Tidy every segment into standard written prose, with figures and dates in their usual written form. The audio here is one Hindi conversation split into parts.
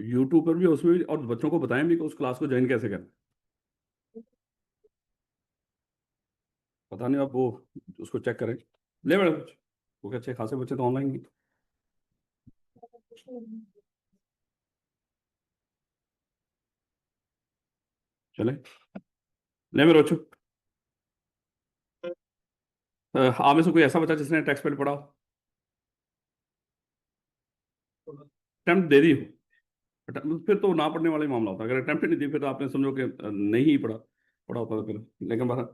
यूट्यूब पर भी, उसमें भी, और बच्चों को बताएं भी कि उस क्लास को ज्वाइन कैसे करें। पता नहीं, आप वो उसको चेक करें। ले बड़े बच्चे, क्योंकि अच्छे खासे बच्चे तो ऑनलाइन ही। चले, ले मेरे बच्चों। आप में से कोई ऐसा बच्चा जिसने टेक्स्ट पेड पढ़ा हो, अटेम्प्ट दे दी हो? फिर तो ना पढ़ने वाला ही मामला होता है। अगर अटेम्प्ट नहीं दी फिर तो आपने समझो कि नहीं ही पढ़ा, पढ़ा होता तो फिर। लेकिन बस,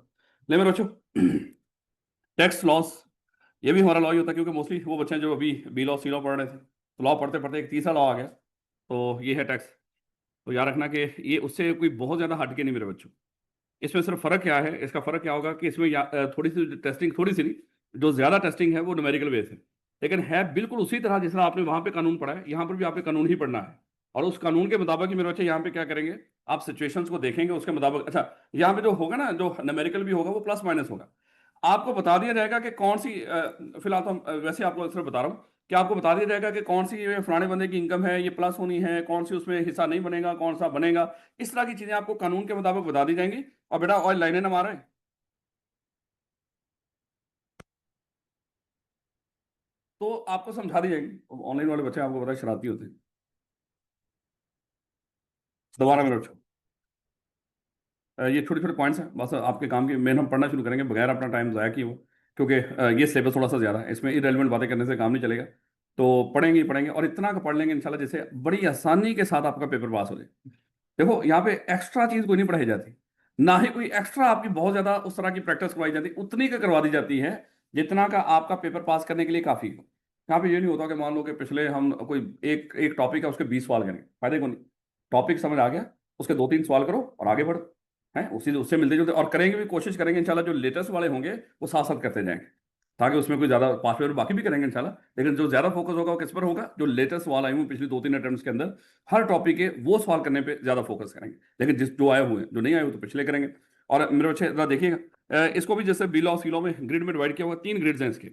ले मेरे बच्चों, टैक्स लॉस, ये भी हमारा लॉ ही होता है, क्योंकि मोस्टली वो बच्चे हैं जो अभी बी लॉ सी लॉ पढ़ रहे थे, तो लॉ पढ़ते पढ़ते एक तीसरा लॉ आ गया, तो ये है टैक्स। तो याद रखना कि ये उससे कोई बहुत ज़्यादा हटके नहीं मेरे बच्चों। इसमें सिर्फ फ़र्क क्या है, इसका फ़र्क क्या होगा कि इसमें थोड़ी सी टेस्टिंग, थोड़ी सी नहीं, जो ज़्यादा टेस्टिंग है वो न्यूमेरिकल बेस है। लेकिन है बिल्कुल उसी तरह जिस तरह आपने वहाँ पे कानून पढ़ा है, यहाँ पर भी आपके कानून ही पढ़ना है। और उस कानून के मुताबिक ही मेरे बच्चे यहाँ पे क्या करेंगे, आप सिचुएशंस को देखेंगे उसके मुताबिक। अच्छा, यहाँ पे जो होगा ना, जो न्यूमेरिकल भी होगा वो प्लस माइनस होगा। आपको बता दिया जाएगा कि कौन सी फिलहाल तो हम वैसे आपको सिर्फ बता रहा हूँ कि आपको बता दिया जाएगा कि कौन सी ये फलाने बंदे की इनकम है, ये प्लस होनी है, कौन सी उसमें हिस्सा नहीं बनेगा, कौन सा बनेगा। इस तरह की चीजें आपको कानून के मुताबिक बता दी जाएंगी। और बेटा, और लाइनें ना मारे, तो आपको समझा दी जाएंगी। ऑनलाइन वाले बच्चे आपको पता है शरारती होते हैं। दोबारा मेरे बच्चों, ये छोटे छोटे पॉइंट्स हैं बस आपके काम के। मेन हम पढ़ना शुरू करेंगे बगैर अपना टाइम ज़ाया किए हुए, क्योंकि ये सिलेबस थोड़ा सा ज़्यादा है, इसमें इरेलीवेंट बातें करने से काम नहीं चलेगा। तो पढ़ेंगे ही पढ़ेंगे, और इतना का पढ़ लेंगे इंशाल्लाह जिससे बड़ी आसानी के साथ आपका पेपर पास हो जाए। देखो, यहाँ पे एक्स्ट्रा चीज़ कोई नहीं पढ़ाई जाती, ना ही कोई एक्स्ट्रा आपकी बहुत ज़्यादा उस तरह की प्रैक्टिस करवाई जाती, उतनी का करवा दी जाती है जितना का आपका पेपर पास करने के लिए काफ़ी हो। यहाँ पे ये नहीं होता कि मान लो कि पिछले हम कोई एक एक टॉपिक है उसके 20 सवाल करेंगे, फायदे को नहीं। टॉपिक समझ आ गया, उसके 2-3 सवाल करो और आगे बढ़ो। हैं उसी उससे मिलते जुलते, और करेंगे भी, कोशिश करेंगे इंशाल्लाह जो लेटेस्ट वाले होंगे वो साथ साथ करते जाएंगे, ताकि उसमें कोई ज्यादा पास पेपर बाकी भी करेंगे इंशाल्लाह। लेकिन जो ज्यादा फोकस होगा वो किस पर होगा, जो लेटेस्ट सवाल आए हुए पिछले 2-3 अटेम्प्ट्स के अंदर, हर टॉपिक के वो सवाल करने पे ज्यादा फोकस करेंगे। लेकिन जिस जो आए हुए हैं, जो नहीं आए हुए तो पिछले करेंगे। और मेरे बच्चे जरा देखिएगा, इसको भी जैसे बी लॉ सी लॉ में ग्रिड में डिवाइड किया हुआ, 3 ग्रिड्स हैं इसके।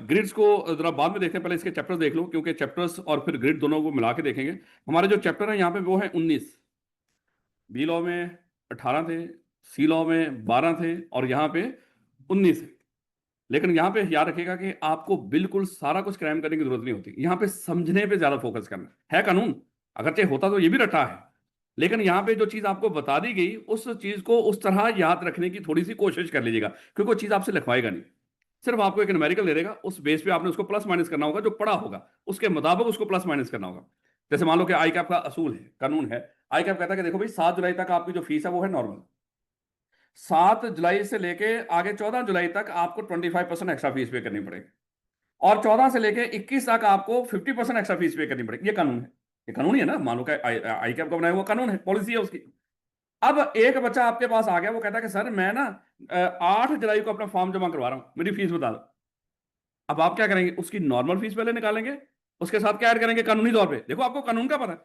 ग्रिड्स को जरा बाद में देखते हैं, पहले इसके चैप्टर्स देख लो, क्योंकि चैप्टर्स और फिर ग्रिड दोनों को मिला के देखेंगे। हमारे जो चैप्टर है यहाँ पे वो है 19। बी लॉ में 18 थे, सी लॉ में 12 थे, और यहाँ पे 19 है। लेकिन यहाँ पे याद रखिएगा कि आपको बिल्कुल सारा कुछ क्राइम करने की जरूरत नहीं होती, यहाँ पे समझने पे ज्यादा फोकस करना है। कानून अगरचे होता तो ये भी रटा है, लेकिन यहाँ पे जो चीज आपको बता दी गई उस चीज को उस तरह याद रखने की थोड़ी सी कोशिश कर लीजिएगा, क्योंकि वो चीज आपसे लिखवाएगा नहीं, सिर्फ आपको एक न्यूमेरिकल दे देगा, उस बेस पे आपने उसको प्लस माइनस करना होगा, जो पढ़ा होगा उसके मुताबिक उसको प्लस माइनस करना होगा। जैसे मान लो कि आई कैप का असूल है, कानून है। आई कैप कहता है कि देखो भाई, 7 जुलाई तक आपकी जो फीस है वो है नॉर्मल। 7 जुलाई से लेके आगे 14 जुलाई तक आपको 25% एक्स्ट्रा फीस पे करनी पड़ेगी, और 14 से लेके 21 तक आपको 50% एक्स्ट्रा फीस पे करनी पड़ेगी। ये कानून है, ये कानून ही है ना, मान लो कि आई आई कैप का बनाया हुआ कानून है, पॉलिसी है उसकी। अब एक बच्चा आपके पास आ गया, वो कहता है कि सर मैं ना 8 जुलाई को अपना फॉर्म जमा करवा रहा हूं, मेरी फीस बता दो। अब आप क्या करेंगे, उसकी नॉर्मल फीस पहले निकालेंगे, उसके साथ क्या ऐड करेंगे कानूनी तौर पे। देखो, आपको कानून का पता है,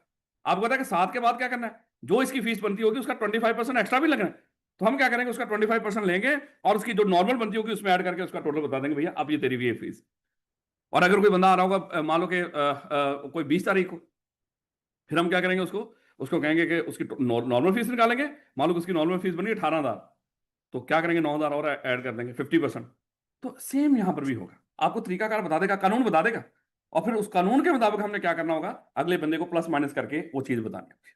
आपको पता है कि 7 के बाद क्या करना है, जो इसकी फीस बनती होगी उसका 25% एक्स्ट्रा भी लगना है। तो हम क्या करेंगे, उसका 25% लेंगे, और उसकी जो नॉर्मल बनती होगी उसमें ऐड करके उसका टोटल बता देंगे, भैया अब ये तेरी भी है फीस। और अगर कोई बंदा आ रहा होगा, मान लो कि कोई 20 तारीख को, फिर हम क्या करेंगे, उसको उसको कहेंगे कि उसकी नॉर्मल फीस निकालेंगे। मान लो कि उसकी नॉर्मल फीस बनी 18,000, तो क्या करेंगे, 9,000 और ऐड कर देंगे, 50%। तो सेम यहां पर भी होगा, आपको तरीकाकार बता देगा, कानून बता देगा, और फिर उस कानून के मुताबिक हमने क्या करना होगा, अगले बंदे को प्लस माइनस करके वो चीज बतानी है।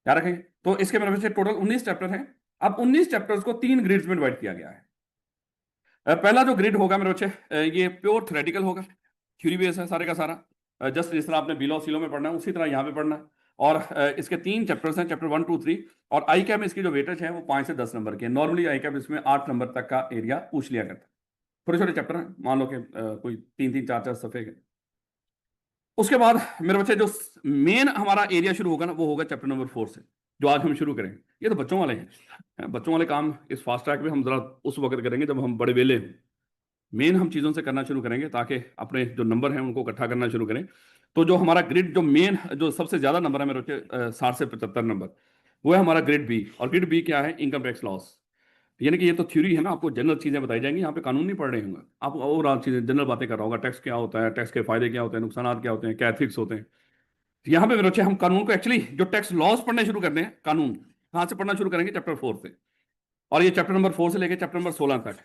क्या रखेंगे, तो इसके मेरे से टोटल 19 चैप्टर हैं। अब 19 चैप्टर्स को 3 ग्रिड्स में डिवाइड किया गया है। पहला जो ग्रिड होगा मेरे बच्चे, ये प्योर थ्योरेटिकल होगा, थ्योरी बेस है सारे का सारा। जस्ट जिस तरह आपने बिलो सीलो में पढ़ना है उसी तरह यहाँ पे पढ़ना है। और इसके 3 चैप्टर्स हैं, चैप्टर 1, 2, 3। और आई कैप में इसकी जो वेटेज है वो 5 से 10 नंबर की है। नॉर्मली आई कैप इसमें 8 नंबर तक का एरिया पूछ लिया करता है। छोटे छोटे चैप्टर हैं, मान लो कि कोई 3-3, 4-4 सफ़े के। उसके बाद मेरे बच्चे जो मेन हमारा एरिया शुरू होगा ना, वो होगा चैप्टर नंबर 4 से, जो आज हम शुरू करेंगे। ये तो बच्चों वाले हैं, बच्चों वाले काम इस फास्ट ट्रैक में हम जरा उस वक्त करेंगे जब हम बड़े वेले हों। मेन हम चीज़ों से करना शुरू करेंगे ताकि अपने जो नंबर हैं उनको इकट्ठा करना शुरू करें। तो जो हमारा ग्रिड, जो मेन, जो सबसे ज़्यादा नंबर है मेरे बच्चे, 60 से 75 नंबर, वो है हमारा ग्रिड बी। और ग्रिड बी क्या है, इनकम टैक्स लॉस। यानी कि ये तो थ्योरी है ना, आपको जनरल चीज़ें बताई जाएंगी, यहाँ पे कानून नहीं पढ़ रहे होंगे आप, और चीज़ें जनरल बातें कर रहा होगा, टैक्स क्या होता है, टैक्स के फायदे क्या होते हैं, नुकसान क्या होते हैं, क्या एथिक्स होते हैं। यहां पे मेरे बच्चे हम कानून को एक्चुअली जो टेक्स्ट लॉज पढ़ने शुरू करते हैं, कानून कहां से पढ़ना शुरू करेंगे? चैप्टर 4 से। और ये चैप्टर नंबर 4 से लेके चैप्टर नंबर 16 तक।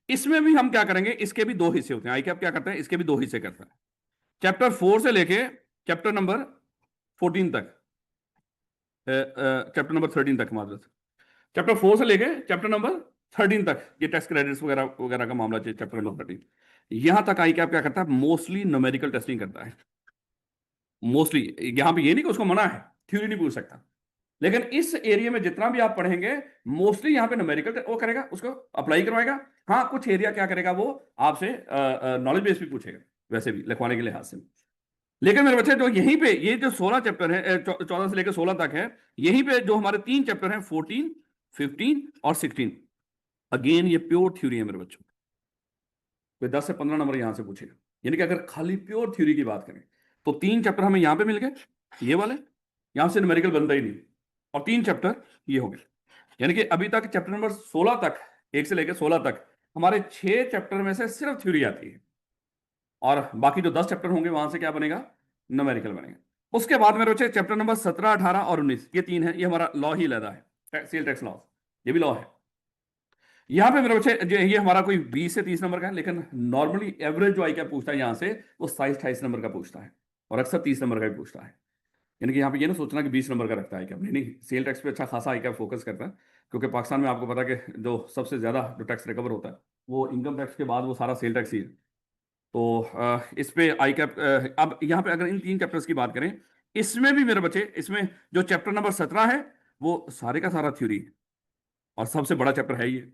इसमें भी हम क्या करेंगे, इसके भी दो हिस्से होते हैं। आई कैप क्या करते हैं, इसके भी दो हिस्से करता है। चैप्टर 4 से लेके चैप्टर नंबर 14 तक, चैप्टर नंबर 13 तक, मादरत, चैप्टर 4 से लेके चैप्टर नंबर 13 तक ये टैक्स क्रेडिट्स वगैरह वगैरह का मामला चाहिए। चैप्टर नंबर 13 यहां तक आई कैप क्या करता है, मोस्टली न्यूमेरिकल टेस्टिंग करता है। मोस्टली यहां पे ये नहीं कि उसको मना है, थ्योरी नहीं पूछ सकता, लेकिन इस एरिया में जितना भी आप पढ़ेंगे मोस्टली यहां पे न्यूमेरिकल वो करेगा, उसको अप्लाई करवाएगा। हाँ, कुछ एरिया क्या करेगा, वो आपसे नॉलेज बेस भी पूछेगा, वैसे भी लिखवाने के लिहाज से। लेकिन मेरे बच्चे जो यहीं पे ये जो 16 चैप्टर है, 14 से लेकर 16 तक है, यहीं पे जो हमारे तीन चैप्टर हैं, 14, 15 और 16, अगेन ये प्योर थ्योरी है मेरे बच्चों। कोई 10 से 15 नंबर यहां से पूछेगा। यानी कि अगर खाली प्योर थ्योरी की बात करें तो तीन चैप्टर हमें यहां पे मिल गए, ये वाले, यहां से न्यूमेरिकल बनता ही नहीं, और तीन चैप्टर ये हो गए। यानी कि अभी तक चैप्टर नंबर 16 तक, 1 से लेकर 16 तक हमारे 6 चैप्टर में से सिर्फ थ्योरी आती है, और बाकी जो 10 चैप्टर होंगे वहां से क्या बनेगा, न्यूमेरिकल बनेगा। उसके बाद मेरे बच्चे चैप्टर नंबर 17, 18 और 19, ये तीन है, ये हमारा लॉ ही लहदा है, सेल टैक्स लॉ, ये भी लॉ है। यहां पे मेरे बच्चे ये हमारा कोई 20 से 30 नंबर का है, लेकिन नॉर्मली एवरेज जो आई क्या पूछता है यहां से, वो 27-28 नंबर का पूछता है, और अक्सर 30 नंबर का भी पूछता है। यानी कि यहाँ पे ये ना सोचना कि 20 नंबर का रखता है क्या, नहीं नहीं, सेल टैक्स पे अच्छा खासा आई क्या फोकस करता है, क्योंकि पाकिस्तान में आपको पता है कि जो सबसे ज्यादा जो टैक्स रिकवर होता है वो इनकम टैक्स के बाद वो सारा सेल टैक्स ही है। तो इस पे आई कैप, अब यहाँ पे अगर इन तीन चैप्टर्स की बात करें, इसमें भी मेरे बच्चे, इसमें जो चैप्टर नंबर 17 है वो सारे का सारा थ्योरी है, और सबसे बड़ा चैप्टर है ये।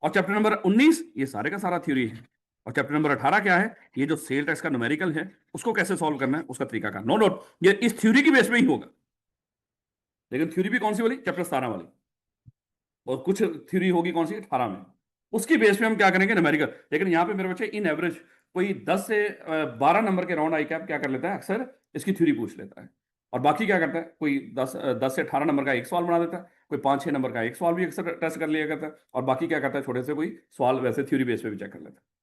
और चैप्टर नंबर 19 ये सारे का सारा थ्योरी है। और चैप्टर नंबर 18 क्या है, ये जो सेल टैक्स का न्यूमेरिकल है उसको कैसे सॉल्व करना है उसका तरीका का, नो डाउट ये इस थ्योरी की बेस में ही होगा। लेकिन थ्योरी भी कौन सी वाली, चैप्टर 17 वाली, और कुछ थ्योरी होगी कौन सी, 18 में, उसकी बेस पे हम क्या करेंगे, न्यूमेरिकल। लेकिन यहाँ पे मेरे बच्चे इन एवरेज कोई 10 से 12 नंबर के राउंड आई कैप क्या कर लेता है, अक्सर इसकी थ्योरी पूछ लेता है। और बाकी क्या करता है, कोई 10 से 18 नंबर का एक सवाल बना देता है, कोई 5-6 नंबर का एक सवाल भी अक्सर टेस्ट कर लिया करता है, और बाकी क्या करता है, छोटे से कोई सवाल वैसे थ्योरी बेस पे भी चेक कर लेता है।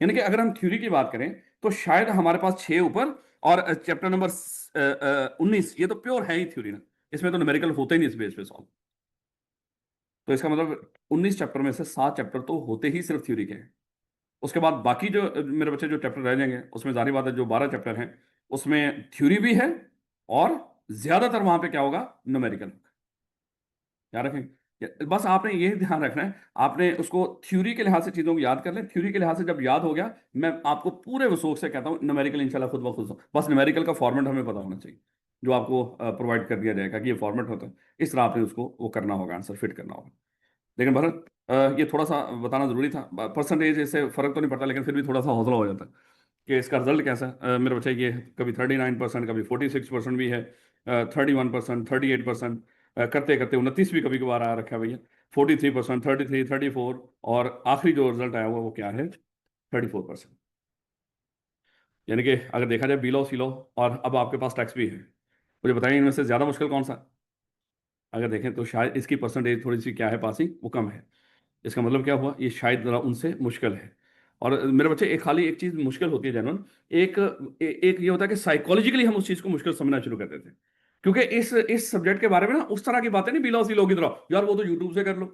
यानी कि अगर हम थ्योरी की बात करें तो शायद हमारे पास 6 ऊपर, और चैप्टर नंबर 19 ये तो प्योर है ही थ्योरी ना, इसमें तो न्यूमेरिकल होता ही नहीं इस बेस पे सॉल्व। तो इसका मतलब 19 चैप्टर में से 7 चैप्टर तो होते ही सिर्फ थ्योरी के हैं। उसके बाद बाकी जो मेरे बच्चे जो चैप्टर रह जाएंगे उसमें जाहिर बात है जो 12 चैप्टर हैं उसमें थ्योरी भी है, और ज्यादातर वहां पे क्या होगा, न्यूमेरिकल। याद रखें, बस आपने ये ध्यान रखना है, आपने उसको थ्योरी के लिहाज से चीजों को याद कर ले। थ्योरी के लिहाज से जब याद हो गया, मैं आपको पूरे वसूख से कहता हूँ न्यूमेरिकल इंशाल्लाह खुद ब खुद, बस न्यूमेरिकल का फॉर्मेट हमें पता होना चाहिए, जो आपको प्रोवाइड कर दिया जाएगा कि ये फॉर्मेट होता है, इस तरह आपने उसको वो करना होगा, आंसर फिट करना होगा। लेकिन भरत, ये थोड़ा सा बताना जरूरी था, परसेंटेज इससे फर्क तो नहीं पड़ता, लेकिन फिर भी थोड़ा सा हौसला हो जाता है कि इसका रिजल्ट कैसा है। मेरे बच्चे ये कभी 39%, कभी 46% भी है, 31%, 38%, करते करते 29 भी कभी कभार आ रखा है भैया, 43%, 33, 34, और आखिरी जो रिजल्ट आया हुआ वो क्या है, 34%। यानी कि अगर देखा जाए बीलो सीलो, और अब आपके पास टैक्स भी है, मुझे बताइए इनमें से ज्यादा मुश्किल कौन सा है? अगर देखें तो शायद इसकी परसेंटेज थोड़ी सी क्या है, पासिंग वो कम है। इसका मतलब क्या हुआ, ये शायद जरा उनसे मुश्किल है। और मेरे बच्चे एक खाली एक चीज मुश्किल होती है जनरल, एक ये होता है कि साइकोलॉजिकली हम उस चीज को मुश्किल समझना शुरू कर देते हैं, क्योंकि इस सब्जेक्ट के बारे में ना उस तरह की बातें नहीं बिला सी लोग की तरह, यार वो तो यूट्यूब से कर लो,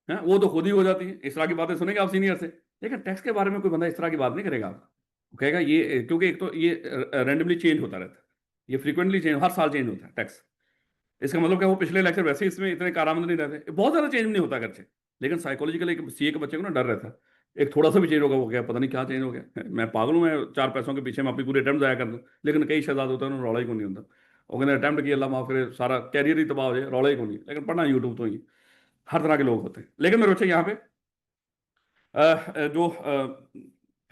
है वो तो खुद ही हो जाती है, इस तरह की बातें सुनेंगे आप सीनियर से। लेकिन टैक्स के बारे में कोई बंदा इस तरह की बात नहीं करेगा आप, वो कहेगा ये, क्योंकि एक तो ये रैंडमली चेंज होता रहता है, ये फ्रीक्वेंटली चेंज, हर साल चेंज होता है टैक्स। इसका मतलब क्या, वो पिछले लेक्चर वैसे ही इसमें इतने कारआमद नहीं रहते, बहुत ज्यादा चेंज नहीं होता अगरचे, लेकिन साइकोलॉजिकल एक सीए के बच्चे को ना डर रहता है, एक थोड़ा सा भी चेंज होगा वो क्या पता नहीं क्या चेंज हो गया, मैं पागल हूँ, मैं 4 पैसों के पीछे मैं अपनी पूरी अटेम्प्ट जाया कर दूँ, लेकिन कई शहजाद होता है उन्होंने रौला ही को नहीं होता, वो कहते अटेम्प्ट किया अल्लाह माफ करे सारा कैरियर ही तबाह हो जाए, रौला ही को नहीं, लेकिन पढ़ना यूट्यूब तो ही, हर तरह के लोग होते हैं। लेकिन मेरे बच्चे यहाँ पे जो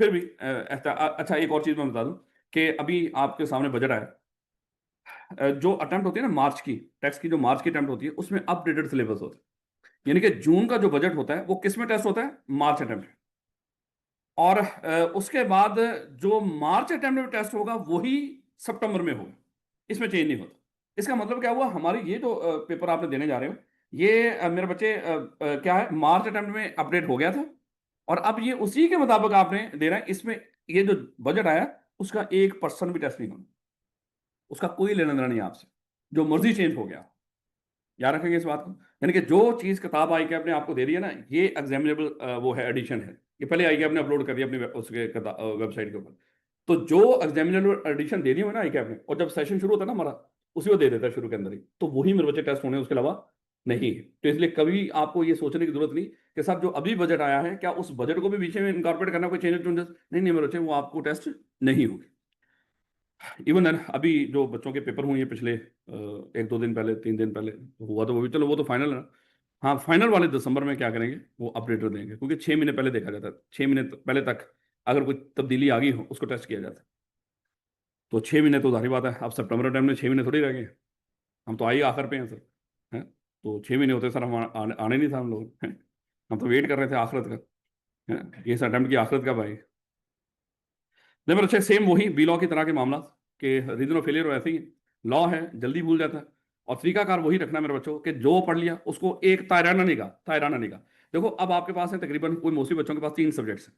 फिर भी अच्छा एक और चीज मैं बता दूं कि अभी आपके सामने बजट आया, जो अटेम्प्ट होती है ना मार्च की, टैक्स की जो मार्च की अटेम्प्ट होती है उसमें अपडेटेड सिलेबस होता है। यानी कि जून का जो बजट होता है वो किस में टेस्ट होता है, मार्च अटेम्प्ट। और उसके बाद जो मार्च अटेम्प्ट में टेस्ट होगा वही सितंबर में होगा, इसमें चेंज नहीं होता। इसका मतलब क्या हुआ, हमारी ये जो पेपर आपने देने जा रहे हो, ये मेरे बच्चे क्या है, मार्च अटेम्प्ट में अपडेट हो गया था, और अब ये उसी के मुताबिक आपने देना है। इसमें ये जो बजट आया उसका 1% भी टेस्ट नहीं होना, उसका कोई लेना देना नहीं है आपसे, जो मर्जी चेंज हो गया। याद रखेंगे इस बात को। यानी कि जो चीज़ किताब आई कैप ने आपको दे दी है ना, ये एग्जामिनेबल वो है, एडिशन है। ये पहले आई कैप ने अपलोड कर दिया अपनी उसके वेबसाइट के ऊपर। तो जो एग्जामिनेबल एडिशन दे दी है ना आई कैप ने, और जब सेशन शुरू होता है ना हमारा, उसी को दे देता है शुरू के अंदर ही, तो वही मेरे बच्चे टेस्ट होने, उसके अलावा नहीं है। तो इसलिए कभी आपको ये सोचने की जरूरत नहीं कि साहब जो अभी बजट आया है, क्या उस बजट को भी बीच में इनकॉर्पोरेट करना, कोई चेंजेस चेंजेस नहीं, नहीं मेरे बच्चे, वो आपको टेस्ट नहीं होगी। इवन अभी जो बच्चों के पेपर हुए हैं पिछले 1-2 दिन पहले, 3 दिन पहले हुआ, तो वो भी चलो, वो तो फाइनल है ना। हाँ, फाइनल वाले दिसंबर में क्या करेंगे, वो अपडेटर देंगे, क्योंकि 6 महीने पहले देखा जाता है, 6 महीने पहले तक अगर कोई तब्दीली आ गई हो उसको टेस्ट किया जाता है। तो 6 महीने तो जाहिर बात है, अब सितंबर टाइम में 6 महीने थोड़ी रह गए, हम तो आई आखिर पे हैं सर। हैं, तो 6 महीने होते सर, हम आने नहीं था हम लोग हैं? हम तो वेट कर रहे थे आखिरत का। हैं? ये अटेम्प्ट की आखिरत कब आई। नहीं मेरे अच्छे, सेम वही बी लॉ की तरह के मामला कि रीजन ऑफ फेलियर ऐसे ही लॉ है, जल्दी भूल जाता है। और तरीकाकार वही रखना है मेरे बच्चों कि जो पढ़ लिया उसको एक तायराना निगाह, तायराना निगाह। देखो अब आपके पास है तकरीबन, कोई मोस्टली बच्चों के पास 3 सब्जेक्ट्स हैं।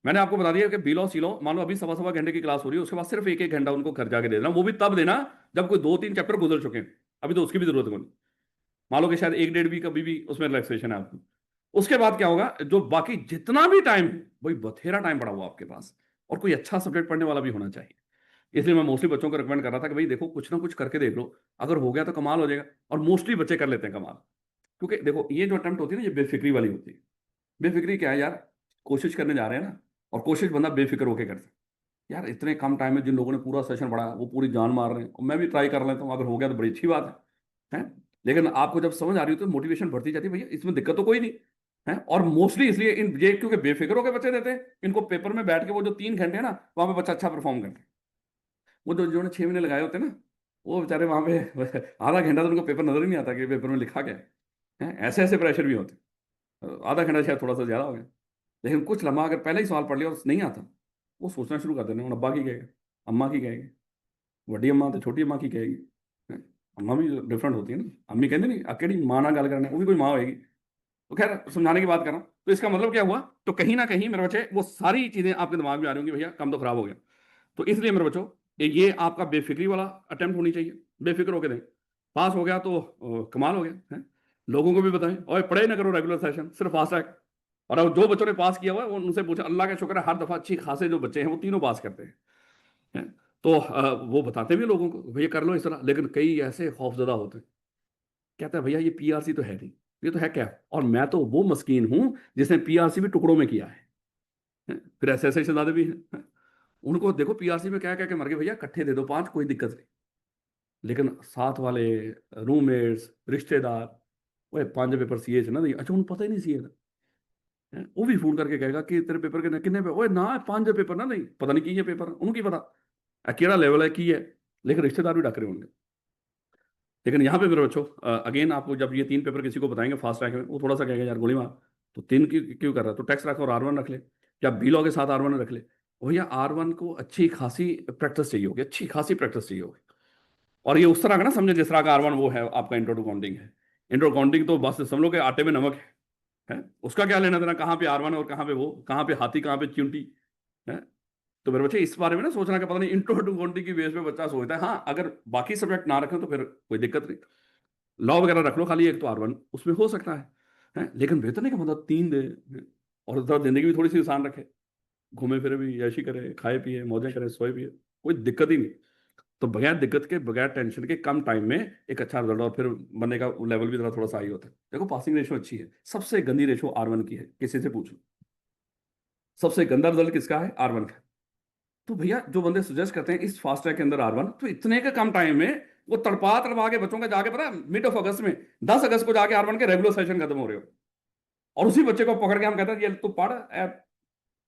मैंने आपको बता दिया कि बी लॉ सी लॉ, मान लो अभी सवा सवा घंटे की क्लास हो रही है, उसके बाद सिर्फ एक एक घंटा उनको घर जाके दे देना, वो भी तब देना जब कोई 2-3 चैप्टर गुजर चुके हैं। अभी तो उसकी भी जरूरत नहीं। मान लो कि शायद 1-1.5 वीक अभी भी उसमें रिलैक्सेशन है आपको। उसके बाद क्या होगा, जो बाकी जितना भी टाइम है वही बथेरा टाइम पड़ा हुआ आपके पास, और कोई अच्छा सब्जेक्ट पढ़ने वाला भी होना चाहिए। इसलिए मैं मोस्टली बच्चों को रिकमेंड कर रहा था कि भाई देखो कुछ ना कुछ करके देख लो, अगर हो गया तो कमाल हो जाएगा। और मोस्टली बच्चे कर लेते हैं कमाल, क्योंकि देखो ये जो अटेम्प्ट होती है ना, ये बेफिक्री वाली होती है। बेफिक्री क्या है यार, कोशिश करने जा रहे हैं ना, और कोशिश बंदा बेफिक्र होकर करता है। यार इतने कम टाइम में जिन लोगों ने पूरा सेशन पढ़ा वो पूरी जान मार रहे हैं, और मैं भी ट्राई कर लेता हूँ, अगर हो गया तो बड़ी अच्छी बात है। लेकिन आपको जब समझ आ रही हो तो मोटिवेशन बढ़ती जाती है, भैया इसमें दिक्कत तो कोई नहीं है। और मोस्टली इसलिए इन ये क्योंकि बेफिक्र होकर बच्चे देते हैं, इनको पेपर में बैठ के वो जो 3 घंटे है ना, वहां पे बच्चा अच्छा परफॉर्म करता है। वो जो जिन्होंने 6 महीने लगाए होते हैं ना, वो बेचारे वहां पे आधा घंटा तो उनको पेपर नजर ही नहीं आता कि पेपर में लिखा क्या है। ऐसे ऐसे प्रेशर भी होते हैं। आधा घंटा शायद थोड़ा सा ज्यादा हो गया, लेकिन कुछ लम्हा अगर पहले ही सवाल पढ़ लिया और नहीं आता, वो सोचना शुरू कर देना, अब्बा की कहेगा, अम्मा की कहेगी, बड़ी अम्मा तो छोटी अम्मा की कहेगी। हैं? अम्मा भी डिफरेंट होती है ना, अम्मी कहते नहीं अकेली माँ ना गल करना, वो भी कोई माँ होगी। तो खैर समझाने की बात कर रहा हूँ, तो इसका मतलब क्या हुआ, तो कहीं ना कहीं मेरे बच्चे वो सारी चीजें आपके दिमाग में आ रही होंगी, भैया काम तो खराब हो गया। तो इसलिए मेरे बच्चों, ये आपका बेफिक्री वाला अटेम्प्ट होनी चाहिए, बेफिक्र होकर दें। पास हो गया तो कमाल हो गया है। लोगों को भी बताएं, और पढ़े ना करो रेगुलर सेशन, सिर्फ फास्ट ट्रैक। और अब जो बच्चों ने पास किया हुआ है वो उनसे पूछा, अल्लाह का शुक्र है हर दफा अच्छी खासे जो बच्चे हैं वो तीनों पास करते हैं। तो वो बताते भी लोगों को, भैया कर लो इस तरह। लेकिन कई ऐसे खौफजदा होते हैं, कहता है भैया ये पीआरसी तो है नहीं, ये तो है क्या, और मैं तो वो मस्कीन हूं जिसने पीआरसी भी टुकड़ों में किया है। फिर ऐसे ऐसे शहजादे भी हैं। उनको देखो पीआरसी में क्या क्या के मर गए, भैया इकट्ठे दे दो 5, कोई दिक्कत नहीं। लेकिन साथ वाले, रूममेट्स, रिश्तेदार, वो 5 पेपर सीए थे ना, नहीं अच्छा उन्हें पता ही नहीं सीए था। वो भी फोन करके कहेगा कि तेरे पेपर के कितने पे, ओए ना 5 पेपर ना, नहीं पता नहीं की है पेपर, उनकी पता केड़ा लेवल है की है। लेकिन रिश्तेदार भी डक रहे होंगे। लेकिन यहाँ पे मेरे बच्चों, अगेन आपको जब ये 3 पेपर किसी को बताएंगे फास्ट ट्रैक में, वो थोड़ा सा कहेगा यार गोली मार, तो 3 क्यों कर रहा है, तो टैक्स रख और R1 रख ले, या बी लॉ के साथ R1 रख ले। भैया R1 को अच्छी खासी प्रैक्टिस चाहिए होगी, अच्छी खासी प्रैक्टिस चाहिए होगी। और ये उस तरह का ना समझे जिस तरह का R1 वो है आपका इंट्रो टू काउंटिंग है। इंट्रो काउंटिंग तो बस समझ लो कि आटे में नमक है। उसका क्या लेना देना, कहाँ पे R1 और कहाँ पे वो, कहाँ पे हाथी कहाँ पे चींटी है। तो मेरे बच्चे इस बारे में ना सोचना कि पता नहीं इंट्रो टू काउंटिंग की बेस पे बच्चा सोचता है। हाँ अगर बाकी सब्जेक्ट ना रखें तो फिर कोई दिक्कत नहीं, लॉ वगैरह रख लो, खाली एक तो R1 उसमें हो सकता है। लेकिन बेहतर नहीं कि मतलब 3 दे हैं? और उधर जिंदगी भी थोड़ी सी आसान रखे, घूमे फिरे भी, ऐशी करे, खाए पिए, मौजें करे, सोए पिए, कोई दिक्कत ही नहीं। तो बगैर दिक्कत के, बगैर टेंशन के, कम टाइम में एक अच्छा रिजल्ट, और फिर बनने का लेवल भी थोड़ा थोड़ा सा ही होता है। देखो पासिंग रेशो अच्छी है, सबसे गंदी रेशो R1 की है, किसी से पूछ लो सबसे गंदा रिजल्ट किसका है, R1 का। तो भैया जो बंदे सजेस्ट करते हैं इस फास्ट ट्रैक के अंदर R1, तो इतने के कम टाइम में वो तड़पा तड़पा के बच्चों का जाके, पता है मिड ऑफ अगस्त में, 10 अगस्त को जाके R1 के रेगुलर सेशन खत्म हो रहे हो, और उसी बच्चे को पकड़ के हम कहते हैं ये तू पढ़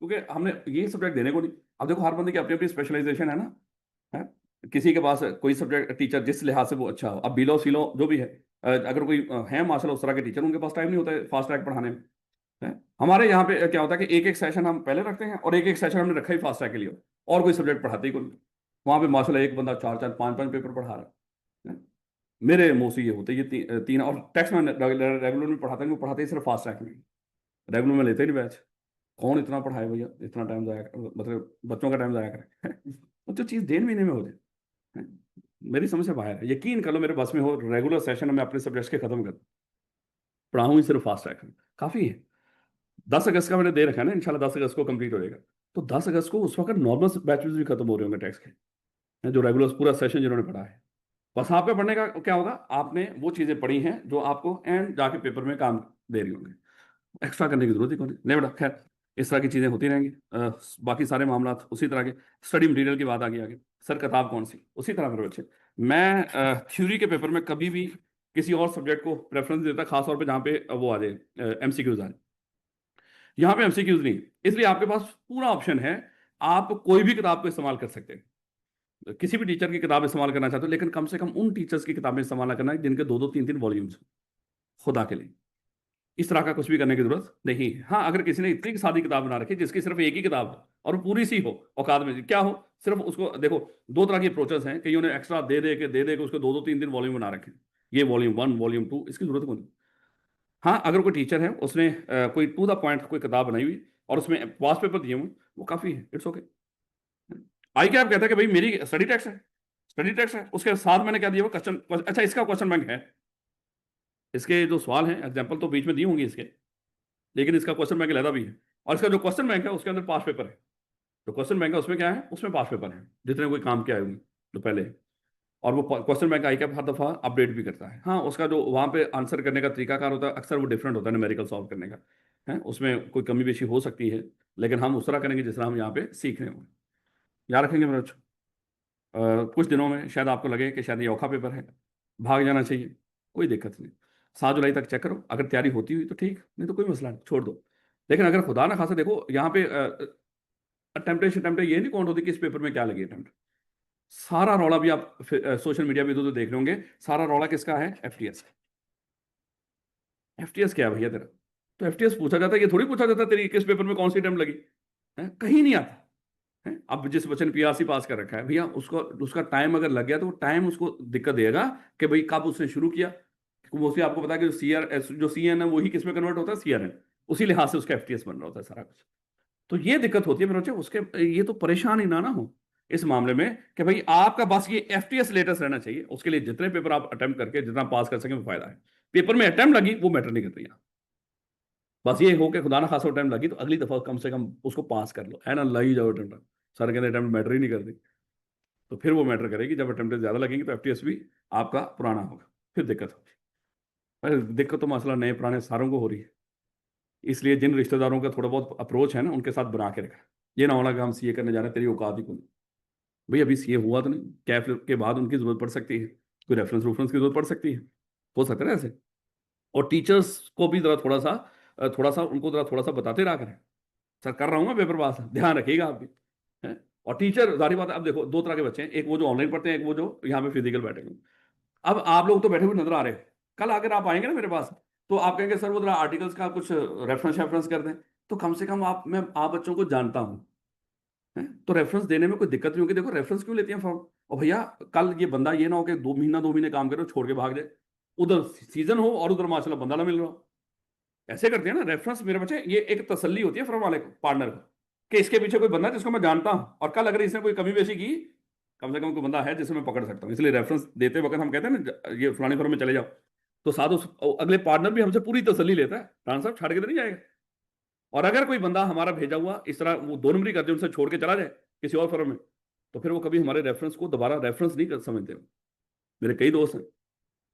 क्योंकि हमने ये सब्जेक्ट देने को नहीं। अब देखो हर बंदे की अपनी अपनी स्पेशलाइजेशन है ना, है। किसी के पास कोई सब्जेक्ट टीचर जिस लिहाज से वो अच्छा हो, अब बीलो सीलो जो भी है, अगर कोई है माशाल्लाह उस तरह के टीचर, उनके पास टाइम नहीं होता है फास्ट ट्रैक पढ़ाने में। है। हमारे यहाँ पे क्या होता है कि एक एक सेशन हम पहले रखते हैं, और एक एक सेशन हमने रखा ही फास्ट ट्रैक के लिए, और कोई सब्जेक्ट पढ़ाते ही कोई नहीं। वहाँ पे माशाल्लाह एक बंदा 4-4 5-5 पेपर पढ़ा रहा है। मेरे मुंह से ये होते ये तीन, और टेक्स्ट में रेगुलर में पढ़ाते हैं, वो पढ़ाते ही सिर्फ फास्ट ट्रैक में, रेगुलर में लेते ही नहीं बैच। कौन इतना पढ़ाए भैया, इतना टाइम जाया मतलब बच्चों का टाइम जाया करे। तो जो चीज़ 1.5 महीने में हो जाए, मेरी समझ से बाहर है। यकीन कर लो मेरे बस में हो रेगुलर सेशन में अपने सब्जेक्ट्स के खत्म कर पढ़ाऊँ ही सिर्फ फास्ट ट्रैक में, काफ़ी है। 10 अगस्त का मैंने दे रखा है ना, इंशाल्लाह 10 अगस्त को कंप्लीट हो जाएगा। तो 10 अगस्त को उस वक्त नॉर्मल बैचेस भी खत्म हो रहे होंगे टैक्स के, हैं, जो रेगुलर पूरा सेशन जिन्होंने पढ़ा है। बस आपका पढ़ने का क्या होगा, आपने वो चीज़ें पढ़ी हैं जो आपको एंड जाके पेपर में काम दे रही होंगी, एक्स्ट्रा करने की जरूरत ही कौन है। नहीं बेटा, खैर इस तरह की चीज़ें होती रहेंगी। बाकी सारे मामला उसी तरह के। स्टडी मटेरियल की बात आ गई आगे, सर किताब कौन सी, उसी तरह मेरे बच्चे, मैं थ्योरी के पेपर में कभी भी किसी और सब्जेक्ट को प्रेफरेंस देता, खासतौर पे जहाँ पे वो आ जाए एमसीक्यूज आ जाए। यहाँ पे एमसीक्यूज नहीं, इसलिए आपके पास पूरा ऑप्शन है, आप कोई भी किताब को इस्तेमाल कर सकते हैं, किसी भी टीचर की किताब इस्तेमाल करना चाहते हो, लेकिन कम से कम उन टीचर्स की किताबें इस्तेमाल ना करना है जिनके 2-2 3-3 वॉल्यूम्स, खुदा के लिए। इस तरह का कुछ भी करने की जरूरत नहीं है। हाँ, अगर किसी ने इतनी सादी किताब बना रखी जिसकी सिर्फ एक ही किताब हो और वो पूरी सी हो, औकात में क्या हो, सिर्फ उसको देखो, दो तरह की अप्रोचेस हैं, कईयों ने एक्स्ट्रा दे दे के उसको 2-2 3-3 वॉल्यूम बना रखे, ये वॉल्यूम 1 वॉल्यूम 2, इसकी जरूरत कौन। हाँ, अगर कोई टीचर है उसने कोई टू द पॉइंट कोई किताब बनाई हुई और उसमें पास पेपर दिए हुए, वो काफी है, इट्स ओके। आई क्या आप कहता है कि भाई मेरी स्टडी टैक्स है, स्टडी टैक्स है, उसके साथ मैंने क्या दिया हुआ क्वेश्चन, अच्छा इसका क्वेश्चन बैंक है, इसके जो सवाल हैं एग्जाम्पल तो बीच में दी होंगी इसके, लेकिन इसका क्वेश्चन बैंक लहदा भी है, और इसका जो क्वेश्चन बैंक है उसके अंदर पास पेपर है। जो क्वेश्चन बैंक है उसमें क्या है, उसमें पास पेपर है जितने कोई काम के आए होंगे जो पहले। और वो क्वेश्चन बैंक आई कैप हर दफा अपडेट भी करता है। हाँ, उसका जो वहाँ पे आंसर करने का तरीकाकार होता है अक्सर वो डिफरेंट होता है न्यूमेरिकल सॉल्व करने का, है उसमें कोई कमी बेशी हो सकती है, लेकिन हम उस तरह करेंगे जिस तरह हम यहाँ पे सीख रहे होंगे। याद रखेंगे मेरे बच्चों। कुछ दिनों में शायद आपको लगे कि शायद ये औखा पेपर है, भाग जाना चाहिए, कोई दिक्कत नहीं। 7 जुलाई तक चेक करो, अगर तैयारी होती हुई तो ठीक, नहीं तो कोई मसला नहीं, छोड़ दो। लेकिन अगर खुदा ना खासा देखो यहाँ पे अटेम्प्ट ये नहीं काउंट होती कि इस पेपर में क्या लगी अटेम्प्ट। सारा रौला भी आप सोशल मीडिया पे तो देख रहे होंगे, सारा रौला किसका है, एफटीएस। एफटीएस क्या है भैया तेरा, तो एफटीएस पूछा जाता है, ये थोड़ी पूछा जाता है तेरी किस पेपर में कौन सी अटेम्प्ट लगी है, कहीं नहीं आता है। अब जिस बच्चे ने पीआरसी पास कर रखा है भैया, उसको उसका टाइम अगर लग गया तो वो टाइम उसको दिक्कत देगा कि भाई कब उसने शुरू किया। मोस्टली आपको पता है कि जो सीएन है वही किस में कन्वर्ट होता है, सीआरएन, उसी लिहाज से उसका एफटीएस बन रहा होता है सारा कुछ। तो ये दिक्कत होती है मेरे बच्चे, उसके ये तो परेशान ही ना हो इस मामले में कि भाई आपका बस ये एफटीएस लेटेस्ट रहना चाहिए, उसके लिए जितने पेपर आप अटेम्प्ट करके जितना पास कर सकें वो फायदा है। पेपर में अटेम्प्ट लगी वो मैटर नहीं करती यहाँ, बस ये हो कि खुदा ना खासा अटेम्प्ट लगी तो अगली दफा कम से कम उसको पास कर लो, है ना, लग ही जाओ अटेम्प्ट। सर कहते अटेम्प्ट मैटर ही नहीं करती, तो फिर वो मैटर करेगी, जब अटेम्प्ट ज्यादा लगेंगे तो एफटीएस भी आपका पुराना होगा, फिर दिक्कत होगी। पर दिक्कत तो मसला नए पुराने सारों को हो रही है, इसलिए जिन रिश्तेदारों का थोड़ा बहुत अप्रोच है ना उनके साथ बना के रखा। ये ना होना कि हम सीए करने जा रहे हैं, तेरी औकात ही कोई, भाई अभी सीए हुआ तो नहीं, कैफ के बाद उनकी जरूरत पड़ सकती है, कोई रेफरेंस रेफरेंस की जरूरत पड़ सकती है, हो सकता है ना ऐसे। और टीचर्स को भी जरा थोड़ा सा उनको जरा थोड़ा सा बताते रहा करें, सर कर रहा हूँ मैं पेपर पास, ध्यान रखिएगा आप भी, है। और टीचर जारी बात है, अब देखो दो तरह के बच्चे हैं, एक वो जो ऑनलाइन पढ़ते हैं, एक वो जो यहाँ पे फिजिकल बैठे हुए। अब आप लोग तो बैठे हुए नजर आ रहे हैं, कल अगर आप आएंगे ना मेरे पास तो आप कहेंगे सर वो जरा आर्टिकल्स का कुछ रेफरेंस रेफरेंस कर दें, तो कम से कम आप बच्चों को जानता हूँ, है? तो रेफरेंस देने में कोई दिक्कत नहीं होगी। देखो रेफरेंस क्यों लेती हैं फॉर्म, और भैया कल ये बंदा ये ना हो कि 2 महीने काम करे छोड़ के भाग जाए, उधर सीजन हो और उधर माशाल्लाह बंदा ना मिल रहा हो। ऐसे करते हैं ना रेफरेंस मेरे बच्चे, ये एक तसल्ली होती है फर्म वाले को, पार्टनर को, कि इसके पीछे कोई बंदा है जिसको मैं जानता हूं, और कल अगर इसने कोई कमी बेशी की, कम से कम कोई बंदा है जिसे मैं पकड़ सकता हूँ। इसलिए रेफरेंस देते वक्त हम कहते हैं ना ये फलानी फर्म में चले जाओ, तो साथ उस अगले पार्टनर भी हमसे पूरी तसल्ली लेता है, रान साहब छाड़ के तो नहीं जाएगा। और अगर कोई बंदा हमारा भेजा हुआ इस तरह वो 2 नंबरी करते उनसे छोड़ के चला जाए किसी और फर्म में, तो फिर वो कभी हमारे रेफरेंस को दोबारा रेफरेंस नहीं कर समझते। मेरे कई दोस्त हैं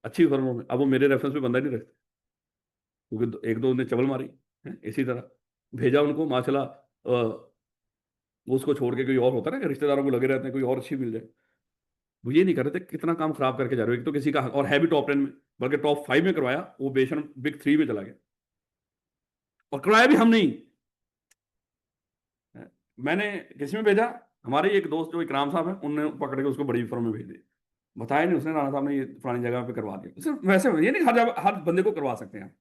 अच्छी फर्मों में, अब वो मेरे रेफरेंस में बंदा नहीं रखते, क्योंकि एक दो ने चबल मारी है इसी तरह, भेजा उनको माशाल्लाह, वो उसको छोड़ के कोई और होता है ना कि रिश्तेदारों को लगे रहते हैं कोई और अच्छी मिल जाए। वो ये नहीं कर रहे थे, कितना काम खराब करके जा रहे हो, एक तो किसी का और है भी टॉप 10 में, बल्कि टॉप 5 में करवाया, वो बेशरम बिग 3 में चला गया, और करवाया भी हम नहीं, मैंने किसी में भेजा, हमारे एक दोस्त जो इकराम साहब है उनने पकड़ के उसको बड़ी फर्म में भेज दिया, बताया नहीं उसने, राणा साहब ने ये फलानी जगह पे करवा दिया। सिर्फ वैसे ये नहीं हर बंदे को करवा सकते हैं,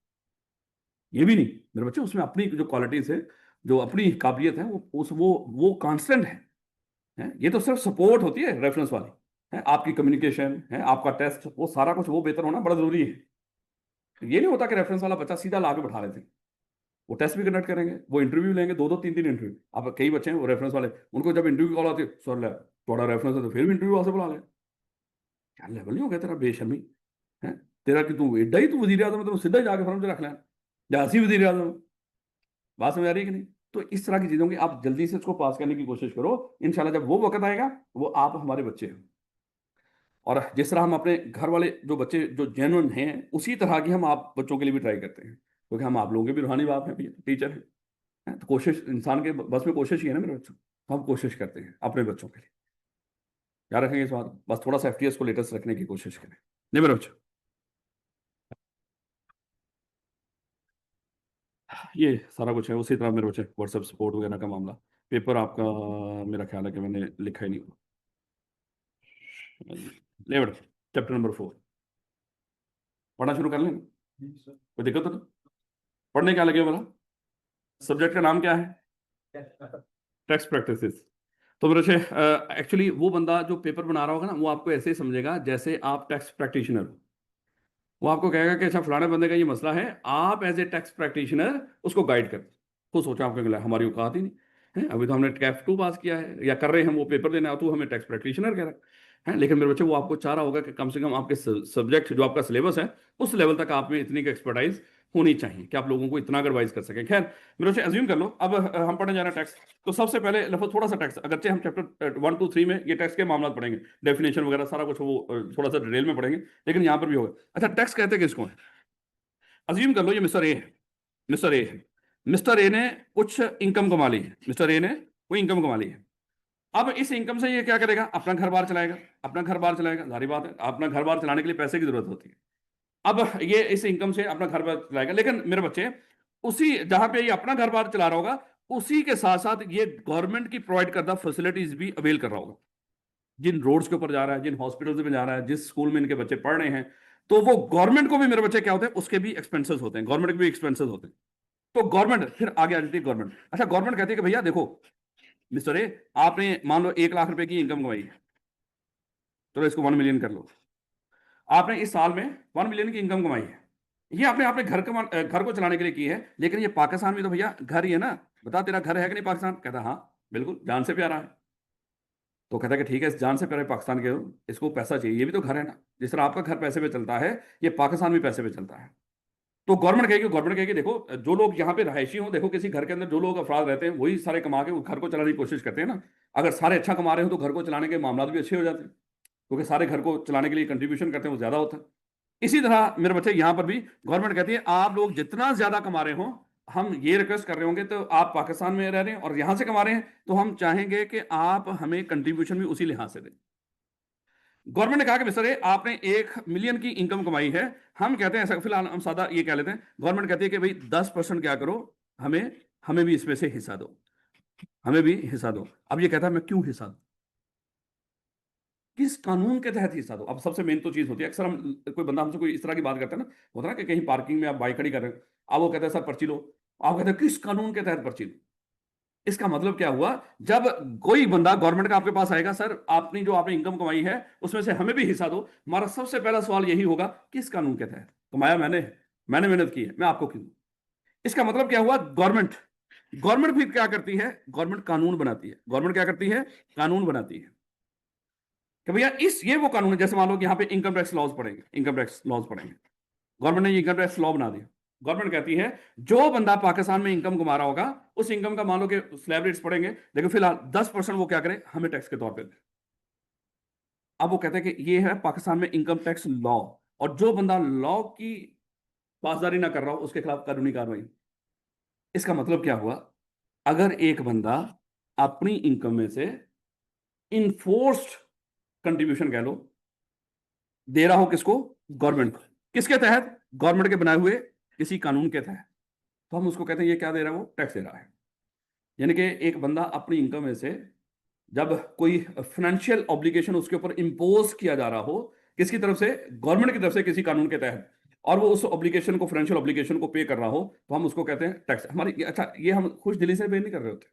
ये भी नहीं मेरे बच्चे, उसमें अपनी जो क्वालिटीज है, जो अपनी काबिलियत है वो कांस्टेंट है। ये तो सिर्फ सपोर्ट होती है रेफरेंस वाली, है आपकी कम्युनिकेशन है, आपका टेस्ट, वो सारा कुछ वो बेहतर होना बड़ा जरूरी है। ये नहीं होता कि रेफरेंस वाला बच्चा सीधा ला के बैठा लेते हैं, वो टेस्ट भी कंडक्ट करेंगे, वो इंटरव्यू लेंगे, 2-2 3-3 इंटरव्यू। अब कई बच्चे हैं वो रेफरेंस वाले, उनको जब इंटरव्यू कॉल आती है, सर ले थोड़ा रेफरेंस है, तो फिर भी इंटरव्यू वाले बुला लें, क्या लेवल नहीं हो गया तेरा बेशर्मी है? तेरा कि तू एडा ही तू वजीर आजम है, तो सीधा ही जाके फॉर्म से रख लेना, या हंसी वजीर आजम। बात समझ आ रही है कि नहीं? तो इस तरह की चीजों की आप जल्दी से इसको पास करने की कोशिश करो। इंशाल्लाह जब वो वक्त आएगा, वो आप हमारे बच्चे हैं। और जिस तरह हम अपने घर वाले जो बच्चे जो जेन्युइन हैं, उसी तरह की हम आप बच्चों के लिए भी ट्राई करते हैं, क्योंकि हम आप लोगों के भी रूहानी बाप हैं भैया, टीचर हैं। हैं? तो कोशिश इंसान के बस में कोशिश ही है ना मेरे बच्चों, तो हम कोशिश करते हैं अपने बच्चों के लिए। याद रखेंगे इस बात, बस थोड़ा सा एफटीएस को लेटेस्ट रखने की कोशिश करें। नहीं मेरे बच्चों, ये सारा कुछ है उसी तरह मेरे बच्चे, व्हाट्सएप सपोर्ट वगैरह का मामला। पेपर आपका मेरा ख्याल है कि मैंने लिखा ही नहीं। ले बेटा, चैप्टर नंबर 4 पढ़ना शुरू कर लें? कोई दिक्कत तो नहीं? पढ़ने क्या लगे बोला? सब्जेक्ट का नाम क्या है? Tax practices. तो मेरे एक्चुअली वो बंदा जो पेपर बना रहा होगा ना, वो आपको ऐसे ही समझेगा जैसे आप टैक्स प्रैक्टिशनर हो। वो आपको कहेगा कि अच्छा फलाने बंदे का ये मसला है, आप एज ए टैक्स प्रैक्टिशनर उसको गाइड कर। खुद सोचा आपके गला हमारी औकात ही नहीं है, अभी तो हमने कैफ 2 पास किया है या कर रहे हैं हम वो पेपर देना, तू हमें टैक्स प्रैक्टिशनर कह रहा है। लेकिन मेरे बच्चे वो आपको चाह रहा होगा कि कम से कम आपके सब्जेक्ट जो आपका सिलेबस है, उस लेवल तक आप में इतनी एक्सपर्टाइज होनी चाहिए कि आप लोगों को इतना एडवाइस कर सकें। खैर मेरे बच्चे अज्यूम कर लो, अब हम पढ़ने जा रहे हैं टैक्स। तो सबसे पहले लफो थोड़ा सा टैक्स, अगरचे हम चैप्टर 1 2 3 में ये टैक्स के मामला पढ़ेंगे, डेफिनेशन वगैरह सारा कुछ वो थोड़ा सा डिटेल में पढ़ेंगे, लेकिन यहाँ पर भी होगा। अच्छा टैक्स कहते किसको है? अज्यूम कर लो ये मिस्टर ए है। मिस्टर ए है। मिस्टर ए ने कुछ इनकम कमा ली है, मिस्टर ए ने कोई इनकम कमा ली है। अब इस इनकम से ये क्या करेगा? अपना घर बार चलाएगा। अपना घर बार चलाएगा, जारी बात है, अपना घर बार चलाने के लिए पैसे की जरूरत होती है। अब ये इस इनकम से अपना घर बार चलाएगा, लेकिन मेरे बच्चे उसी जहां पे ये अपना घर बार चला रहा होगा, उसी के साथ साथ ये गवर्नमेंट की प्रोवाइड करदा फैसिलिटीज भी अवेल कर रहा होगा। जिन रोड्स के ऊपर जा रहा है, जिन हॉस्पिटल्स में जा रहा है, जिस स्कूल में इनके बच्चे पढ़ रहे हैं, तो वो गवर्नमेंट को भी मेरे बच्चे क्या होते हैं, उसके भी एक्सपेंसेस होते हैं, गवर्नमेंट के भी एक्सपेंसेस होते हैं। तो गवर्नमेंट फिर आगे आ जाती है गवर्नमेंट। अच्छा गवर्नमेंट कहती है कि भैया देखो मिस्टर ए, आपने मान लो 1 लाख रुपए की इनकम कमाई है, चलो इसको 1 मिलियन कर लो। आपने इस साल में 1 मिलियन की इनकम कमाई है, ये आपने अपने घर को चलाने के लिए की है, लेकिन ये पाकिस्तान में तो भैया घर ही है ना, बता तेरा घर है कि नहीं पाकिस्तान? कहता हाँ बिल्कुल, जान से प्यारा है। तो कहता है कि ठीक है, इस जान से प्यारे पाकिस्तान के हो, इसको पैसा चाहिए, ये भी तो घर है ना, जिस तरह आपका घर पैसे पे चलता है, ये पाकिस्तान भी पैसे पे चलता है। तो गवर्नमेंट कहेगी देखो जो लोग यहाँ पे रहायशी हों, देखो किसी घर के अंदर जो लोग अफराद रहते हैं वही सारे कमा के वो घर को चलाने की कोशिश करते हैं ना। अगर सारे अच्छा कमा रहे हो तो घर को चलाने के मामला भी अच्छे हो जाते हैं, क्योंकि सारे घर को चलाने के लिए कंट्रीब्यूशन करते हैं वो ज्यादा होता है। इसी तरह मेरे बच्चे यहाँ पर भी गवर्नमेंट कहती है आप लोग जितना ज्यादा कमा रहे हो, हम ये रिक्वेस्ट कर रहे होंगे, तो आप पाकिस्तान में रह रहे हैं और यहाँ से कमा रहे हैं, तो हम चाहेंगे कि आप हमें कंट्रीब्यूशन भी उसी लिहाज से दें। गवर्नमेंट ने कहा कि मिस्टर ए आपने 1 मिलियन की इनकम कमाई है, हम कहते हैं ऐसा, फिलहाल हम सादा ये कह लेते हैं, गवर्नमेंट कहती है कि भाई 10% क्या करो, हमें हमें भी इसमें से हिस्सा दो, हमें भी हिस्सा दो। अब ये कहता है मैं क्यों हिस्सा दूं, किस कानून के तहत हिस्सा दो? अब सबसे मेन तो चीज होती है, अक्सर हम कोई बंदा हमसे कोई इस तरह की बात करता है ना, होता है ना कि कहीं पार्किंग में आप बाइक खड़ी कर रहे हैं, अब वो कहता है सर पर्ची लो, आप कहते हैं किस कानून के तहत पर्ची लो? इसका मतलब क्या हुआ? जब कोई बंदा गवर्नमेंट का आपके पास आएगा, सर आपने जो आपने इनकम कमाई है उसमें से हमें भी हिस्सा दो, हमारा सबसे पहला सवाल यही होगा किस कानून के तहत कमाया मैंने, मैंने मेहनत की है, मैं आपको क्यों दूं? इसका मतलब क्या हुआ? गवर्नमेंट गवर्नमेंट फिर क्या करती है? गवर्नमेंट कानून बनाती है। गवर्नमेंट क्या करती है? कानून बनाती है कि भैया इस ये वो कानून है, जैसे मान लो कि यहाँ पे इनकम टैक्स लॉज पढ़ेंगे, इनकम टैक्स लॉज पढ़ेंगे, गवर्नमेंट ने इनकम टैक्स लॉ बना दिया। गवर्नमेंट कहती है जो बंदा पाकिस्तान में इनकम कमा रहा होगा, उस इनकम का मान लो कि स्लैब रेट्स पड़ेंगे, लेकिन फिलहाल 10% वो क्या करे, हमें टैक्स के तौर पे दे। अब वो कहते हैं कि ये है पाकिस्तान में इनकम टैक्स लॉ, और जो बंदा लॉ की पासदारी ना कर रहा हो उसके खिलाफ कानूनी कार्रवाई। इसका मतलब क्या हुआ? अगर एक बंदा अपनी इनकम में से इनफोर्स्ड कंट्रीब्यूशन कह लो दे रहा हो, किसको? गवर्नमेंट को। किसके तहत? गवर्नमेंट के बनाए हुए किसी कानून के तहत, तो हम उसको कहते हैं ये क्या दे रहा है? वो टैक्स दे रहा है। यानी कि एक बंदा अपनी इनकम में से जब कोई फाइनेंशियल ऑब्लिगेशन उसके ऊपर इम्पोज किया जा रहा हो, किसकी तरफ से? गवर्नमेंट की तरफ से किसी कानून के तहत, और वो उस ऑब्लिगेशन को, फाइनेंशियल ऑब्लिगेशन को पे कर रहा हो, तो हम उसको कहते हैं टैक्स। हमारी अच्छा ये हम खुश दिली से पे नहीं कर रहे होते,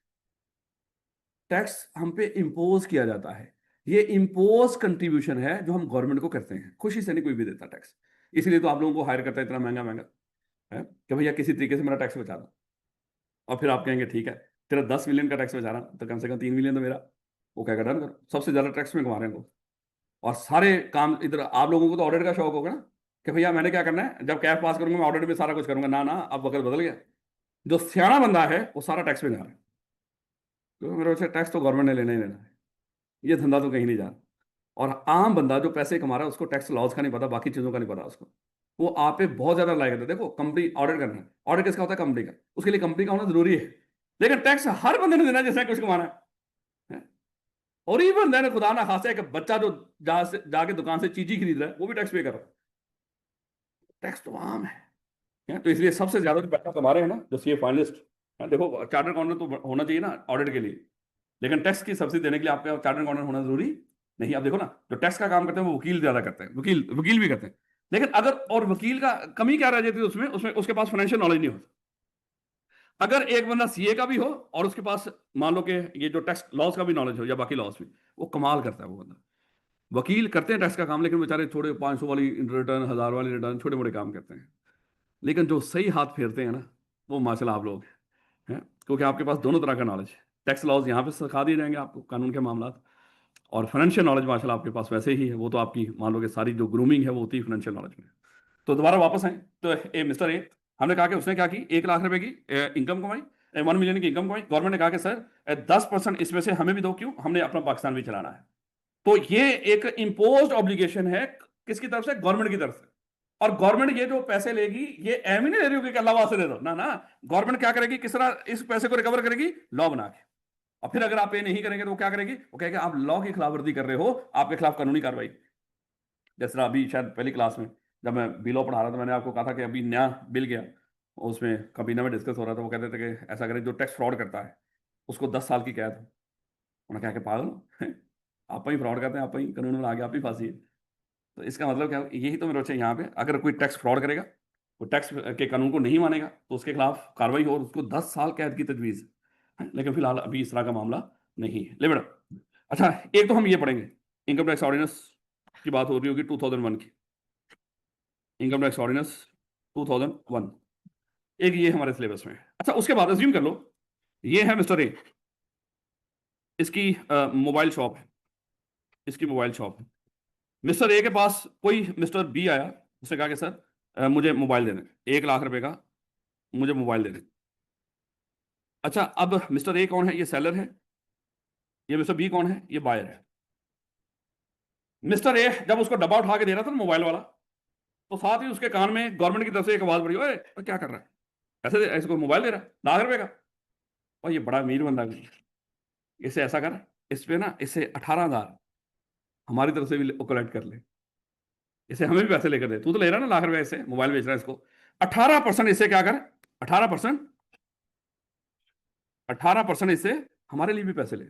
टैक्स हम पे इम्पोज किया जाता है। ये इम्पोज कंट्रीब्यूशन है जो हम गवर्नमेंट को करते हैं, खुशी से नहीं कोई भी देता टैक्स। इसलिए तो आप लोगों को हायर करता है इतना महंगा महंगा है कि भैया किसी तरीके से मेरा टैक्स बचा दो। और फिर आप कहेंगे ठीक है, तेरा 10 मिलियन का टैक्स बचा रहा तो कम से कम 3 मिलियन तो मेरा। वो क्या डन करो, सबसे ज्यादा टैक्स में कमा रहे हैं लोग। और सारे काम इधर आप लोगों को तो ऑडिट का शौक होगा ना कि भैया मैंने क्या करना है, जब कैश पास करूंगा मैं ऑडिट में सारा कुछ करूंगा। ना ना, अब वक्त बदल गया। जो सियाना बंदा है वो सारा टैक्स में जा रहा है, क्योंकि मेरे से टैक्स तो गवर्नमेंट ने लेना ही लेना है, ये धंधा तो कहीं नहीं जा रहा। और आम बंदा जो पैसे कमा रहा है उसको टैक्स लॉस का नहीं पता, बाकी चीजों का नहीं पता उसको। वो आप पे बहुत ज्यादा लाइक है। देखो कंपनी ऑडिट करना है, ऑडिट किसका होता है? कंपनी का। उसके लिए कंपनी का होना जरूरी है, लेकिन टैक्स हर बंदे ने देना है जिसने कुछ कमाना है। और इवन देने खुदा ना खासा एक बच्चा जो जहां से जाके दुकान से चीजी खरीद रहा है वो भी टैक्स पे कर रहा है। टैक्स तो आम है। तो इसलिए सबसे ज्यादा जो पैसा कमा रहे हैं ना जो सीए फाइनलिस्ट, देखो चार्टर्ड अकाउंटेंट तो होना चाहिए ना ऑडिट के लिए, लेकिन टैक्स की सब्सिडी देने के लिए आपका चार्टर्ड अकाउंटेंट होना जरूरी नहीं। आप देखो ना जो टैक्स का काम करते हैं वो वकील ज्यादा करते हैं, वकील वकील भी करते हैं। लेकिन अगर और वकील का कमी क्या रह जाती है उसमें उसमें उसके पास फाइनेंशियल नॉलेज नहीं होता। अगर एक बंदा सीए का भी हो और उसके पास मान लो कि ये जो टैक्स लॉस का भी नॉलेज हो या बाकी लॉस भी, वो कमाल करता है वो बंदा। वकील करते हैं टैक्स का काम, लेकिन बेचारे थोड़े 500 वाली रिटर्न, 1000 वाली रिटर्न, छोटे मोटे काम करते हैं। लेकिन जो सही हाथ फेरते हैं ना, वो माशाल्लाह आप लोग हैं, क्योंकि आपके पास दोनों तरह का नॉलेज है। टैक्स लॉज यहाँ पे सिखा दिए जाएंगे आपको, कानून के मामला, और फाइनेंशियल नॉलेज माशाल्लाह आपके पास वैसे ही है। वो तो आपकी मान लो कि सारी जो ग्रूमिंग है वो होती है फाइनेंशियल नॉलेज में। तो दोबारा वापस आए तो मिस्टर ए, हमने कहा कि उसने क्या की, 1 लाख रुपए की इनकम कमाई, 1 मिलियन की इनकम कमाई। गवर्नमेंट ने कहा कि सर 10% इसमें से हमें भी दो, क्यों? हमने अपना पाकिस्तान भी चलाना है। तो ये एक इम्पोज्ड ऑब्लिगेशन है, किसकी तरफ से? गवर्नमेंट की तरफ से। और गवर्नमेंट ये जो पैसे लेगी ये एम ही नहीं ले रही होगी कि अल्लाह वास्ते दे दो, ना ना। गवर्नमेंट क्या करेगी, किस तरह इस पैसे को रिकवर करेगी? लॉ बना के। और फिर अगर आप पे नहीं करेंगे तो वो क्या करेगी? वो कहेगी आप लॉ की खिलाफवर्जी कर रहे हो, आपके खिलाफ कानूनी कार्रवाई। जैसे अभी शायद पहली क्लास में जब मैं बिलो पढ़ा रहा था, मैंने आपको कहा था कि अभी नया बिल गया, उसमें कबीना में डिस्कस हो रहा था। वो कहते थे कि ऐसा करें जो टैक्स फ्रॉड करता है उसको 10 साल की कैद हो। उन्होंने कहा कि पागल हो? आप ही फ्रॉड करते हैं, आप ही कानून में आगे आप ही फांसी है। तो इसका मतलब क्या? यही तो मेरे बच्चे यहाँ पे, अगर कोई टैक्स फ्रॉड करेगा, वो टैक्स के कानून को नहीं मानेगा, तो उसके खिलाफ कार्रवाई हो और उसको 10 साल कैद की तजवीज़ है। लेकिन फिलहाल अभी इस तरह का मामला नहीं है। ले बेटा, अच्छा एक तो हम ये पढ़ेंगे, इनकम टैक्स ऑर्डिनेंस की बात हो रही होगी 2001 की, इनकम टैक्स ऑर्डिनेंस 2001, एक ये हमारे सिलेबस में है। अच्छा उसके बाद अज्यूम कर लो ये है मिस्टर ए, इसकी मोबाइल शॉप है, इसकी मोबाइल शॉप है। मिस्टर ए के पास कोई मिस्टर बी आया, उसने कहा कि सर मुझे मोबाइल दे दें, 1 लाख रुपए का मुझे मोबाइल दे दें। अच्छा अब मिस्टर ए कौन है? ये सेलर है। ये मिस्टर बी कौन है? ये बायर है। मिस्टर ए जब उसको डब्बा उठा के दे रहा था ना मोबाइल वाला, तो साथ ही उसके कान में गवर्नमेंट की तरफ से एक आवाज पड़ी, ओए ओए, क्या कर रहा है? ऐसे ऐसे कोई मोबाइल दे रहा है 1 लाख रुपए का? और ये बड़ा अमीर बंदा है, इसे ऐसा कर, इस पे ना इसे 18,000 हमारी तरफ से भी कलेक्ट कर ले, इसे हमें भी पैसे लेकर दे। तू तो ले रहा है ना 1 लाख रुपए, इससे मोबाइल बेच रहा है इसको, 18% इससे क्या कर, 18%, 18% इससे हमारे लिए भी पैसे ले।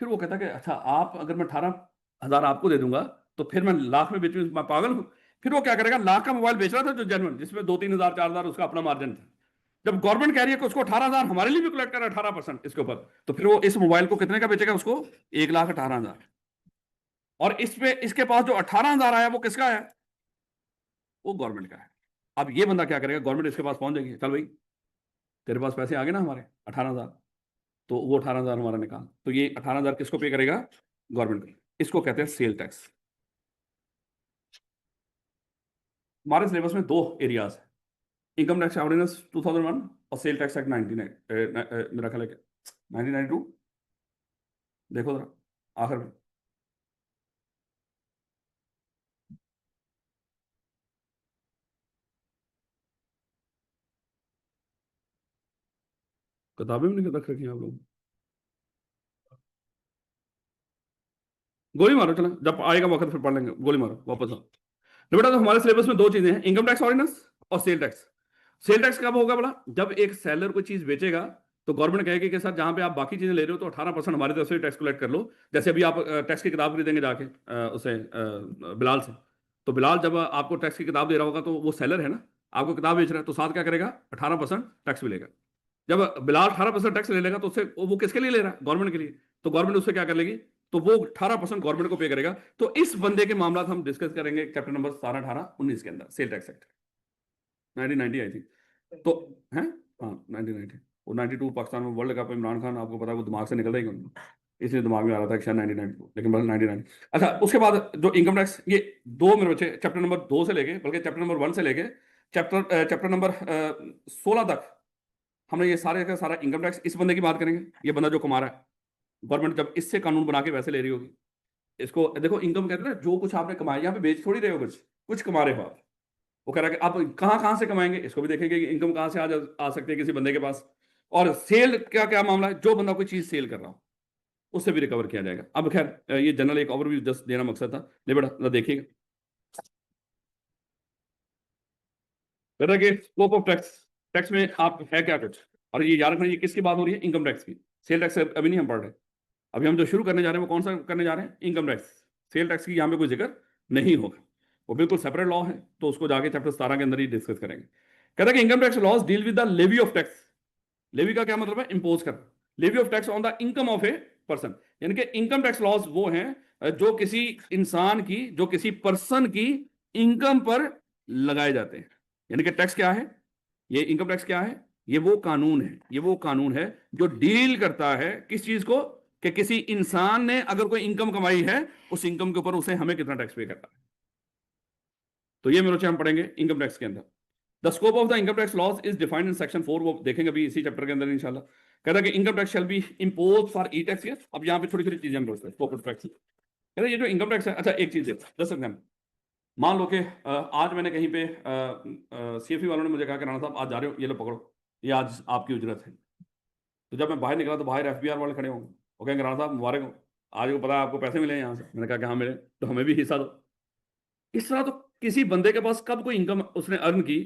फिर वो कहता कि अच्छा आप, अगर मैं 18,000 आपको दे दूंगा तो फिर मैं लाख में बेचूं, मैं पागल हूं? फिर वो क्या करेगा, लाख का मोबाइल बेच रहा था जो जेन्युइन, जिसमें 2-3 हजार 4 हजार उसका अपना मार्जिन था। जब गवर्नमेंट कह रही है कि उसको 18,000 हमारे लिए भी कलेक्ट कर 18% इसके ऊपर, तो फिर वो इस मोबाइल को कितने का बेचेगा? उसको 1,18,000। और इस पे इसके पास जो 18,000 आया वो किसका है? वो गवर्नमेंट का है। अब ये बंदा क्या करेगा, गवर्नमेंट इसके पास पहुंच जाएगी, चल भाई तेरे पास पैसे आ गए ना हमारे 18,000, तो वो 18,000 हमारा निकाल। तो ये 18,000 किसको पे करेगा? गवर्नमेंट को। इसको कहते हैं सेल टैक्स। हमारे सिलेबस में दो एरियाज है, इनकम टैक्स ऑर्डिनेंस 2001 और सेल टैक्स एक्ट 19, मेरा ख्याल है 1992, देखो जरा आखिर में। किताबें भी नहीं रख रखी हैं आप लोग? गोली मारो, चलो जब आएगा वक्त फिर पढ़ लेंगे, गोली मारो वापस आओ। तो बेटा तो हमारे सिलेबस में दो चीजें हैं, इनकम टैक्स ऑर्डिनेंस और सेल टैक्स। सेल टैक्स कब होगा बोला? जब एक सेलर कोई चीज बेचेगा तो गवर्नमेंट कहेगी कि सर जहां पे आप बाकी चीजें ले रहे हो तो 18% हमारी तरफ से टैक्स कलेक्ट कर लो। जैसे अभी आप टैक्स की किताब खरीदेंगे जाके उसे बिलाल से, तो बिलाल जब आपको टैक्स की किताब दे रहा होगा तो वो सेलर है ना, आपको किताब बेच रहा है, तो साथ क्या करेगा? 18% टैक्स भी लेगा। जब बिलाल 18% टैक्स ले लेगा तो उससे वो किसके लिए ले रहा है? गवर्नमेंट के लिए। तो गवर्नमेंट उससे क्या कर लेगी? तो वो 18% गवर्नमेंट को पे करेगा। तो इस बंदे के मामला हम डिस्कस करेंगे चैप्टर नंबर 17, 18, 19 के अंदर, सेल टैक्स एक्ट 1990 आई थी। तो है, हाँ 1990। वो 92 पाकिस्तान में वर्ल्ड कप, इमरान खान आपको पता है वो दिमाग से निकल ही नहीं। इसलिए दिमाग में आ रहा था कि शायद 99, लेकिन बस 99। अच्छा, उसके बाद जो इनकम टैक्स, ये दो मेरे बच्चे चैप्टर नंबर 2 से लेके, बल्कि चैप्टर नंबर 1 से लेके चैप्टर नंबर 16 तक हमने ये सारे का सारा इनकम टैक्स, इस बंदे की बात करेंगे। ये बंदा जो कमा रहा है, गवर्नमेंट जब इससे कानून बना के वैसे ले रही होगी, इसको देखो इनकम कहते हैं ना, जो कुछ आपने कमाया, यहाँ पे बेच थोड़ी रहे हो, कुछ कुछ कमा रहे हो आप। वो कह रहा है कि आप कहाँ कहाँ से कमाएंगे, इसको भी देखेंगे कि इनकम कहाँ से आ सकती है किसी बंदे के पास। और सेल क्या क्या मामला है, जो बंदा कोई चीज सेल कर रहा हो उससे भी रिकवर किया जाएगा। अब खैर ये जनरल एक ओवरव्यू जस्ट देना मकसद था। ले बेटा देखिएगा, बेटा कि स्कोप ऑफ टैक्स, टैक्स में आप है क्या कुछ। और ये याद रखना, ये किसकी बात हो रही है, इनकम टैक्स की। सेल टैक्स अभी नहीं हम पढ़ रहे। अभी हम जो शुरू करने जा रहे हैं वो कौन सा करने जा रहे हैं, इनकम टैक्स। सेल टैक्स की यहाँ पे कोई जिक्र नहीं होगा, वो बिल्कुल सेपरेट लॉ है, तो उसको जाके चैप्टर 17 के अंदर ही डिस्कस करेंगे। कहता है कि income tax laws deal with the levy of tax. Levy का क्या मतलब है, इंपोज करना। Levy of tax on the income of a person, यानी कि इनकम टैक्स लॉज वो हैं जो किसी इंसान की, जो किसी पर्सन की इनकम पर लगाए जाते हैं। यानी कि टैक्स क्या है, ये इनकम टैक्स क्या है, ये वो कानून है, ये वो कानून है जो डील करता है किस चीज को, कि किसी इंसान ने अगर कोई इनकम कमाई है, उस इनकम के ऊपर उसे हमें कितना टैक्स पे करना है। तो ये मेरे हम पढ़ेंगे इनकम टैक्स के अंदर। The scope of the income tax laws is defined in section 4, वो देखेंगे अभी इसी चैप्टर के अंदर इंशाल्लाह। कहता है कि income tax shall be impose for E tax year. अब यहाँ पे छोटी छोटी चीजें हम लोग स्कोप ऑफ टैक्स कहते हैं, ये जो इनकम टैक्स है। अच्छा एक चीज है, जस्ट एग्जाम्पल, मान लो कि आज मैंने कहीं पे सीएफई वालों ने मुझे कहा कि राणा साहब आज जा रहे हो, ये लो पकड़ो, ये आज आपकी उजरत है। तो जब मैं बाहर निकला तो बाहर एफबीआर वाले खड़े होंगे, वो कहेंगे राणा साहब मुबारक हो, आज को पता है आपको पैसे मिले हैं यहाँ से। मैंने कहा कि हाँ मिले, तो हमें भी हिस्सा दो। इस तरह तो किसी बंदे के पास कब कोई इनकम उसने अर्न की,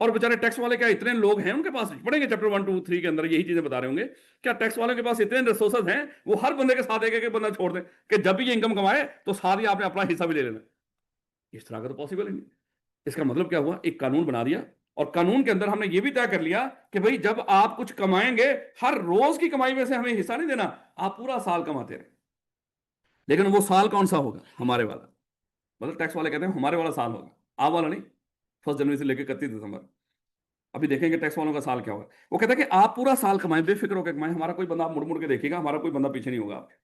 और बेचारे टैक्स वाले क्या इतने लोग हैं उनके पास, पढ़ेंगे चैप्टर 1 2 3 के अंदर यही चीजें बता रहे होंगे। क्या टैक्स वालों के पास इतने रिसोर्सेज हैं, वो हर बंदे के साथ एक एक बंदा छोड़ दे कि जब भी ये इनकम कमाए तो साथ ही आपने अपना हिस्सा भी ले लेना। इस तरह का तो पॉसिबल ही नहीं। इसका मतलब क्या हुआ, एक कानून बना दिया, और कानून के अंदर हमने ये भी तय कर लिया कि भाई जब आप कुछ कमाएंगे, हर रोज की कमाई में से हमें हिस्सा नहीं देना, आप पूरा साल कमाते रहे। लेकिन वो साल कौन सा होगा, हमारे वाला। मतलब टैक्स वाले कहते हैं हमारे वाला साल होगा, आप वाला नहीं। 1 जनवरी से लेकर 31 दिसंबर। अभी देखेंगे टैक्स वालों का साल क्या होगा। वो कहता है कि आप पूरा साल कमाएं, बेफिक्र होकर कमाएं, हमारा कोई बंदा, आप मुड़ मुड़ के देखिएगा, हमारा कोई बंदा पीछे नहीं होगा आपके।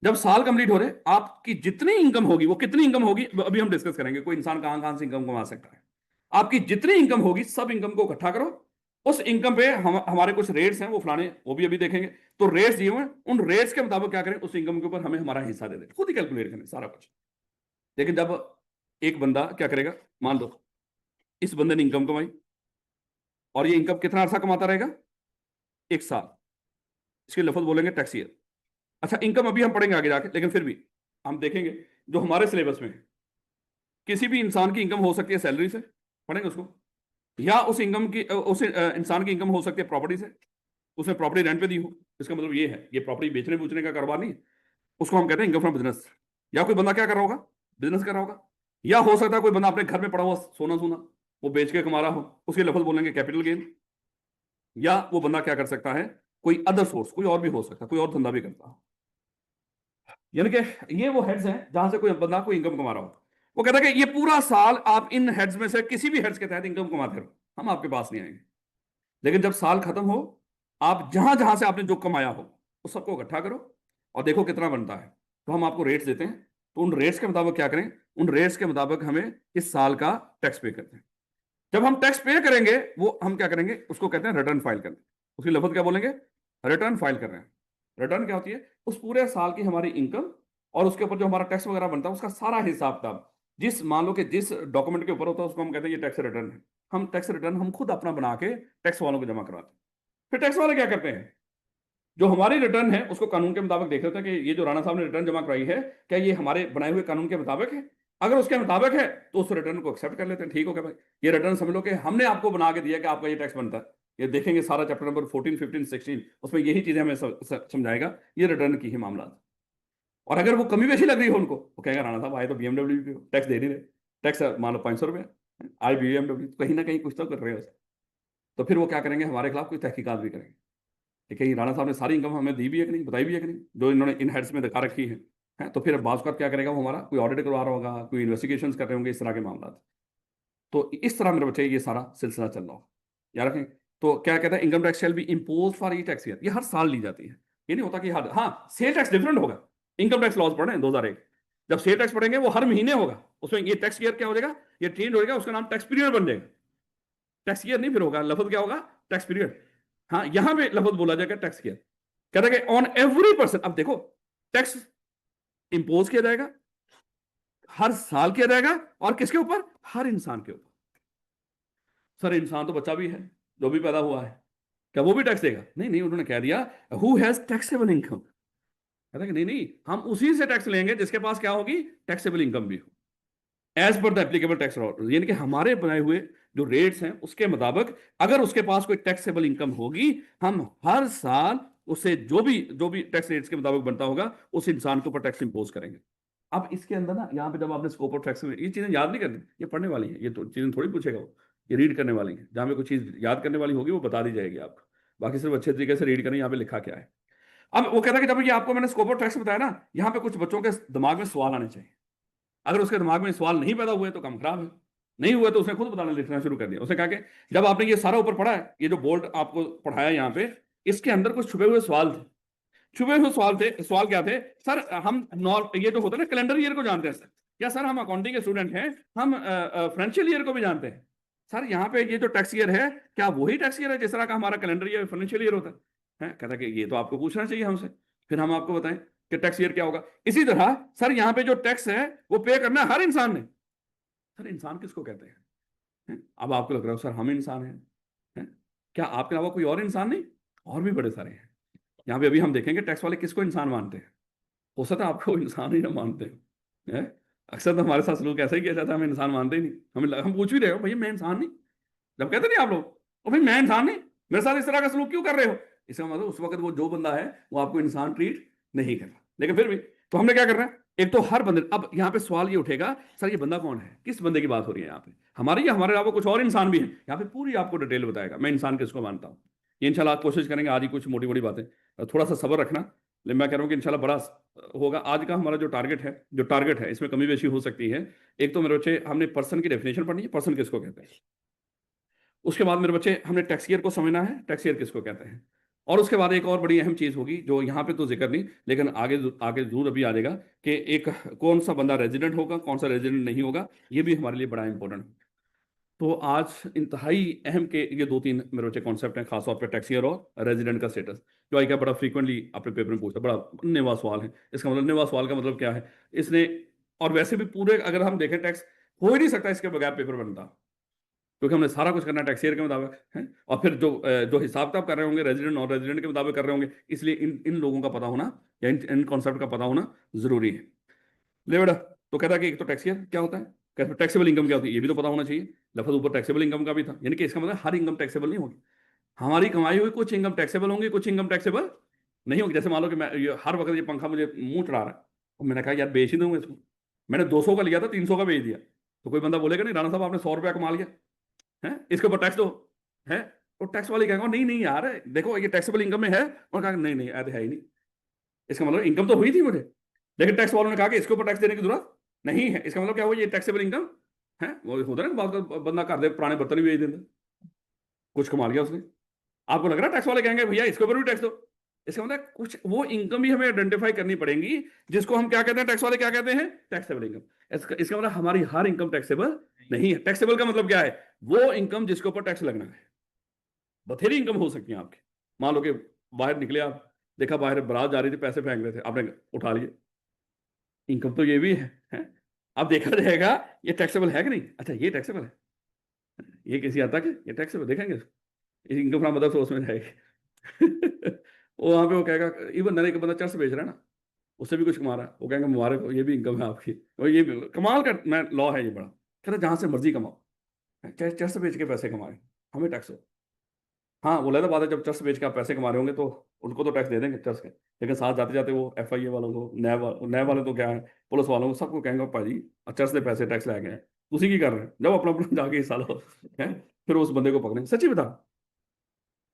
जब साल कंप्लीट हो रहे, आपकी जितनी इनकम होगी, वो कितनी इनकम होगी अभी हम डिस्कस करेंगे, कोई इंसान कहां कहां से इनकम कमा सकता है। आपकी जितनी इनकम होगी, सब इनकम को इकट्ठा करो। उस इनकम पे हमारे कुछ रेट्स हैं, वो फलाने, वो भी अभी देखेंगे। तो रेट्स दिए हुए हैं, उन रेट्स के मुताबिक क्या करें, उस इनकम के ऊपर हमें हमारा हिस्सा दे दें, खुद ही कैलकुलेट करें सारा कुछ। लेकिन जब एक बंदा क्या करेगा, मान लो इस बंदे ने इनकम कमाई, और ये इनकम कितना अर्सा कमाता रहेगा, 1 साल। इसके लफ्ज बोलेंगे टैक्स ईयर। अच्छा, इनकम अभी हम पढ़ेंगे आगे जाके, लेकिन फिर भी हम देखेंगे जो हमारे सिलेबस में है, किसी भी इंसान की इनकम हो सकती है सैलरी से, पढ़ेंगे उसको, या उस इनकम की उस इंसान की इनकम हो सकती है प्रॉपर्टी से, उसने प्रॉपर्टी रेंट पे दी हो। इसका मतलब ये है, ये प्रॉपर्टी बेचने बेचने का कारोबार नहीं है, उसको हम कहते हैं इनकम फ्रॉम बिजनेस। या कोई बंदा क्या कर रहा होगा, बिजनेस कर रहा होगा। या हो सकता है कोई बंदा अपने घर में पड़ा हुआ सोना सोना वो बेच के कमा रहा हो, उसके लफज बोलेंगे कैपिटल गेन। या वो बंदा क्या कर सकता है, कोई अदर सोर्स, कोई और भी हो सकता है, कोई और धंधा भी करता हो। यानी कि ये वो हेड्स हैं जहां से कोई बंदा कोई इनकम कमा रहा हो। वो कहता है कि ये पूरा साल आप इन हेड्स में से किसी भी हेड्स के तहत इनकम कमाते रहो, हम आपके पास नहीं आएंगे। लेकिन जब साल खत्म हो, आप जहां जहां से आपने जो कमाया हो उस सबको इकट्ठा करो और देखो कितना बनता है। तो हम आपको रेट्स देते हैं, तो उन रेट्स के मुताबिक क्या करें, उन रेट्स के मुताबिक हमें इस साल का टैक्स पे करते हैं। जब हम टैक्स पे करेंगे, वो हम क्या करेंगे, उसको कहते हैं रिटर्न फाइल करना। उसकी लफ्ज क्या बोलेंगे, रिटर्न फाइल कर रहे हैं। रिटर्न क्या होती है, उस पूरे साल की हमारी इनकम और उसके ऊपर जो हमारा टैक्स वगैरह बनता है उसका सारा हिसाब किताब, जिस मान लो कि जिस डॉक्यूमेंट के ऊपर होता है उसको हम कहते हैं ये टैक्स रिटर्न है। हम टैक्स रिटर्न हम खुद अपना बना के टैक्स वालों को जमा करवाते हैं। फिर टैक्स वाले क्या करते हैं, जो हमारी रिटर्न है उसको कानून के मुताबिक देख रहे थे कि ये जो राणा साहब ने रिटर्न जमा कराई है, क्या ये हमारे बनाए हुए कानून के मुताबिक है। अगर उसके मुताबिक है तो उस रिटर्न को एक्सेप्ट कर लेते हैं, ठीक हो गया भाई, ये रिटर्न समझ लो कि हमने आपको बना के दिया कि आपका ये टैक्स बनता है। ये देखेंगे सारा चैप्टर नंबर 14 15 16, उसमें यही चीजें हमें समझाएगा, ये रिटर्न की ही मामला। और अगर वो कमी बेशी लग रही हो उनको, वो कहेगा राणा साहब आए तो बीएमडब्ल्यू पे टैक्स दे नहीं रहे, टैक्स मान लो 500 रुपये, आए बीएमडब्ल्यू, कहीं ना कहीं कुछ तो कर रहे हो। तो फिर वो क्या करेंगे, हमारे खिलाफ कोई तहकीकात भी करेंगे कि ये राणा साहब ने सारी इनकम हमें दी भी है कि नहीं, बताई भी है कि नहीं, जो इन्होंने इन हेड्स में दिखा रखी है। तो फिर बाज़ का क्या करेगा, वो हमारा कोई ऑडिट करवा रहा होगा, कोई इन्वेस्टिगेशन कर रहे होंगे, इस तरह के मामला। तो इस तरह मेरे बच्चे ये सारा सिलसिला चल रहा हो, याद रखें। तो क्या कहता है, income tax shall be impose for E tax year, ये हर साल ली जाती है। ये नहीं होता कि हर, हाँ सेल टैक्स डिफरेंट होगा। इनकम टैक्स लॉज पढ़े 2001, जब सेल टैक्स पढ़ेंगे वो हर महीने होगा, उसमें ये टैक्स ईयर क्या हो जाएगा, ये चेंज हो जाएगा, उसका नाम टैक्स पीरियड बन जाएगा। टैक्स ईयर नहीं फिर होगा, लफ्ज क्या होगा, टैक्स पीरियड। हाँ यहां पे लफ्ज बोला जाएगा टैक्स ईयर। कहता है कि ऑन एवरी पर्सन, अब देखो टैक्स इंपोज किया जाएगा, हर साल किया जाएगा, और किसके ऊपर, हर इंसान के ऊपर। सर इंसान तो बच्चा भी है जो भी पैदा हुआ है, क्या वो भी टैक्स देगा? नहीं नहीं, उन्होंने कह दिया हु हैज टैक्सेबल इनकम। कहता है कि नहीं नहीं, हम उसी से टैक्स लेंगे जिसके पास क्या होगी, टैक्सेबल इनकम भी हो, as per the applicable tax law, यानी कि हमारे बनाए हुए जो रेट्स हैं उसके मुताबिक अगर उसके पास कोई टैक्सेबल इनकम होगी, हम हर साल उसे जो भी टैक्स रेट्स के मुताबिक बनता होगा उस इंसान के ऊपर टैक्स इंपोज करेंगे। अब इसके अंदर ना, यहाँ पे जब आपने स्कोप ऑफ टैक्स, ये चीजें याद नहीं करनी, ये पढ़ने वाली है, ये तो चीजें थोड़ी पूछेगा वो, ये रीड करने वाली है। जहाँ पे कोई चीज याद करने वाली होगी वो बता दी जाएगी आपको, बाकी सिर्फ अच्छे तरीके से रीड करनी, यहाँ पे लिखा क्या है। अब वो कहता है कि जब ये आपको मैंने स्कोप ऑफ टैक्स बताया ना, यहाँ पे कुछ बच्चों के दिमाग में सवाल आने चाहिए। अगर उसके दिमाग में सवाल नहीं पैदा हुए तो काम खराब है, नहीं हुआ तो उसने खुद बताना लिखना शुरू कर दिया। उसने कहा कि जब आपने ये सारा ऊपर पढ़ा है, ये जो बोर्ड आपको पढ़ाया यहाँ पे, इसके अंदर कुछ छुपे हुए सवाल थे। छुपे हुए सवाल थे, सवाल क्या थे सर, हम ये जो होता है ना कैलेंडर ईयर को जानते हैं सर, या सर हम अकाउंटिंग के स्टूडेंट हैं, हम फाइनेंशियल ईयर को भी जानते हैं। सर यहाँ पे ये जो टैक्स ईयर है, क्या वही टैक्स ईयर है जिस तरह का हमारा कैलेंडर ईयर फाइनेंशियल ईयर होता है? कहता है कि ये तो आपको पूछना चाहिए हमसे, फिर हम आपको बताएं कि टैक्स ईयर क्या होगा। इसी तरह सर यहाँ पे जो टैक्स है वो पे करना है हर इंसान ने। सर इंसान किसको कहते हैं? अब आपको लग रहा है सर हम इंसान हैं? क्या आपके अलावा कोई और इंसान नहीं? और भी बड़े सारे हैं। यहाँ पे अभी हम देखेंगे टैक्स वाले किसको इंसान मानते हैं। हो सकता है आपको इंसान ही ना मानते हैं। अक्सर तो हमारे साथ सलूक ऐसा ही किया जाता है, हम इंसान मानते ही नहीं। हम पूछ भी रहे हो भैया मैं इंसान नहीं, जब कहते नहीं आप लोग, ओ भाई मैं इंसान नहीं, मेरे साथ इस तरह का सलूक क्यों कर रहे हो? इसका मतलब उस वक्त वो जो बंदा है वो आपको इंसान ट्रीट नहीं कर रहा, लेकिन फिर भी तो हमने क्या करना है, एक तो हर बंदे, अब यहाँ पे सवाल ये उठेगा सर ये बंदा कौन है, किस बंदे की बात हो रही है यहाँ पे, हमारे या हमारे अलावा कुछ और इंसान भी है? यहाँ पे पूरी आपको डिटेल बताएगा मैं इंसान किसको मानता हूँ। ये इंशाल्लाह आप कोशिश करेंगे, आज ही कुछ मोटी मोटी बातें, थोड़ा सा सब्र रखना, लेकिन मैं कह रहा हूँ कि इंशाल्लाह बड़ा होगा। आज का हमारा जो टारगेट है इसमें कमी बेशी हो सकती है। एक तो मेरे बच्चे हमने पर्सन की डेफिनेशन पढ़नी है, पर्सन किसको कहते हैं। उसके बाद मेरे बच्चे हमने टैक्स ईयर को समझना है, टैक्स ईयर किसको कहते हैं। और उसके बाद एक और बड़ी अहम चीज होगी जो यहाँ पे तो जिक्र नहीं, लेकिन आगे आगे जरूर अभी आ जाएगा, कि एक कौन सा बंदा रेजिडेंट होगा, कौन सा रेजिडेंट नहीं होगा, ये भी हमारे लिए बड़ा इंपॉर्टेंट है। तो आज इंतहाई अहम के ये दो तीन मेरे बच्चे कॉन्सेप्ट हैं, खासतौर पर टैक्स ईयर और रेजिडेंट का स्टेटस, जो आई क्या बड़ा फ्रीक्वेंटली अपने पेपर में पूछता, बड़ा नेवा सवाल है। इसका मतलब नेवा सवाल का मतलब क्या है इसने, और वैसे भी पूरे अगर हम देखें टैक्स हो ही नहीं सकता इसके बगैर पेपर बनता, क्योंकि हमने सारा कुछ करना है टैक्स ईयर के मुताबिक है। और फिर जो हिसाब किताब कर रहे होंगे रेजिडेंट नॉन रेजिडेंट के मुताबिक कर रहे होंगे, इसलिए इन इन लोगों का पता होना, या इन कॉन्सेप्ट का पता होना जरूरी है। ले बेटा, तो कहता है कि एक तो टैक्स ईयर क्या होता है, कहता टैक्सेबल इनकम क्या होती है, ये भी तो पता होना चाहिए। लफ्ज ऊपर टैक्सेबल इनकम का भी था, यानी कि इसका मतलब हर इनकम टैक्सेबल नहीं होगी। हमारी कमाई हुई कुछ इनकम टैक्सेबल होंगी, कुछ इनकम टैक्सेबल नहीं होगी। जैसे मान लो कि मैं हर वक्त ये पंखा मुझे मुंह चढ़ा रहा है, और मैंने कहा यार बेच ही दूंगा इसको, मैंने 200 का लिया था 300 का बेच दिया, तो कोई बंदा बोलेगा नहीं राणा साहब आपने 100 रुपया कमा लिया है, इसके ऊपर टैक्स दो है। तो टैक्स वाले कहेंगे नहीं नहीं यार देखो ये टैक्सेबल इनकम में है, और कहा नहीं नहीं ऐसे है ही नहीं, इसका मतलब इनकम तो हुई थी मुझे, लेकिन टैक्स वालों ने कहा कि इसके ऊपर टैक्स देने की जरूरत नहीं है। इसका मतलब क्या हुआ, ये टैक्सेबल इनकम है। वो होता है ना बात का, बंदा कर दे पुराने बर्तन भी बेच देता, कुछ कमा लिया उसने। आपको लग रहा है टैक्स वाले कहेंगे भैया इसके ऊपर भी टैक्स दो? इसका मतलब कुछ वो इनकम भी हमें आइडेंटिफाई करनी पड़ेगी, जिसको हम क्या कहते हैं, टैक्स वाले क्या कहते हैं, टैक्सेबल इनकम। इसका मतलब हमारी हर इनकम टैक्सेबल नहीं है। टैक्सेबल का मतलब क्या है, वो इनकम जिसके ऊपर टैक्स लगना है। बथेरी इनकम हो सकती है आपकी, मान लो कि बाहर निकले आप, देखा बाहर बारात जा रही थी, पैसे फेंक रहे थे, आपने उठा लिए, इनकम तो ये भी है? अब देखा जाएगा ये टैक्सेबल है कि नहीं, अच्छा ये टैक्सेबल है, ये किसी हद तक है, ये टैक्सेबल देखेंगे, इनकम फ्रॉम अदर सोर्स में जाएगी। वो वहां पे वो कहेगा, इवन नए एक बंदा चर्च बेच रहा है ना, उससे भी कुछ कमा रहा है, वो कहेंगे मुबारक हो, ये भी इनकम है आपकी। और ये भी कमाल का मैं लॉ है ये बड़ा, कहता जहां से मर्जी कमाओ, चाहे चर्च बेच के पैसे कमाए, हमें टैक्स हो। हाँ वो लहदा बात है, जब चर्च बेच के आप पैसे कमा रहे होंगे तो उनको तो टैक्स दे देंगे चर्च के, लेकिन साथ जाते जाते वो FIA वालों को, नैब वाले तो क्या है, पुलिस वालों को, सबको कहेंगे भाजी चर्च से पैसे टैक्स ले गए हैं, उसी की कर रहे हैं, जब अपना अपना जाके हिस्सा लो है, फिर उस बंदे को पकड़ेंगे। सच्ची बता,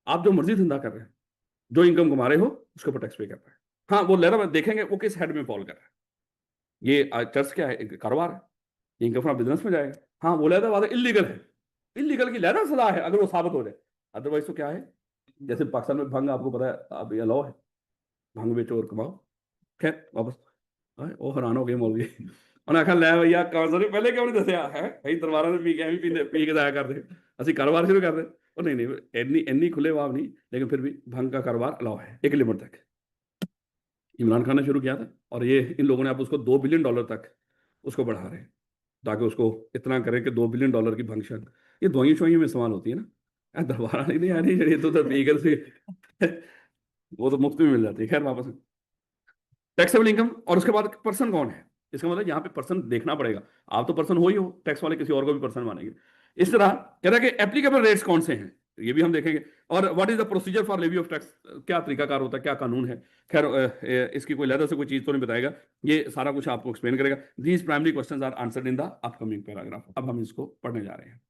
आप जो मर्जी धंधा कर रहे हैं, जो इनकम कमा रहे हो उसके ऊपर टैक्स पे कर रहे हैं। हाँ वो लहदा देखेंगे वो किस हेड में फॉल कर रहा है, ये चर्च क्या है, एक कारोबार है, ये इनकम फ्रॉम बिजनेस में जाएगा। हाँ वो लहदा बात इलीगल है, इलीगल की लहदा सजा है अगर वो साबित हो जाए, अदरवाइज तो क्या है, जैसे पाकिस्तान में भंग आपको पता है अब ये लॉ है, भंग बेचो और कमाओ। खैर वापस वो हैरान हो गए मौलवी। उन्हें आखा लै भैया काउंसलर पहले क्यों नहीं दसिया है भाई दरबारा ने पी के एवं पी के जाया करते असं कारोबार शुरू कर दे। और नहीं नहीं इन्नी इन्नी खुले भाव नहीं, लेकिन फिर भी भंग का कारोबार अलाउ है एक लिमिट तक। इमरान खान ने शुरू किया था और ये इन लोगों ने अब उसको $2 बिलियन तक उसको बढ़ा रहे हैं, ताकि उसको इतना करें कि $2 बिलियन की भंग शंग ये दवाइयां शवाइयों में इस्तेमाल होती है ना। दरबारा नहीं आ रही तो उधर पी कर से वो तो मुफ्त में मिल जाती है। खैर वापस टैक्सेबल इनकम, और उसके बाद पर्सन कौन है, इसका मतलब यहाँ पे पर्सन देखना पड़ेगा। आप तो पर्सन हो ही हो, टैक्स वाले किसी और को भी पर्सन मानेंगे। इस तरह कह रहा है कि एप्लीकेबल रेट्स कौन से हैं, ये भी हम देखेंगे। और what is the procedure for levy of tax, क्या तरीकाकार होता है, क्या कानून है। खैर इसकी कोई लहदा से कोई चीज तो नहीं बताएगा, ये सारा कुछ आपको एक्सप्लेन करेगा। These primary questions are answered in the upcoming paragraph. अब हम इसको पढ़ने जा रहे हैं।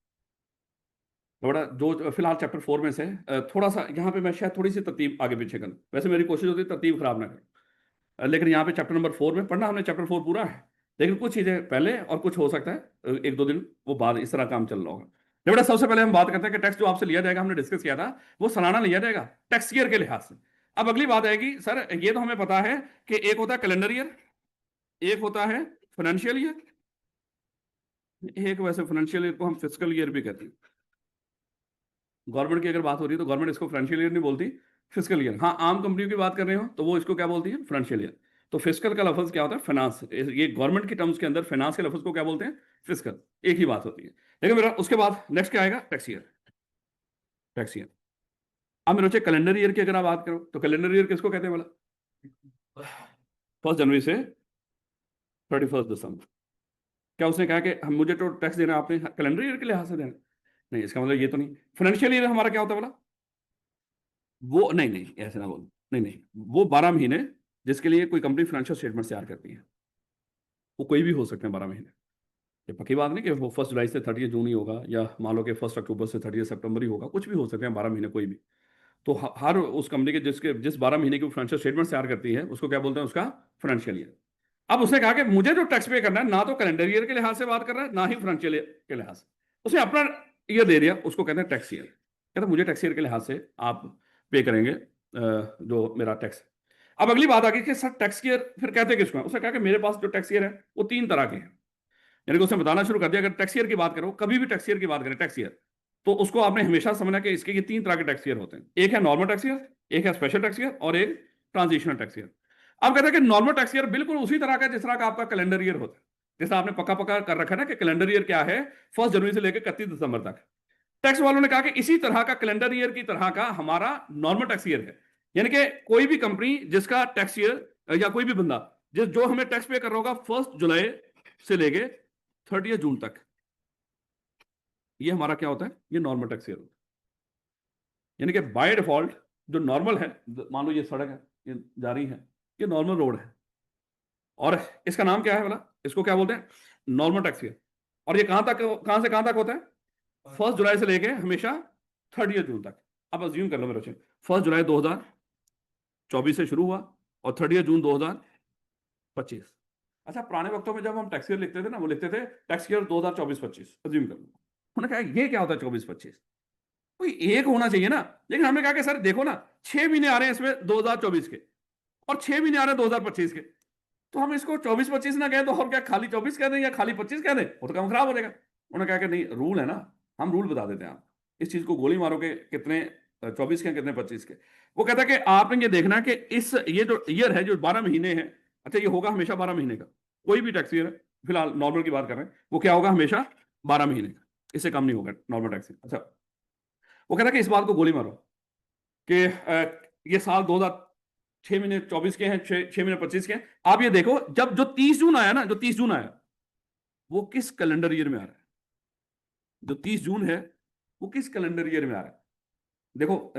थोड़ा जो फिलहाल चैप्टर 4 में से थोड़ा सा यहाँ पे मैं शायद थोड़ी सी तरतीब आगे पीछे करूँ, वैसे मेरी कोशिश होती है तरतीब खराब ना करूँ। लेकिन यहाँ पे चैप्टर नंबर 4 में पढ़ना हमने चैप्टर 4 पूरा है, लेकिन कुछ चीजें पहले और कुछ हो सकता है एक दो दिन वो बाद, इस तरह काम चल रहा होगा। बेटा सबसे पहले हम बात करते हैं कि टैक्स जो आपसे लिया जाएगा, हमने डिस्कस किया था वो सालाना लिया जाएगा टैक्स ईयर के लिहाज से। अब अगली बात आएगी, सर ये तो हमें पता है कि एक होता है कैलेंडर ईयर, एक होता है फाइनेंशियल ईयर, एक वैसे फाइनेंशियल ईयर को हम फिजिकल ईयर भी कहते हैं। गवर्नमेंट की अगर बात हो रही है तो गवर्नमेंट इसको फाइनेंशियल ईयर नहीं बोलती, फिजिकल ईयर। हाँ आम कंपनियों की बात कर रहे हो तो वो इसको क्या बोलती है, फाइनेंशियल ईयर। तो फिजिकल का लफ्ज क्या होता है, फाइनेंस। ये गवर्नमेंट के टर्म्स के अंदर फाइनेंस के लफ्ज को क्या बोलते हैं, फिजिकल, एक ही बात होती है। लेकिन मेरा उसके बाद नेक्स्ट क्या आएगा, टैक्स ईयर। टैक्स ईयर अब मेरे बच्चे कैलेंडर ईयर की अगर आप बात करो तो कैलेंडर ईयर किसको कहते हैं बोला, 1 जनवरी से 31 दिसंबर। क्या उसने कहा कि हम मुझे तो टैक्स देना आपने कैलेंडर ईयर के लिहाज से देना, नहीं इसका मतलब ये तो नहीं। फाइनेंशियल ईयर हमारा क्या होता है बोला, वो नहीं नहीं ऐसे ना बोलो, नहीं नहीं, वो 12 महीने जिसके लिए कोई कंपनी फाइनेंशियल स्टेटमेंट तैयार करती है, वो कोई भी हो सकते हैं 12 महीने। ये पक्की बात नहीं कि वो 1 जुलाई से 30 जून ही होगा, या मान लो कि 1 अक्टूबर से 30 सितंबर ही होगा, कुछ भी हो सकते हैं 12 महीने कोई भी। तो हर उस कंपनी के जिस 12 महीने की फाइनेंशियल स्टेटमेंट तैयार करती है उसको क्या बोलते हैं, उसका फाइनेंशियल ईयर। अब उसने कहा कि मुझे जो टैक्स पे करना है ना तो कैलेंडर ईयर के लिहाज से बात कर रहा है ना ही फाइनेंशियल ईयर के लिहाज से, उसने अपना ईयर दे दिया, उसको कहते हैं टैक्स ईयर। कहते हैं मुझे टैक्स ईयर के लिहाज से आप पे करेंगे जो मेरा टैक्स है। अब अगली बात आ गई कि सर टैक्स ईयर फिर कहते किसको है, उसने कहा कि मेरे पास जो टैक्स ईयर है वो 3 तरह के हैं। यानी कि उसने बताना शुरू कर दिया, अगर टैक्स ईयर की बात करो, कभी भी टैक्स ईयर की बात करें टैक्स ईयर, तो उसको आपने हमेशा समझना कि इसके ये 3 तरह के टैक्स ईयर होते हैं। एक है नॉर्मल टैक्स ईयर, एक है स्पेशल टैक्स ईयर, और एक ट्रांजिशनल टैक्स ईयर। अब कहते हैं कि नॉर्मल टैक्स ईयर बिल्कुल उसी तरह का जिस तरह का आपका कैलेंडर ईयर होता है, जैसा आपने पक्का पक्का कर रखा है ना कि कैलेंडर ईयर क्या है, 1 जनवरी से लेकर 31 दिसंबर तक। टैक्स वालों ने कहा कि इसी तरह का कैलेंडर ईयर की तरह का हमारा नॉर्मल टैक्स ईयर है। यानी कि कोई भी कंपनी जिसका टैक्स ईयर, या कोई भी बंदा जिस जो हमें टैक्स पे कर रहा होगा 1 जुलाई से लेके 30 जून तक, ये हमारा क्या होता है, ये नॉर्मल टैक्स ईयर होता है। यानी कि बाय डिफॉल्ट जो नॉर्मल है, मान लो ये सड़क है, ये जा रही है, ये नॉर्मल रोड है, और इसका नाम क्या है बोला, इसको क्या बोलते हैं, नॉर्मल टैक्स ईयर। और ये कहां से कहां तक होता है, 1 जुलाई से लेके हमेशा 30 जून तक। अब अज्यूम कर लो मेरे बच्चे, 1 जुलाई 2024 से शुरू हुआ और 30 जून 2025। अच्छा पुराने वक्तों में जब हम टैक्स ईयर लिखते थे ना, वो लिखते थे टैक्स ईयर 2024-25, अज्यूम कर लो। उन्होंने कहा ये क्या होता है 24-25, कोई एक होना चाहिए ना। लेकिन हमने कहा कि सर देखो ना, 6 महीने आ रहे हैं इसमें 2024 के, और 6 महीने आ रहे हैं 2025 के, तो हम इसको 24-25 ना कहें तो और क्या खाली 24 कह दें या खाली 25 कह दें, वो तो काम खराब हो जाएगा। उन्होंने कहा कि नहीं रूल है ना, हम रूल बता देते हैं, आप इस चीज को गोली मारो के कितने 24 के कितने 25 के। वो कहता है कि आपने ये देखना कि इस ये जो ईयर है जो 12 महीने है, अच्छा ये होगा हमेशा 12 महीने का, कोई भी टैक्स ईयर, फिलहाल नॉर्मल की बात कर रहे हैं, वो क्या होगा हमेशा 12 महीने का, इससे कम नहीं होगा नॉर्मल टैक्स ईयर। अच्छा वो कहता है कि इस बात को गोली मारो कि ये साल 2006 महीने 24 के हैं, 6 महीने 25 के हैं। आप ये देखो जब जो 30 जून आया ना, जो 30 जून आया वो किस कैलेंडर ईयर में आ रहा है, जो 30 जून है वो किस कैलेंडर ईयर में आ रहा है। देखो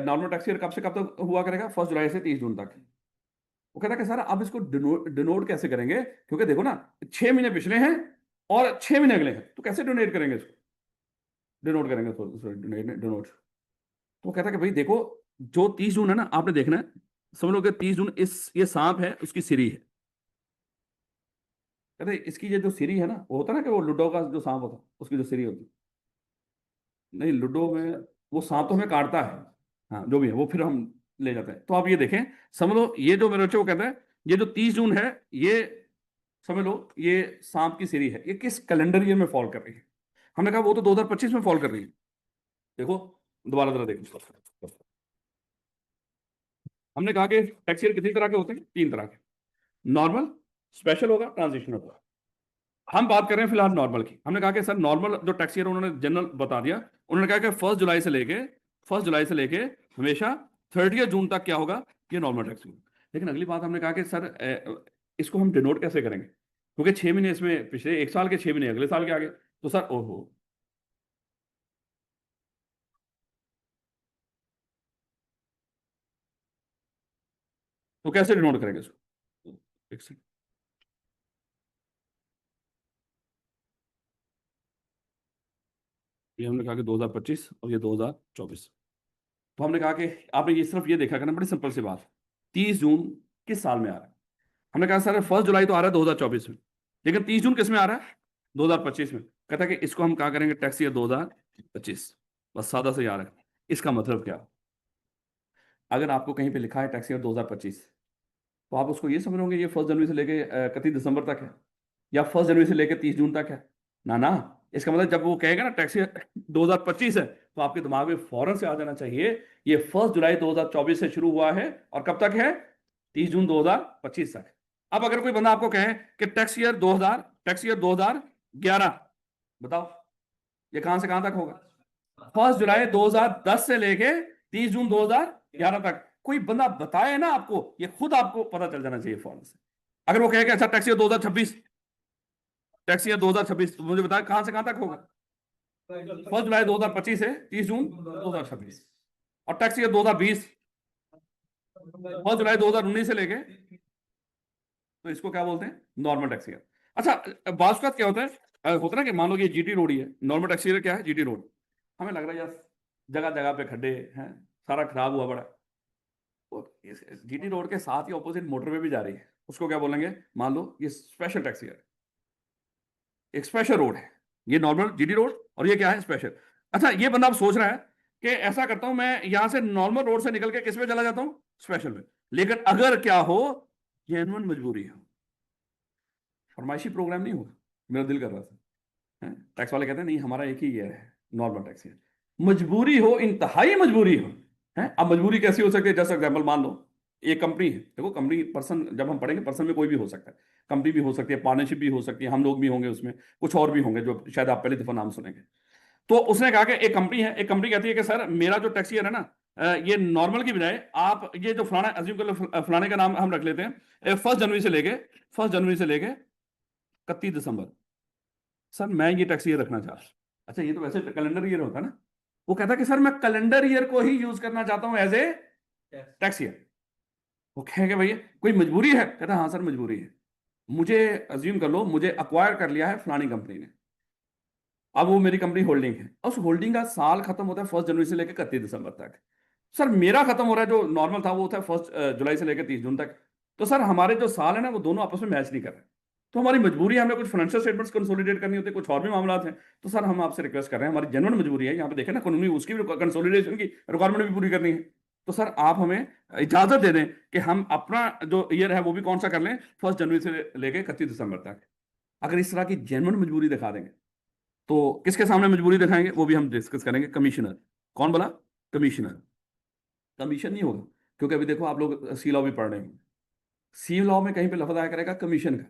नॉर्मल टैक्स ईयर कब से कब तक हुआ करेगा, 1 जुलाई से 30 जून तक। वो कहता है कि सर अब इसको डिनोट कैसे करेंगे, क्योंकि देखो ना 6 महीने पिछले हैं और 6 महीने अगले हैं, तो कैसे डोनेट करेंगे इसको, डिनोट करेंगे, डिनोट। तो वो कहता है कि भाई देखो जो 30 जून है ना, आपने देखना है, समझ लो कि 30 जून इस ये सांप है उसकी सिरी है। कहते इसकी ये जो सिरी है ना, वो होता है ना कि वो लूडो का जो सांप होता है उसकी जो सिरी होती है, नहीं लूडो में वो सांप तो हमें काटता है, हाँ जो भी है वो फिर हम ले जाता है। तो आप ये देखें, समझ लो ये जो मेरे बच्चे को कहता है, ये जो 30 जून है, ये समझ लो ये सांप की सीरी है, ये किस कैलेंडर ईयर में फॉल कर रही है। हमने कहा वो तो 2025 में फॉल कर रही है। देखो, दोबारा जरा देखो, हमने कहा कि टैक्स ईयर कितनी तरह के होते हैं, 3 तरह के, नॉर्मल, स्पेशल होगा, ट्रांजिशन होगा। हम बात कर रहे हैं फिलहाल नॉर्मल की। हमने कहा कि सर नॉर्मल जो टैक्स ईयर उन्होंने जनरल बता दिया, उन्होंने कहा कि 1 जुलाई से लेके हमेशा 30 जून तक क्या होगा, ये नॉर्मल टैक्स होगा। लेकिन अगली बात हमने कहा कि सर इसको हम डिनोट कैसे करेंगे, क्योंकि 6 महीने इसमें, पिछले 1 साल के 6 महीने अगले साल के आगे, तो सर ओहो, तो कैसे डिनोट करेंगे इसको, एक सेकंड। ये हमने कहा कि 2025 और ये 2024। तो हमने कहा कि आपने ये सिर्फ ये देखा करना, बड़ी सिंपल सी बात, 30 जून किस साल में आ रहा है। हमने कहा सर 1 जुलाई तो आ रहा है 2024 में, लेकिन 30 जून किस में आ रहा है, 2025 में। कहता है कि इसको हम क्या करेंगे, टैक्स ईयर 2025। बस सादा से यार है। इसका मतलब क्या, अगर आपको कहीं पे लिखा है टैक्स ईयर 2025, तो आप उसको ये समझ लोगे ये 1 जनवरी से लेके 31 दिसंबर तक है, या 1 जनवरी से लेके 30 जून तक है। ना ना, इसका मतलब जब वो कहेगा ना टैक्स ईयर 2025 है, तो आपके दिमाग में फौरन से आ जाना चाहिए ये 1 जुलाई 2024 से शुरू हुआ है और कब तक है, 30 जून 2025 तक। अब अगर कोई बंदा आपको कहे कि टैक्स ईयर 2011, बताओ ये कहां से कहां तक होगा, 1 जुलाई 2010 से लेके 30 जून 2011 तक। कोई बंदा बताए ना आपको, ये खुद आपको पता चल जाना चाहिए फौरन से। अगर वो कहे कि अच्छा टैक्स ईयर 2026, टैक्स ईयर 2026, तो मुझे बताया कहां से कहां तक होगा, 1 जुलाई 2025 है 30 जून 2026। और टैक्स ईयर 2020, 1 जुलाई 2019 से लेके, तो इसको क्या बोलते हैं, नॉर्मल टैक्स ईयर। अच्छा, बात का क्या होता है, होता है ना कि मान लो कि जीटी रोड ही है, नॉर्मल टैक्स ईयर क्या है, जीटी रोड। हमें लग रहा है यार जगह जगह पे खड्डे हैं, सारा खराब हुआ बड़ा, तो जीटी रोड के साथ ही ऑपोजिट मोटरवे भी जा रही है, उसको क्या बोलेंगे, मान लो ये स्पेशल टैक्स ईयर, एक स्पेशल रोड है, ये नॉर्मल जीटी रोड, और ये क्या है, स्पेशल। अच्छा, ये बंदा अब सोच रहा है कि ऐसा करता हूं मैं यहां से नॉर्मल रोड से निकल के किस में चला जाता हूं, स्पेशल में। लेकिन अगर क्या हो, जेन्युइन मजबूरी हो, फरमाइशी प्रोग्राम नहीं होगा, मेरा दिल कर रहा था, टैक्स वाले कहते हैं नहीं हमारा एक ही ईयर है, नॉर्मल टैक्स ईयर। मजबूरी हो, इंतहाई मजबूरी हो, है। अब मजबूरी कैसी हो सकती है, जैसे एग्जाम्पल मान लो एक कंपनी है, देखो कंपनी पर्सन जब हम पढ़ेंगे, पर्सन में कोई भी हो सकता है, कंपनी भी हो सकती है, पार्टनरशिप भी हो सकती है, हम लोग भी होंगे उसमें, कुछ और भी होंगे जो शायद आप पहली दफा नाम सुनेंगे। तो उसने कहा कि एक कंपनी है, एक कंपनी कहती है कि सर मेरा जो टैक्स ईयर है ना, ये नॉर्मल की बजाय आप ये जो फलाना अज्यूम कर लो, फलाने का नाम हम रख लेते हैं, 1 जनवरी से लेके 31 दिसंबर, सर मैं ये टैक्स ईयर रखना चाहता हूं। अच्छा, ये तो वैसे कैलेंडर ईयर होता है ना। वो कहता है कि सर मैं कैलेंडर ईयर को ही यूज करना चाहता हूं एज ए टैक्स ईयर। वो कहेंगे भैया कोई मजबूरी है, कहता है हाँ सर मजबूरी है, मुझे अज्यूम कर लो मुझे अक्वायर कर लिया है फलानी कंपनी ने, अब वो मेरी कंपनी होल्डिंग है, उस होल्डिंग का साल खत्म होता है 1 जनवरी से लेकर 31 दिसंबर तक। सर मेरा खत्म हो रहा है, जो नॉर्मल था वो होता है 1 जुलाई से लेकर 30 जून तक। तो सर हमारे जो साल है ना वो दोनों आपस में मैच नहीं कर रहे, तो हमारी मजबूरी है, हमें कुछ फाइनेंशियल स्टेटमेंट्स कंसोलिडेट करनी होती है, कुछ और भी मामला हैं। तो सर हम आपसे रिक्वेस्ट कर रहे हैं, हमारी जेन्युइन मजबूरी है, यहाँ पे देखें ना कानूनी उसकी भी कंसोलिडेशन की रिक्वायरमेंट भी पूरी करनी है। तो सर आप हमें इजाजत दे दें कि हम अपना जो ईयर है वो भी कौन सा कर लें, 1 जनवरी से लेकर 31 दिसंबर तक। अगर इस तरह की जेन्युइन मजबूरी दिखा देंगे, तो किसके सामने मजबूरी दिखाएंगे वो भी हम डिस्कस करेंगे, कमिश्नर। कौन बोला, कमिश्नर। कमीशन नहीं होगा, क्योंकि अभी देखो आप लोग सी लॉ भी पढ़ रहे हैं, सी लॉ में कहीं पे लफ्ज आया करेगा कमीशन का,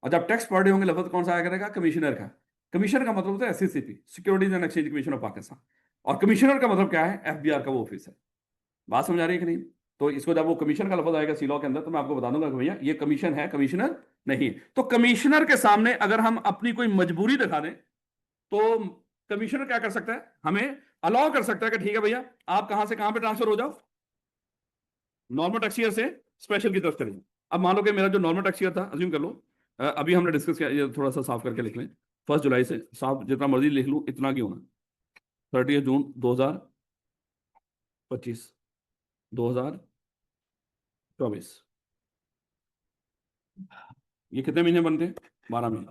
और जब टैक्स पढ़ रहे होंगे लफ्ज कौन सा आया करेगा, कमिश्नर का। कमिश्नर का मतलब होता है SCCP, securities and exchange commission of Pakistan. और कमिश्नर का मतलब क्या है, एफबीआर का वो ऑफिस है। बात समझ आ रही है कि नहीं। तो इसको जब वो कमीशन का लफ्ज आएगा सी लॉ के अंदर, तो मैं आपको बता दूंगा कि भैया ये कमीशन है, कमिश्नर नहीं। तो कमिश्नर के सामने अगर हम अपनी कोई मजबूरी दिखा दें, तो कमिश्नर क्या कर सकता है, हमें अलाउ कर सकता है कि ठीक है भैया आप कहां से कहां पे ट्रांसफर हो जाओ, नॉर्मल टैक्स ईयर से स्पेशल की तरफ चले जाओ। अब मान लो कि मेरा जो नॉर्मल टैक्स ईयर था, अज्यूम कर लो, अभी हमने डिस्कस किया, ये थोड़ा सा साफ करके लिख लें, 1 जुलाई से, साफ जितना मर्जी लिख लूँ इतना क्यों होना, 30 जून 2025, 2024, ये कितने महीने बनते हैं, 12 महीने।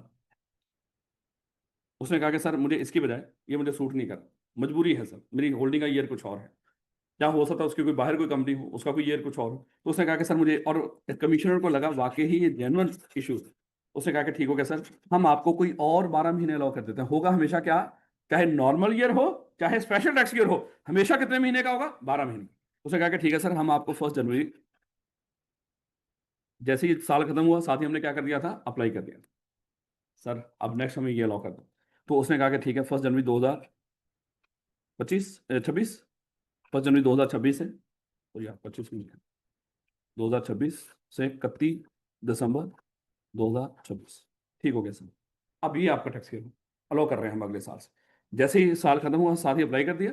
उसने कहा कि सर मुझे इसकी बजाय ये मुझे सूट नहीं कर, मजबूरी है सर, मेरी होल्डिंग का ईयर कुछ और है। क्या हो सकता है उसकी कोई बाहर कोई कंपनी हो, उसका कोई ईयर कुछ और हो। तो उसने कहा कि सर मुझे, और कमिश्नर को लगा वाकई ही ये जेन्युइन इशू। उसने कहा कि ठीक हो गया सर, हम आपको कोई और 12 महीने अलाउ कर देते हैं। होगा हमेशा क्या, चाहे नॉर्मल ईयर हो चाहे स्पेशल टैक्स ईयर हो, हमेशा कितने महीने का होगा, 12 महीने। उसने कहा कि ठीक है सर, हम आपको 1 जनवरी, जैसे ही साल खत्म हुआ साथ ही हमने क्या कर दिया था, अप्लाई कर दिया था। सर अब नेक्स्ट हमें ये अलाउ कर दो। तो उसने कहा कि ठीक है, 1 जनवरी 2025 छब्बीस, 1 जनवरी 2026 है, तो यार 25 में 2026 से 31 दिसंबर 2026, ठीक हो गया सर। अब ये आपका टैक्स ईयर अलाउ कर रहे हैं हम अगले साल से। जैसे ही साल खत्म हुआ साथ ही अप्लाई कर दिया,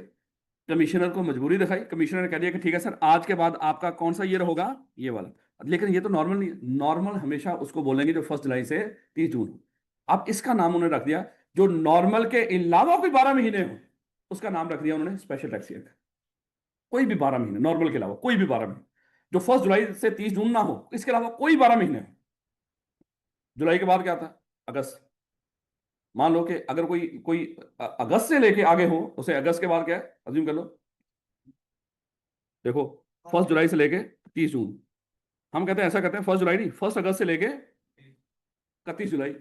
कमिश्नर को मजबूरी दिखाई, कमिश्नर ने कह दिया कि ठीक है सर, आज के बाद आपका कौन सा ईयर होगा, ये वाला। लेकिन ये तो नॉर्मल नहीं है, नॉर्मल हमेशा उसको बोलेंगे जो 1 जुलाई से 30 जून हो। अब इसका नाम उन्होंने रख दिया, जो नॉर्मल के अलावा कोई 12 महीने हो, उसका नाम रख दिया उन्होंने स्पेशल टैक्स ईयर। कोई भी 12 महीने, नॉर्मल के अलावा कोई भी 12 महीने, जो 1 जुलाई से 30 जून ना हो, इसके अलावा कोई 12 महीने हो। जुलाई के बाद क्या था, अगस्त। मान लो कि अगर कोई कोई अगस्त से लेके आगे हो, उसे अगस्त के बाद क्या है, अज्यूम कर लो। देखो, 1 जुलाई से लेके 30 जून, हम कहते हैं ऐसा करते हैं, 1 जुलाई नहीं, 1 अगस्त से लेके 31 जुलाई।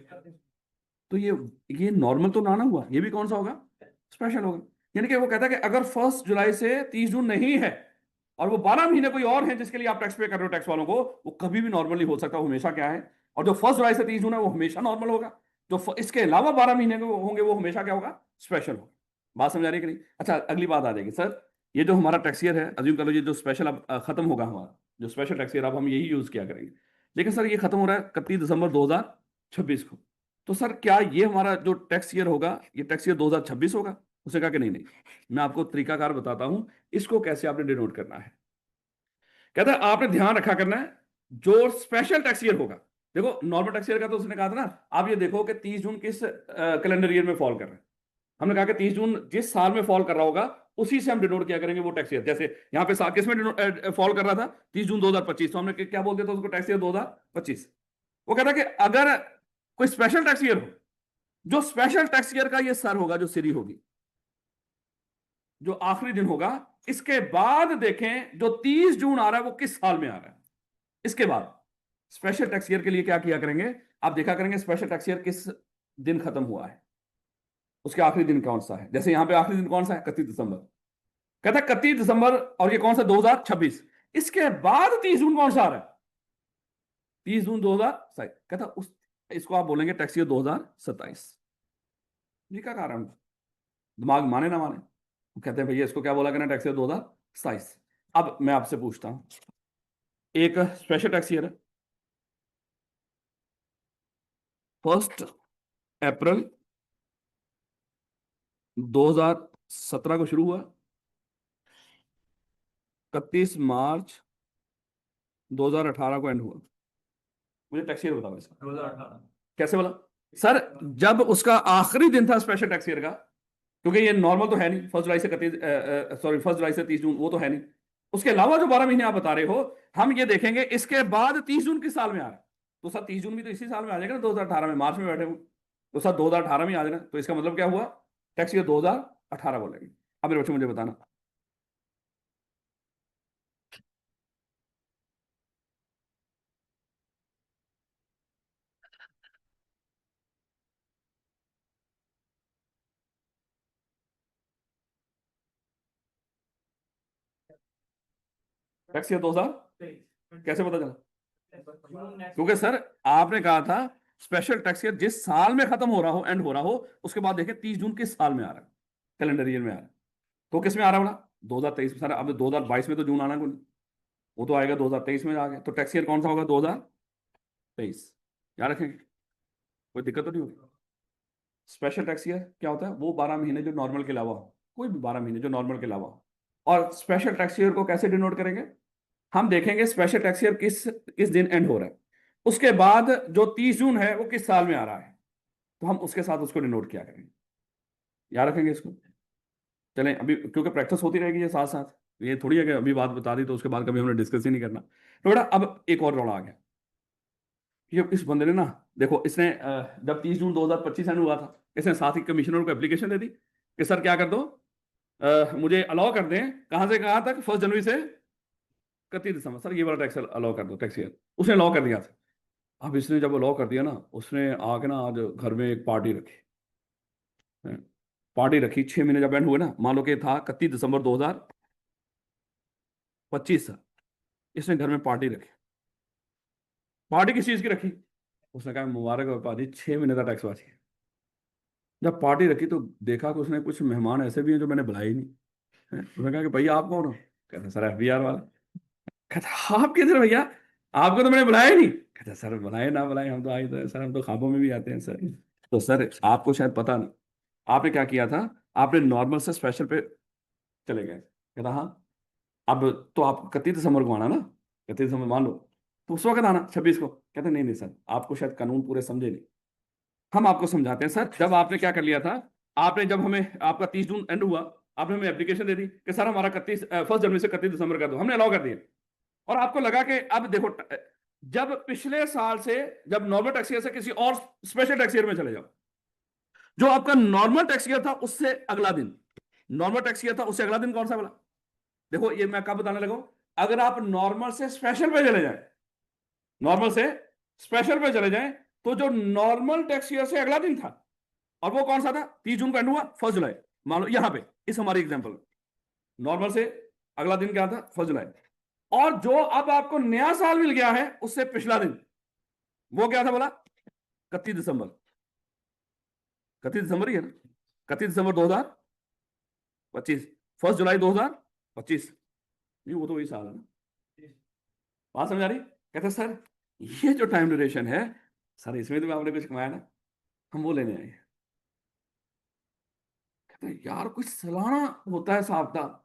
तो ये नॉर्मल तो ना ना हुआ, ये भी कौन सा होगा, स्पेशल होगा। यानी कि वो कहता है कि अगर 1 जुलाई से 30 जून नहीं है, और वो 12 महीने कोई और है जिसके लिए आप टैक्स पे कर रहे हो टैक्स वालों को, वो कभी भी नॉर्मल नहीं हो सकता, वो हमेशा क्या है। और जो 1 जुलाई से 30 जून है वो हमेशा नॉर्मल होगा। जो इसके अलावा 12 महीने के होंगे वो हमेशा क्या होगा, स्पेशल होगा। बात समझ आ रही है कि नहीं। अच्छा, अगली बात आ जाएगी सर, ये जो हमारा टैक्स ईयर है, अज्यूम कर लो ये जो स्पेशल अब खत्म होगा हमारा, जो स्पेशल टैक्स ईयर अब हम यही यूज किया करेंगे। लेकिन सर ये खत्म हो रहा है 31 दिसंबर 2026 को। तो सर क्या ये हमारा जो टैक्स ईयर होगा, ये टैक्स ईयर 2026 होगा। उसने कहा कि नहीं नहीं, मैं आपको तरीकाकार बताता हूं, इसको कैसे आपने डिनोट करना है। कहता है आपने ध्यान रखा करना है, जो स्पेशल टैक्स ईयर होगा। देखो नॉर्मल टैक्स ईयर का तो उसने कहा था ना, आप ये देखो कि 30 जून किस कैलेंडर ईयर में फॉल कर रहा है। हमने कहा कि 30 जून जिस साल में फॉल कर रहा होगा, उसी से हम डिनोट किया करेंगे वो टैक्स ईयर। जैसे यहाँ पे साल किस में फॉल कर रहा था, 30 जून 2025, तो हमने क्या बोल दिया था उसको, टैक्स ईयर 2025। वो कहता कि अगर कोई स्पेशल टैक्स ईयर हो, जो स्पेशल टैक्स ईयर का ये सर होगा, जो सीरी होगी, जो आखिरी दिन होगा, इसके बाद देखें जो 30 जून आ रहा है वो किस साल में आ रहा है। इसके बाद स्पेशल टैक्स ईयर के लिए क्या किया करेंगे, आप देखा करेंगे स्पेशल टैक्स ईयर किस दिन खत्म हुआ है, उसके आखिरी दिन कौन सा है। जैसे यहां पे आखिरी दिन कौन सा है, 31 दिसंबर। कहता है 31 दिसंबर, और ये कौन सा, 2026। इसके बाद 30 जून कौन सा आ रहा है, 30 जून 2027। कहता उस, इसको आप बोलेंगे टैक्स ईयर 2027। ये क्या कारण, दिमाग माने ना माने, कहते हैं भैया इसको क्या बोला करना, टैक्स ईयर 2027। अब मैं आपसे पूछता हूं, एक स्पेशल टैक्स ईयर है, 1 अप्रैल 2017 को शुरू हुआ, 31 मार्च 2018 को एंड हुआ। मुझे टैक्स ईयर बताओ इसका, 2018 कैसे बोला सर, जब उसका आखिरी दिन था स्पेशल टैक्स ईयर का। क्योंकि ये नॉर्मल तो है नहीं, 1 जुलाई से 30 जून वो तो है नहीं। उसके अलावा जो 12 महीने आप बता रहे हो, हम ये देखेंगे इसके बाद 30 जून किस साल में आ रहा है। तो सर 30 जून भी तो इसी साल में आ जाएगा ना, 2018 में, मार्च में बैठे हूँ। तो सर 2018 में आ जाना, तो इसका मतलब क्या हुआ, टैक्स ईयर 2018 बोलेंगे। अब मेरे बच्चों मुझे बताना, टैक्स ईयर 2000 कैसे पता चला। क्योंकि सर आपने कहा था स्पेशल टैक्स ईयर जिस साल में खत्म हो रहा हो, एंड हो रहा हो, उसके बाद देखें 30 जून किस साल में आ रहा है, कैलेंडर ईयर में आ रहा है। तो किस में आ रहा है बोला, 2023 में। सर अब 2022 में तो जून आना कोई, वो तो आएगा 2023 में आ गया। तो टैक्स ईयर कौन सा होगा, 2023। याद रखेंगे, कोई दिक्कत तो नहीं होगी। स्पेशल टैक्स ईयर क्या होता है, वो 12 महीने जो नॉर्मल के अलावा हो, कोई भी 12 महीने जो नॉर्मल के अलावा हो। और स्पेशल टैक्स ईयर को कैसे डिनोट करेंगे, हम देखेंगे स्पेशल टैक्स ईयर किस किस दिन एंड हो रहा है, उसके बाद जो 30 जून है वो किस साल में आ रहा है, तो हम उसके साथ उसको डिनोट किया करेंगे। याद रखेंगे इसको। चलें अभी, क्योंकि प्रैक्टिस होती रहेगी ये साथ साथ, ये थोड़ी है कि अभी बात बता दी तो उसके बाद कभी हमने डिस्कस ही नहीं करना। तो बेटा अब एक और रौला आ गया, ये इस बंदे ने ना, देखो इसने जब 30 जून 2025 एंड हुआ था, इसने साथ ही कमिश्नर को एप्लीकेशन दे दी कि सर क्या कर दो, मुझे अलाउ कर दें कहां से कहां तक, 1 जनवरी से 31 दिसंबर। सर ये वाला टैक्स अलाउ कर दो, टैक्स ईयर। उसने अलाउ कर दिया था। अब इसने जब अलाउ कर दिया ना, उसने आके ना आज घर में एक पार्टी रखी। हैं? पार्टी रखी, 6 महीने जब एंड हुए ना, मान लो कि था 31 दिसंबर 2025 था, इसने घर में पार्टी रखी। पार्टी किस चीज की रखी? उसने कहा मुबारक हो पाजी, 6 महीने का टैक्स बाकी है। जब पार्टी रखी तो देखा कि उसने कुछ मेहमान ऐसे भी हैं जो मैंने बुलाए ही नहीं। हैं? उसने कहा कि भैया आप कौन हो? कहते सर FBI वाला। कहता आप किधर भैया, आपको तो मैंने बुलाया ही नहीं। कहता सर बुलाए ना बुलाए, हम तो आए थे सर, हम तो ख्वाबों में भी आते हैं सर। तो सर आपको शायद पता नहीं, आपने क्या किया था, आपने नॉर्मल से स्पेशल पे चले गए। कहता हाँ। अब तो आप 31 दिसंबर को आना ना, 31 दिसंबर मान लो, तो उस वक्त आना 26 को। कहते नहीं नहीं सर, आपको शायद कानून पूरे समझे नहीं, हम आपको समझाते हैं। सर जब आपने क्या कर लिया था, आपने जब हमें आपका 30 जून एंड हुआ, आपने हमें एप्लीकेशन दे दी कि सर हमारा 1 जनवरी से 31 दिसंबर कर दो, हमने अलाउ कर दिया। और आपको लगा कि अब देखो, जब पिछले साल से जब नॉर्मल टैक्स ईयर से किसी और स्पेशल टैक्स ईयर में चले जाओ, जो आपका नॉर्मल टैक्स ईयर था उससे अगला दिन, नॉर्मल टैक्स ईयर था उससे अगला दिन कौन सा वाला? देखो ये मैं कब बताने लगा हूं, अगर आप नॉर्मल से स्पेशल पे चले जाए, नॉर्मल से स्पेशल पे चले जाए, तो जो नॉर्मल टैक्स ईयर से अगला दिन था, और वो कौन सा था, 30 जून को एंड हुआ 1 जुलाई, मान लो यहां पे इस हमारी एग्जांपल, नॉर्मल से अगला दिन क्या था, 1 जुलाई। और जो अब आपको नया साल मिल गया है उससे पिछला दिन, वो क्या था बोला, 31 दिसंबर। 31 दिसंबर ही है ना, 31 दिसंबर 2025, 1 जुलाई 2025। नहीं वो तो वही साल है ना। बात समझ आ रही? कहते सर ये जो टाइम ड्यूरेशन है, सर इसमें तो आपने कुछ कमाया ना, हम वो लेने आए हैं। कहते यार कुछ सालाना होता है साहब,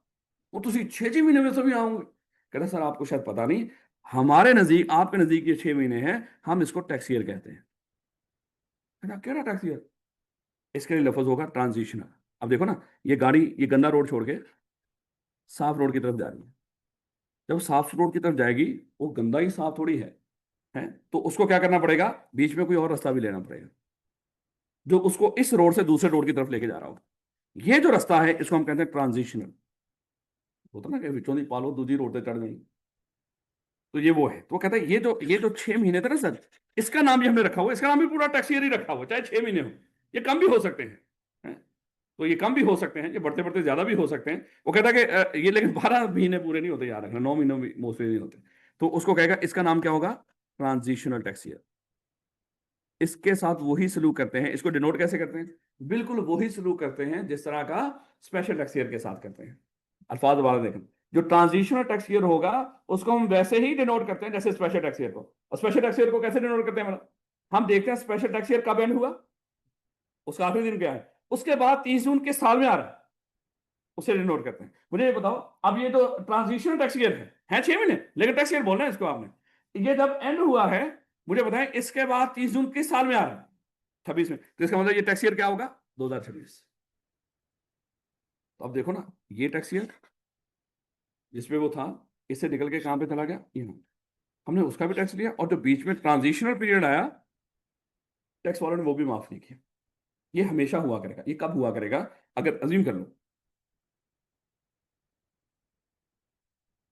वो तुम 6 6 महीने में सभी आओगे। कहते सर आपको शायद पता नहीं, हमारे नजदीक आपके नजदीक ये 6 महीने हैं, हम इसको टैक्स ईयर कहते हैं। कहता क्या टैक्स ईयर? इसके लिए लफ्ज होगा ट्रांजिशनल। अब देखो ना, ये गाड़ी ये गंदा रोड छोड़ के साफ रोड की तरफ जा रही है। जब साफ रोड की तरफ जाएगी, वो गंदा ही साफ थोड़ी है, तो उसको क्या करना पड़ेगा, बीच में कोई और रास्ता भी लेना पड़ेगा, जो उसको इस रोड से दूसरे रोड की तरफ लेके जा रहा हो। ये जो रास्ता है इसको हम कहते हैं ट्रांजिशनल। होता ना कि विचों दी पालो दूसरी रोड पे चढ़ गई, तो ये वो है। तो वो कहता है ये जो 6 महीने थे ना सर, इसका नाम भी हमने रखा हुआ, इसका नाम भी पूरा टैक्स ईयर ही रखा हुआ, चाहे 6 महीने हो। ये कम भी हो सकते हैं, तो ये कम भी हो सकते हैं, ये बढ़ते बढ़ते ज्यादा भी हो सकते हैं। वो कहता है कि ये लेकिन 12 महीने पूरे नहीं होते, याद रखना, 9 महीने भी मोस्टली नहीं होते। तो उसको कहेगा इसका नाम क्या होगा, ट्रांजिशनल टैक्स ईयर। इसके साथ वही सलूक करते हैं, इसको डिनोट कैसे करते हैं, बिल्कुल वही सलूक करते हैं जिस तरह का स्पेशल टैक्स ईयर के साथ करते हैं। अल्फाज दोबारा देखें, जो ट्रांजिशनल टैक्स ईयर होगा उसको हम वैसे ही डिनोट करते हैं जैसे स्पेशल टैक्स ईयर को। और स्पेशल टैक्स ईयर को कैसे डिनोट करते हैं मतलब, हम देखते हैं स्पेशल टैक्स ईयर कब एंड हुआ, उसका आखिरी दिन क्या है, उसके बाद 30 जून किस साल में आ रहा है, उसे डिनोट करते हैं। मुझे ये बताओ, अब ये तो ट्रांजिशनल टैक्स ईयर है 6 महीने, लेकिन टैक्स ईयर बोलना है इसको आपने, ये जब एंड हुआ है, मुझे बताएं इसके बाद 30 जून किस साल में आ रहा है, 26 में, तो इसका मतलब ये टैक्स ईयर क्या होगा, 2026। तो अब देखो ना, ये टैक्स ईयर जिसमें वो था, इससे निकल के कहां पे चला गया, ये हमने उसका भी टैक्स लिया, और जो बीच में ट्रांजिशनल पीरियड आया, टैक्स वालों ने वो भी माफ नहीं किया। ये हमेशा हुआ करेगा। ये कब हुआ करेगा, अगर अज्यूम कर लो,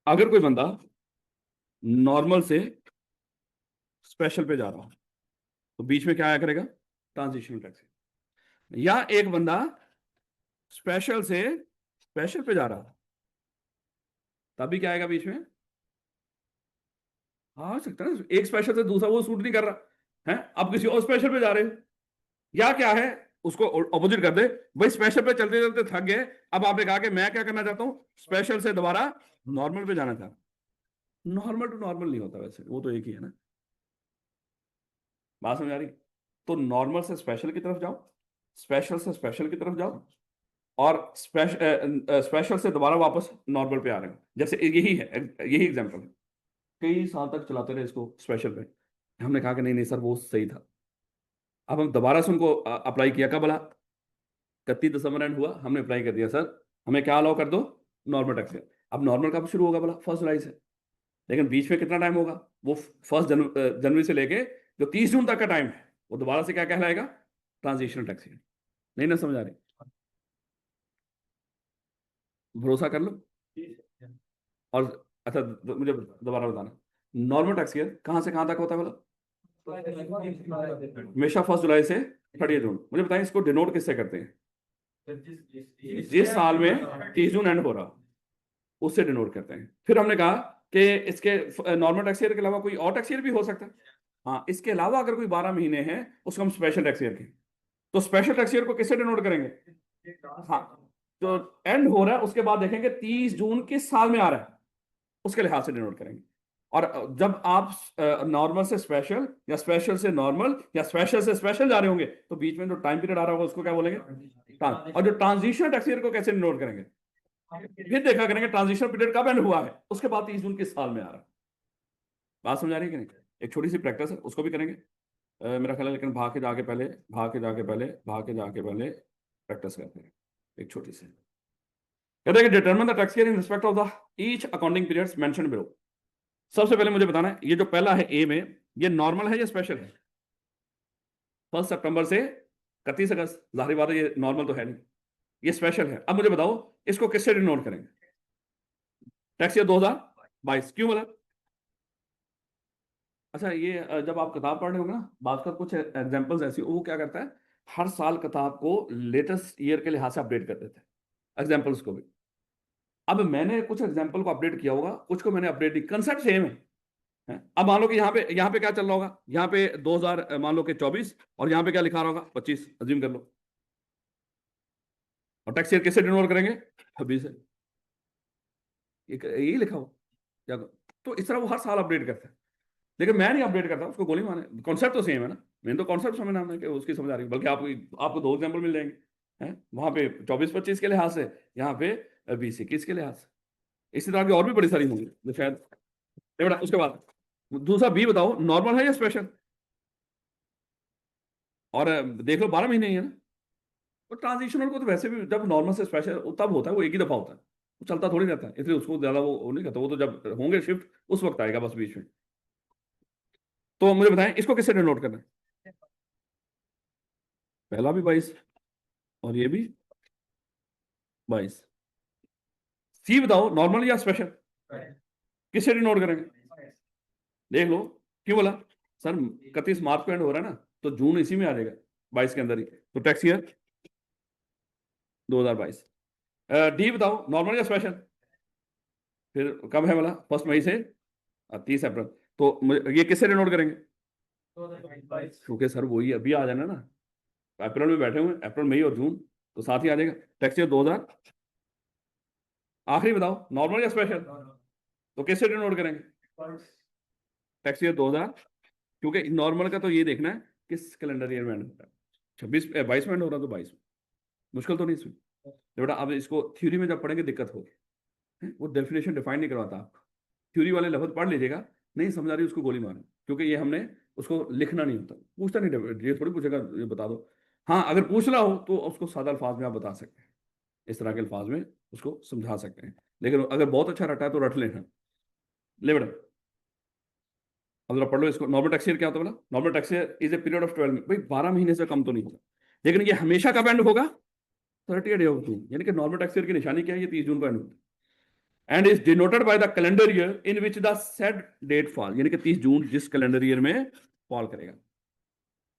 अगर कोई बंदा नॉर्मल से स्पेशल पे जा रहा हो, तो बीच में क्या आया करेगा, ट्रांजिशनल टैक्स। या एक बंदा स्पेशल से स्पेशल पे जा रहा हो, तभी क्या आएगा बीच में, आ सकता है ना, एक स्पेशल से दूसरा वो सूट नहीं कर रहा है, अब किसी और स्पेशल पे जा रहे हैं। या क्या है, उसको ऑपोजिट कर दे, भाई स्पेशल पे चलते चलते थक गए, अब आपने कहा कि मैं क्या करना चाहता हूं, स्पेशल से दोबारा नॉर्मल पे जाना चाहता हूं। नॉर्मल टू नॉर्मल नहीं होता वैसे, वो तो एक ही है ना। बात समझ आ रही? तो नॉर्मल से स्पेशल की तरफ जाओ, स्पेशल से स्पेशल की तरफ जाओ, और स्पेशल से दोबारा वापस नॉर्मल पे आ रहे हो, जैसे यही है, यही एग्जांपल है। कई साल तक चलाते रहे इसको स्पेशल पे, हमने कहा कि नहीं नहीं सर वो सही था। अब हम दोबारा से उनको अप्लाई किया, कब बोला, 31 दिसंबर एंड हुआ, हमने अप्लाई कर दिया सर हमें क्या अलाउ कर दो, नॉर्मल टैक्स। अब नॉर्मल कब शुरू होगा बोला, 1 जुलाई से। लेकिन बीच में कितना टाइम होगा, वो 1 जनवरी से लेके जो 30 जून तक का टाइम है, वो दोबारा से क्या कहलाएगा, ट्रांजिशनल टैक्स। नहीं ना समझ आ रही? भरोसा कर लो। और अच्छा, मुझे दोबारा बताना, नॉर्मल टैक्स ईयर कहाँ से कहाँ तक होता है मतलब? हमेशा 1 जुलाई से 30 जून। मुझे बताएं इसको डिनोट किससे करते हैं? जिस साल में 30 जून एंड हो रहा उससे डिनोट करते हैं। फिर हमने कहा कि इसके नॉर्मल टैक्स ईयर के अलावा कोई और टैक्स ईयर भी हो सकता है। हाँ, इसके अलावा अगर कोई 12 महीने हैं उसको हम स्पेशल टैक्स ईयर के, तो स्पेशल टैक्स ईयर को किससे डिनोट करेंगे? हाँ, तो एंड हो रहा है उसके बाद देखेंगे 30 जून किस साल में आ रहा है, उसके लिहाज से डिनोट करेंगे। और जब आप नॉर्मल से स्पेशल या स्पेशल से नॉर्मल या स्पेशल से स्पेशल जा रहे होंगे तो बीच में जो टाइम पीरियड आ रहा होगा उसको क्या बोलेंगे? और जो ट्रांजिशन टैक्स ईयर को कैसे डिनोट करेंगे? फिर देखा करेंगे ट्रांजिशन पीरियड कब एंड हुआ है, उसके बाद 30 जून किस साल में आ रहा है। बात समझ आ रही है कि नहीं? एक छोटी सी प्रैक्टिस है, उसको भी करेंगे मेरा ख्याल है, लेकिन भाग के जाके पहले, भाग के जाके पहले, भाग के जाके पहले प्रैक्टिस करते हैं एक छोटी सी। कहते हैं कि determine the tax year in respect of the each accounting periods mention below. सबसे पहले मुझे बताना है, ये जो पहला है ए में, ये नॉर्मल है या स्पेशल है? 1 सितंबर से 31 अगस्त, जाहिर बात है ये नॉर्मल तो है नहीं, ये स्पेशल है। अब मुझे बताओ इसको किससे डिनोट करेंगे? टैक्स ईयर 2022 क्यों मतलब? अच्छा, ये जब आप किताब पढ़ रहे होंगे ना, बात का कुछ एग्जांपल्स ऐसी, वो क्या करता है, हर साल किताब को लेटेस्ट ईयर के लिहाज से अपडेट कर देते हैं एग्जांपल्स को भी। अब मैंने कुछ एग्जांपल को अपडेट किया होगा, कुछ को मैंने अपडेट नहीं, कंसेप्ट सेम है। अब मान लो कि यहाँ पे क्या चल रहा होगा, यहाँ पे 2000 मान लो कि 24, और यहाँ पे क्या लिखा रहा होगा 25, अज्यूम कर लो। और टैक्स ईयर कैसे डिनोट करेंगे? 26 है, यही लिखा हो क्या? तो इस तरह वो हर साल अपडेट करता है, लेकिन मैं नहीं अपडेट करता, उसको गोली मारे, कॉन्सेप्ट तो सेम है ना। मैंने तो कॉन्सेप्ट समझना है कि उसकी समझ आ रही है, बल्कि आपको 2 एग्जाम्पल मिल जाएंगे हैं, वहां पे 24-25 के लिहाज से, यहाँ पे 20-21 के लिहाज से। इसी तरह की और भी बड़ी सारी होंगी जो शायद। ये बेटा, उसके बाद दूसरा बी बताओ, नॉर्मल है या स्पेशल? और देख लो 12 महीने ही है ना। तो ट्रांजिशनल को तो वैसे भी जब नॉर्मल से स्पेशल तब होता है, वो एक ही दफा होता है, वो चलता थोड़ी रहता है, इसलिए उसको ज्यादा वो नहीं करता, वो तो जब होंगे शिफ्ट उस वक्त आएगा बस बीच में। तो मुझे बताएं इसको किससे डिनोट करना है? पहला भी 22 और ये भी 22। सी बताओ, नॉर्मल या स्पेशल? किससे डिनोट करेंगे? देख लो, क्यों बोला? सर 31 मार्च को एंड हो रहा है ना, तो जून इसी में आ जाएगा, 22 के अंदर ही, तो टैक्स ईयर 2022। डी बताओ, नॉर्मल या स्पेशल? फिर कब है बोला? 1 मई से 30 अप्रैल। तो ये किससे डिनोट करेंगे? क्योंकि सर वही अभी आ जाना ना, अप्रैल में बैठे हुए, अप्रैल मई और जून, तो साथ ही आ जाएगा। Tax year 2000। आखिरी बताओ, नॉर्मल या स्पेशल? तो किससे डिनोट करेंगे? टैक्स ईयर 2000, क्योंकि नॉर्मल का तो ये देखना है किस कैलेंडर ईयर में एंड होता है। 22 में एंड हो रहा तो 22 में, मुश्किल तो नहीं इसमें। तो बेटा अब इसको थ्योरी में जब पढ़ेंगे दिक्कत होगी, वो डेफिनेशन डिफाइन नहीं करवाता आपको, थ्योरी वाले लफ्ज पढ़ लीजिएगा, नहीं समझ आ रही उसको गोली मारो, क्योंकि ये हमने उसको लिखना नहीं होता, पूछता नहीं, ये थोड़ी पूछेगा ये बता दो। हाँ, अगर पूछना हो तो उसको सादा अल्फाज में आप बता सकते हैं, इस तरह के अल्फाज में उसको समझा सकते हैं, लेकिन अगर बहुत अच्छा रटा है तो रट लेना। ले बेटा, अब जरा पढ़ लो इसको। नॉर्मल टैक्स ईयर क्या होता है बोला? Normal tax year is a period of 12, भाई 12 महीने से कम तो नहीं होगा, लेकिन ये हमेशा कब एंड होगा? 30 डे ऑफ जून, यानी कि नॉर्मल टैक्स ईयर की निशानी क्या है? ये 30 जून को एंड होता है, end is denoted by the calendar year in which the said date fall, यानी कि 30 जून जिस कैलेंडर ईयर में फॉल करेगा।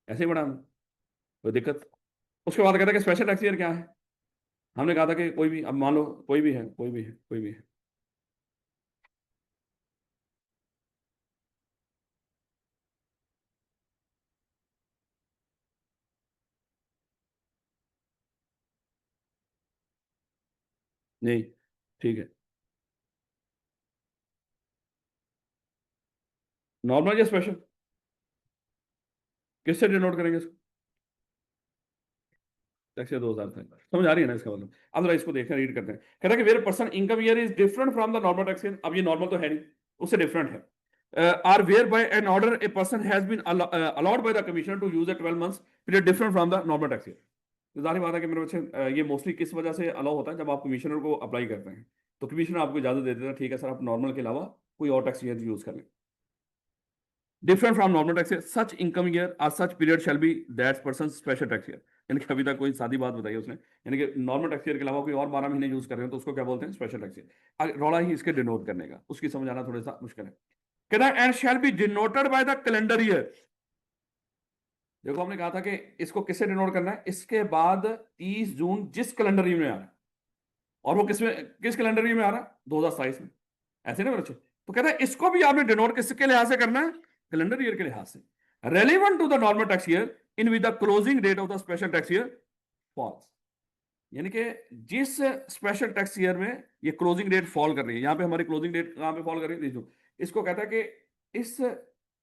ऐसे ही बड़ा कोई दिक्कत? उसके बाद कहता है कि स्पेशल टैक्स ईयर क्या है? हमने कहा था कि कोई भी, अब मान लो कोई भी है, कोई भी है, कोई भी है। नहीं, ठीक है, नॉर्मल या स्पेशल? किससे डिनोट करेंगे इसको? टैक्स ईयर 2000 था, समझ आ रही है ना इसका मतलब? अब जरा इसको देखना, रीड करते हैं। कहता है कि where person income year is different from the normal tax year, अब ये नॉर्मल तो है नहीं, उससे डिफरेंट है। Or where by an order a person has been allowed by the commissioner to use a 12 months period different from the normal tax year. तो जाहिर बात है कि मेरे बच्चे, ये मोस्टली किस वजह से अलाउ होता है? जब आप कमिश्नर को अप्लाई करते हैं तो कमिश्नर आपको इजाजत दे देता है, ठीक है सर आप नॉर्मल के अलावा कोई और टैक्स ईयर यूज कर लें, different from normal tax year, such income year और such period shall be that person special tax year. यानी कि अभी तक कोई सादी बात बताई उसने, यानी कि नॉर्मल टैक्स ईयर के अलावा कोई और 12 महीने यूज कर रहे हो तो उसको क्या बोलते हैं, स्पेशल टैक्स ईयर। रौला ही इसके डिनोट करने का, उसकी समझ आना थोड़ा सा मुश्किल है। कहता है and shall be denoted by the calendar year. देखो हमने कहा था कि इसको किससे डिनोट करना है, इसके बाद 30 जून जिस कैलेंडर ईयर में आ रहा है, और वो किस कैलेंडर ईयर में आ रहा है, 2027 में, ऐसे ना बच्चे। तो कहता है इसको भी आपने डिनोट किसके लिहाज से करना है, कैलेंडर ईयर के लिहाज से। Relevant to the normal tax year in with the closing date of the special tax year falls. यानी कि जिस स्पेशल टैक्स ईयर में ये क्लोजिंग डेट फॉल कर रही है, यहां पे हमारी क्लोजिंग डेट कहां पे फॉल कर रही है, इसको कहता है कि इस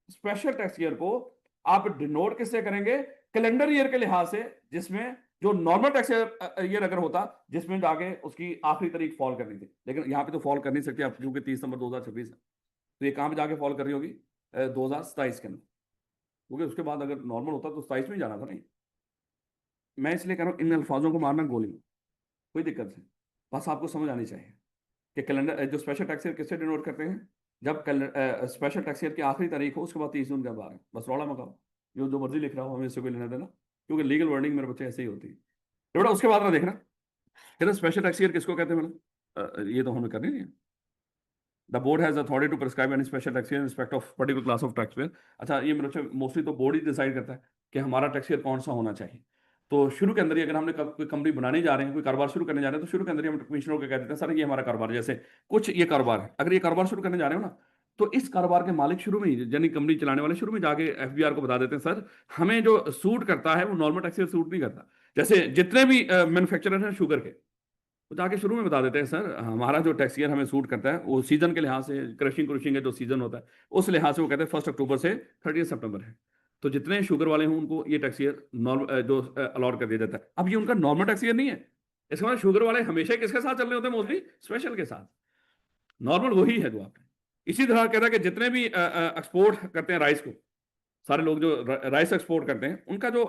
स्पेशल टैक्स ईयर को आप डिनोट किससे करेंगे, कैलेंडर ईयर के लिहाज से, जिसमें जो नॉर्मल टैक्स ईयर अगर होता जिसमें जाके उसकी आखिरी तारीख फॉल करनी थी, लेकिन यहाँ पे तो फॉल कर नहीं सकती आप, क्योंकि 30 नवंबर 2026 है। तो ये कहां पे जाके फॉल कर रही होगी, 2027 के अंदर, क्योंकि उसके बाद अगर नॉर्मल होता तो 27 में ही जाना था। नहीं, मैं इसलिए कह रहा हूँ इन अल्फाजों को मारना गोली में कोई दिक्कत नहीं, बस आपको समझ आनी चाहिए कि कैलेंडर जो स्पेशल टैक्स ईयर किससे डिनोट करते हैं, जब स्पेशल टैक्स ईयर की आखिरी तारीख हो उसके बाद 30 जून के बाद है, बस रौला मकाओ, जो मर्जी लिख रहा हो हमें इससे कोई लेना देना, क्योंकि लीगल वर्डिंग मेरे बच्चे ऐसे ही होती है। तो बेटा उसके बाद ना देखना कहते स्पेशल टैक्स ईयर किसको कहते हैं, मैंने ये तो हमें करनी नहीं है। The board has authority to prescribe any special tax year in respect of particular class of tax payer. अच्छा, ये मेरे बच्चे मोस्टली तो बोर्ड ही डिसाइड करता है कि हमारा टैक्स ईयर कौन सा होना चाहिए। तो शुरू के अंदर ही अगर हमने कोई कंपनी बनाने जा रहे हैं, कोई कारोबार शुरू करने जा रहे हैं, तो शुरू के अंदर ही हम कमिश्नर को कह देते हैं सर ये हमारा कारोबार, जैसे कुछ ये कारोबार है, अगर ये कारोबार शुरू करने जा रहे हो ना, तो इस कारोबार के मालिक शुरू में ही, यानी कंपनी चलाने वाले शुरू में जाके एफबीआर को बता देते हैं सर हमें जो सूट करता है वो नॉर्मल टैक्स ईयर सूट नहीं करता। जैसे जितने भी मैन्युफैक्चरर हैं शुगर के, वो जाके शुरू में बता देते हैं सर हमारा जो टैक्स ईयर हमें सूट करता है वो सीजन के लिहाज से, क्रशिंग है जो सीजन होता है उस लिहाज से, वो कहते हैं 1 अक्टूबर से 30 सितंबर है। तो जितने शुगर वाले हों उनको ये टैक्स ईयर नॉर्मल जो अलॉट कर दिया जाता है। अब ये उनका नॉर्मल टैक्स ईयर नहीं है, इसके बाद शुगर वाले हमेशा किसके साथ चल रहे होते हैं, मोस्टली स्पेशल के साथ, नॉर्मल वही है जो आपने। इसी तरह कहता है कि जितने भी एक्सपोर्ट करते हैं राइस को, सारे लोग जो राइस एक्सपोर्ट करते हैं उनका जो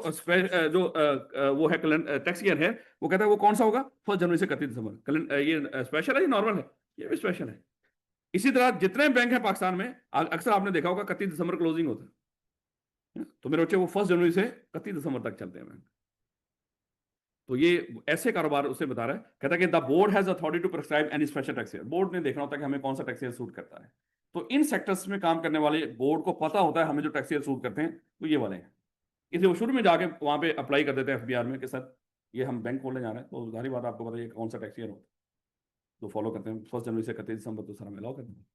वो है टैक्स ईयर है, वो कहता है वो कौन सा होगा, 1 जनवरी से 31 दिसंबर। ये स्पेशल है ये नॉर्मल है, ये भी स्पेशल है। इसी तरह जितने बैंक हैं पाकिस्तान में, अक्सर आपने देखा होगा 31 दिसंबर क्लोजिंग होता है, तो मेरे बच्चे वो 1 जनवरी से 31 दिसंबर तक चलते हैं बैंक। तो ये ऐसे कारोबार उसे बता रहा है, कहता है कि the board has authority to prescribe any special tax year. Board ने देखना होता है कि हमें कौन सा टैक्स ईयर सूट करता है। तो इन सेक्टर्स में काम करने वाले बोर्ड को पता होता है हमें जो टैक्स ईयर सूट करते हैं वो ये वाले हैं, इसलिए वो शुरू में जाके वहां पे अप्लाई कर देते हैं एफबीआर में कि सर ये हम बैंक खोलने जा रहे हैं, तो जारी बात आपको बताइए कौन सा टैक्स ईयर हो, तो फॉलो करते हैं 1 जनवरी से 31 दिसंबर, तो सर हम अलाउ करते हैं।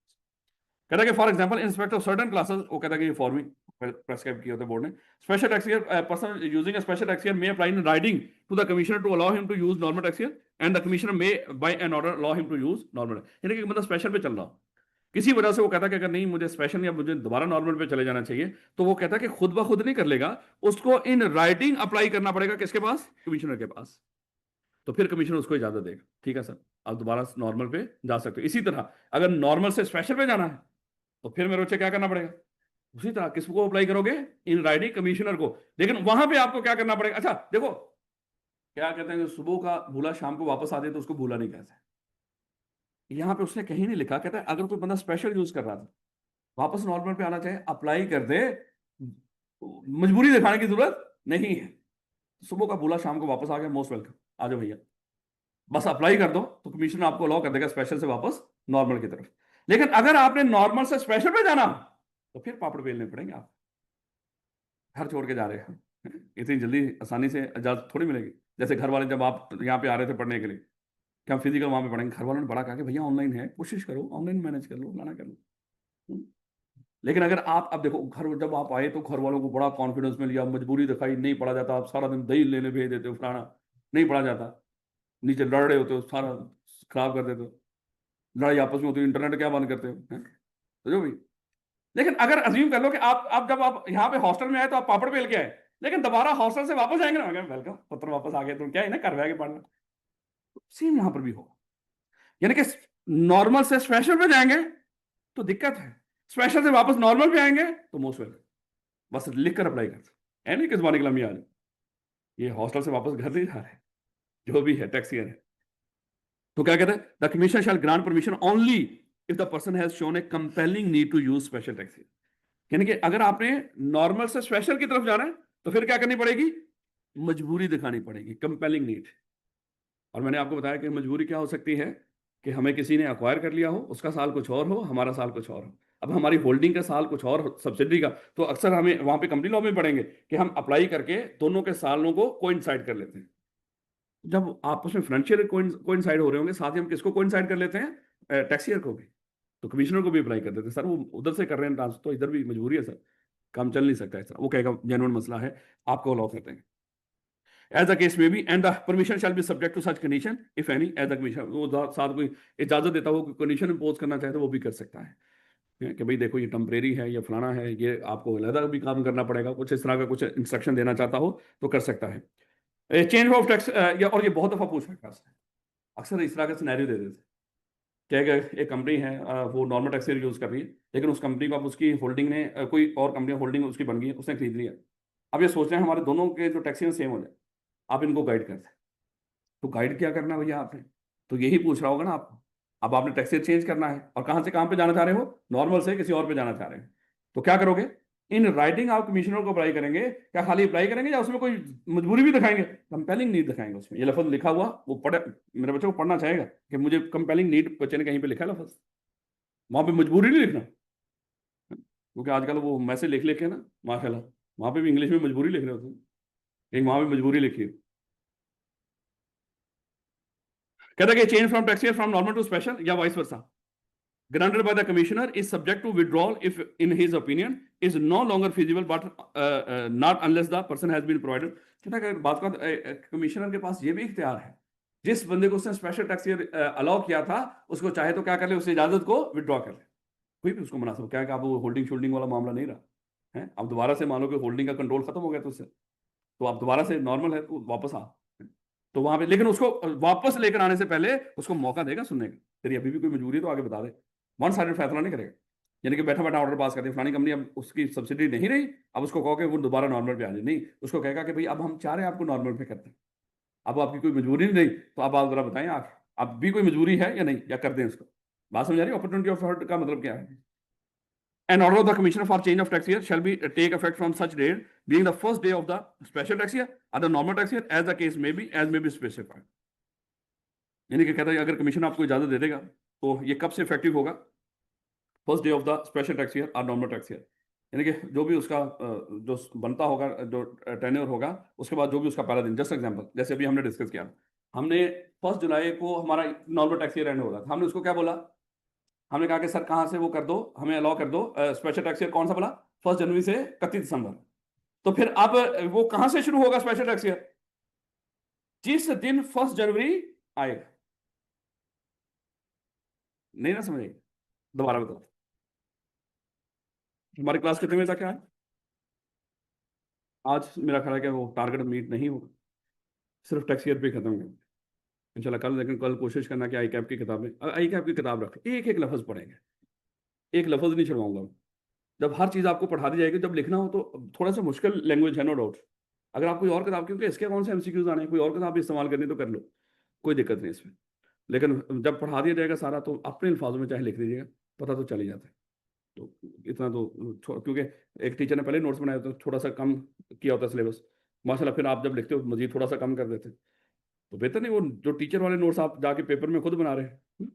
कहता है कि for example in respect of certain classes, वो कहता है कि फॉर्मिंग प्रेस्क्राइब किया होता है बोर्ड ने, special tax year person using a special tax year may apply in writing to the commissioner to allow him to use normal tax year and the commissioner may by an order allow him to use normal. यानी कि मतलब स्पेशल पे चल रहा हो किसी वजह से, वो कहता है कि अगर नहीं मुझे स्पेशल या मुझे दोबारा नॉर्मल पे चले जाना चाहिए, तो वो कहता है कि खुद ब खुद नहीं कर लेगा, उसको इन राइटिंग अप्लाई करना पड़ेगा किसके पास, कमिश्नर के पास। तो फिर कमिश्नर उसको इजाजत देगा, ठीक है सर आप दोबारा नॉर्मल पे जा सकते हो। इसी तरह अगर नॉर्मल से स्पेशल पे जाना है तो फिर मेरे बच्चे क्या करना पड़ेगा, उसी तरह किसको अप्लाई करोगे, इन राइटिंग कमिश्नर को। लेकिन वहां पे आपको क्या करना पड़ेगा, अच्छा देखो क्या कहते हैं, सुबह का भूला शाम को वापस आ जाए तो उसको भूला नहीं कहते। यहां पे उसने कहीं नहीं लिखा, कहता है अगर कोई बंदा स्पेशल यूज कर रहा था वापस नॉर्मल पे आना चाहे अप्लाई कर दे, मजबूरी दिखाने की जरूरत नहीं है। सुबह का भूला शाम को वापस आ गया, मोस्ट वेलकम, आ जाओ भैया, बस अप्लाई कर दो तो कमिश्नर आपको अलाउ कर देगा स्पेशल से वापस नॉर्मल की तरफ। लेकिन अगर आपने नॉर्मल से स्पेशल पे जाना तो फिर पापड़ बेलने पड़ेंगे, आप घर छोड़ के जा रहे हैं, इतनी जल्दी आसानी से इजाजत थोड़ी मिलेगी। जैसे घर वाले जब आप यहाँ पे आ रहे थे पढ़ने के लिए, क्या हम फिजिकल वहां पे पढ़ेंगे, घर वालों ने बड़ा कहा कि भैया ऑनलाइन है, कोशिश करो ऑनलाइन मैनेज कर लो, लाना कर लो। हम्म। लेकिन अगर आप अब देखो घर जब आप आए तो घर वालों को बड़ा कॉन्फिडेंस में लिया, मजबूरी दिखाई, नहीं पढ़ा जाता, आप सारा दिन दही लेने भेज देते हो, फलाना नहीं पढ़ा जाता, नीचे लड़ रहे होते हो, सारा खराब कर देते हो, लड़ाई आपस में होती है, इंटरनेट क्या बंद करते हो, हैं? तो जो भी। लेकिन अगर अज्यूम कर लो कि आप जब आप यहाँ पे हॉस्टल में आए तो आप पापड़ बेल के आए, लेकिन दोबारा हॉस्टल से वापस आएंगे ना, वेलकम पत्र वापस आ गए, तुम क्या है ना कर के पढ़ना, सेम यहां पर भी होगा। यानी कि नॉर्मल से स्पेशल पे जाएंगे तो दिक्कत है, स्पेशल से वापस नॉर्मल पे आएंगे तो मोस्ट वेलकम, बस लिख कर अप्लाई कर, नहीं किस बारे के लम्बी आ जाए, ये हॉस्टल से वापस घर नहीं जा रहे, जो भी है टैक्स ईयर है। तो क्या कहते हैं, the commission shall grant permission only if the person has shown a compelling need to use special tax year. यानी कि अगर आपने नॉर्मल से स्पेशल की तरफ जाना है तो फिर क्या करनी पड़ेगी, मजबूरी दिखानी पड़ेगी, कंपेलिंग नीड। और मैंने आपको बताया कि मजबूरी क्या हो सकती है कि हमें किसी ने अक्वायर कर लिया हो, उसका साल कुछ और हो, हमारा साल कुछ और हो। अब हमारी होल्डिंग का साल कुछ और हो सब्सिडरी का, तो अक्सर हमें वहां पे कंपनी लॉ में पढ़ेंगे कि हम अप्लाई करके दोनों के सालों को कोइंसाइड कर लेते हैं। जब आपस में फाइनेंशियल कोइंसाइड हो रहे होंगे, साथ ही हम किसको कोइंसाइड कर लेते हैं? टैक्स ईयर को भी। तो कमिश्नर को भी अप्लाई कर देते हैं, सर वो उधर से कर रहे हैं ट्रांसफर, तो इधर भी मजबूरी है सर, काम चल नहीं सकता ऐसा। वो कहेगा जेन्युइन मसला है, आपको अलाउ करते हैं। एज द केस में भी, and the permission shall be subject to such condition if any, as the commission, वो साथ कोई इजाजत देता हो, कंडीशन इम्पोज करना चाहे तो वो भी कर सकता है कि भाई देखो ये टेम्परेरी है, ये फलाना है, ये आपको अलग भी काम करना पड़ेगा, कुछ इस तरह का कुछ इंस्ट्रक्शन देना चाहता हो तो कर सकता है। चेंज ऑफ टैक्स, और ये बहुत दफा पूछ रखा है, अक्सर इस तरह का सिनेरियो दे देते हैं कि अगर एक कंपनी है, वो नॉर्मल टैक्स यूज कर रही है, लेकिन उस कंपनी को अब उसकी होल्डिंग ने, कोई और कंपनी होल्डिंग उसकी बन गई है, उसने खरीद लिया। अब ये सोच रहे हैं हमारे दोनों के जो टैक्स सेम हो जाए, आप इनको गाइड कर दें। तो गाइड क्या करना है भैया आपने? तो यही पूछ रहा होगा ना आपको। अब आपने टैक्सी चेंज करना है, और कहां से कहां पे जाना चाह रहे हो? नॉर्मल से किसी और पे जाना चाह रहे हैं, तो क्या करोगे? इन राइटिंग आप कमिश्नर को अप्लाई करेंगे, क्या खाली अप्लाई करेंगे या उसमें कोई मजबूरी भी दिखाएंगे? कंपेलिंग नीड दिखाएंगे, उसमें ये लफ्ज लिखा हुआ वो पढ़े, मेरे बच्चे को पढ़ना चाहेगा कि मुझे कंपेलिंग नीड, बच्चे ने कहीं पे लिखा है लफ्ज, वहां पे मजबूरी नहीं लिखना। क्योंकि आजकल वो मैसेज लिख लिख के ना, माशाल्लाह, वहां पे भी इंग्लिश में मजबूरी लिख रहे होते हैं, कहीं वहां पे मजबूरी लिखी है। कहता है कि change from tax from normal to special या vice versa granted by the commissioner is subject to withdrawal if in his opinion is no longer feasible but not unless the person has been provided। कहता है बात का कमिश्नर के पास ये भी इख्तियार है, जिस बंदे को उसने स्पेशल टैक्स अलाउ किया था, उसको चाहे तो क्या कर ले, उस इजाजत को विड्रॉ कर ले। कोई भी उसको मुनासिब क्या है कि आप वो होल्डिंग शोल्डिंग वाला मामला नहीं रहा है, अब दोबारा से मान लो कि होल्डिंग का कंट्रोल खत्म हो गया तो उससे, तो आप दोबारा से नॉर्मल है तो वापस आ, तो वहां पे, लेकिन उसको वापस लेकर आने से पहले उसको मौका देगा सुनने का, तेरी अभी भी कोई मजबूरी है तो आगे बता दे, वन साइडेड फैसला नहीं करेगा। यानी कि बैठा बैठा ऑर्डर पास कर दिया, फलानी कंपनी अब उसकी सब्सिडी नहीं रही, अब उसको कहो कि वो दोबारा नॉर्मल पे आ जाए, नहीं, उसको कहेगा कि भाई अब हम चाह रहे हैं आपको नॉर्मल पे करते हैं, अब आपकी कोई मजबूरी नहीं रही, तो अब आप जरा बताएं आप, अब भी कोई मजबूरी है या नहीं, या कर दें उसको। बात समझ आ रही है? अपॉर्चुनिटी ऑफ हर्ट का मतलब क्या है? An order of the commissioner for change of tax year shall be take effect from such date, being the first day of the special tax year or the normal tax year, as the case may be, as may be specified। यानी कि कहता है अगर कमीशन आपको इजाजत दे देगा तो ये कब से इफेक्टिव होगा? First day of the special tax year और नॉर्मल टैक्स ईयर। यानी कि जो भी उसका जो बनता होगा, जो टेन्योर होगा, उसके बाद जो भी उसका पहला दिन, जस्ट एग्जांपल जैसे अभी हमने डिस्कस किया, हमने 1 जुलाई को हमारा नॉर्मल टैक्स ईयर एंड हो रहा था, हमने उसको क्या बोला? हमने कहा कि सर कहाँ से वो कर दो, हमें अलाउ कर दो स्पेशल टैक्स ईयर, कौन सा बोला? 1 जनवरी से 31 दिसंबर। तो फिर अब वो कहां से शुरू होगा स्पेशल टैक्स ईयर? जिस दिन 1 जनवरी आएगा। नहीं ना समझे? दोबारा बताओ, हमारी क्लास कितने बजे तक है? आज मेरा ख्याल है कि वो टारगेट मीट नहीं होगा, सिर्फ टैक्स ईयर पे खत्म होगा इंशाल्लाह कल, लेकिन कल कोशिश करना कि आई कैप की किताबें, आई कैप की किताब रख, एक एक लफ्ज पढ़ेंगे, एक लफ्ज नहीं छुड़वाऊंगा। जब हर चीज़ आपको पढ़ा दी जाएगी, जब लिखना हो तो थोड़ा सा मुश्किल लैंग्वेज है, नो डाउट। अगर आप कोई और किताब, क्योंकि इसके कौन से एमसीक्यूज आने हैं, कोई और किताब इस्तेमाल करनी तो कर लो, कोई दिक्कत नहीं इसमें। लेकिन जब पढ़ा दिया जाएगा सारा, तो अपने अल्फाजों में चाहे लिख दीजिएगा, पता तो चल ही जाता है। तो इतना तो क्योंकि एक टीचर ने पहले नोट्स बनाए तो थोड़ा सा कम किया होता है सिलेबस, माशाल्लाह, फिर आप जब लिखते हो मजीद थोड़ा सा कम कर देते, तो बेहतर नहीं वो जो टीचर वाले नोट्स आप जाके पेपर में खुद बना रहे हैं।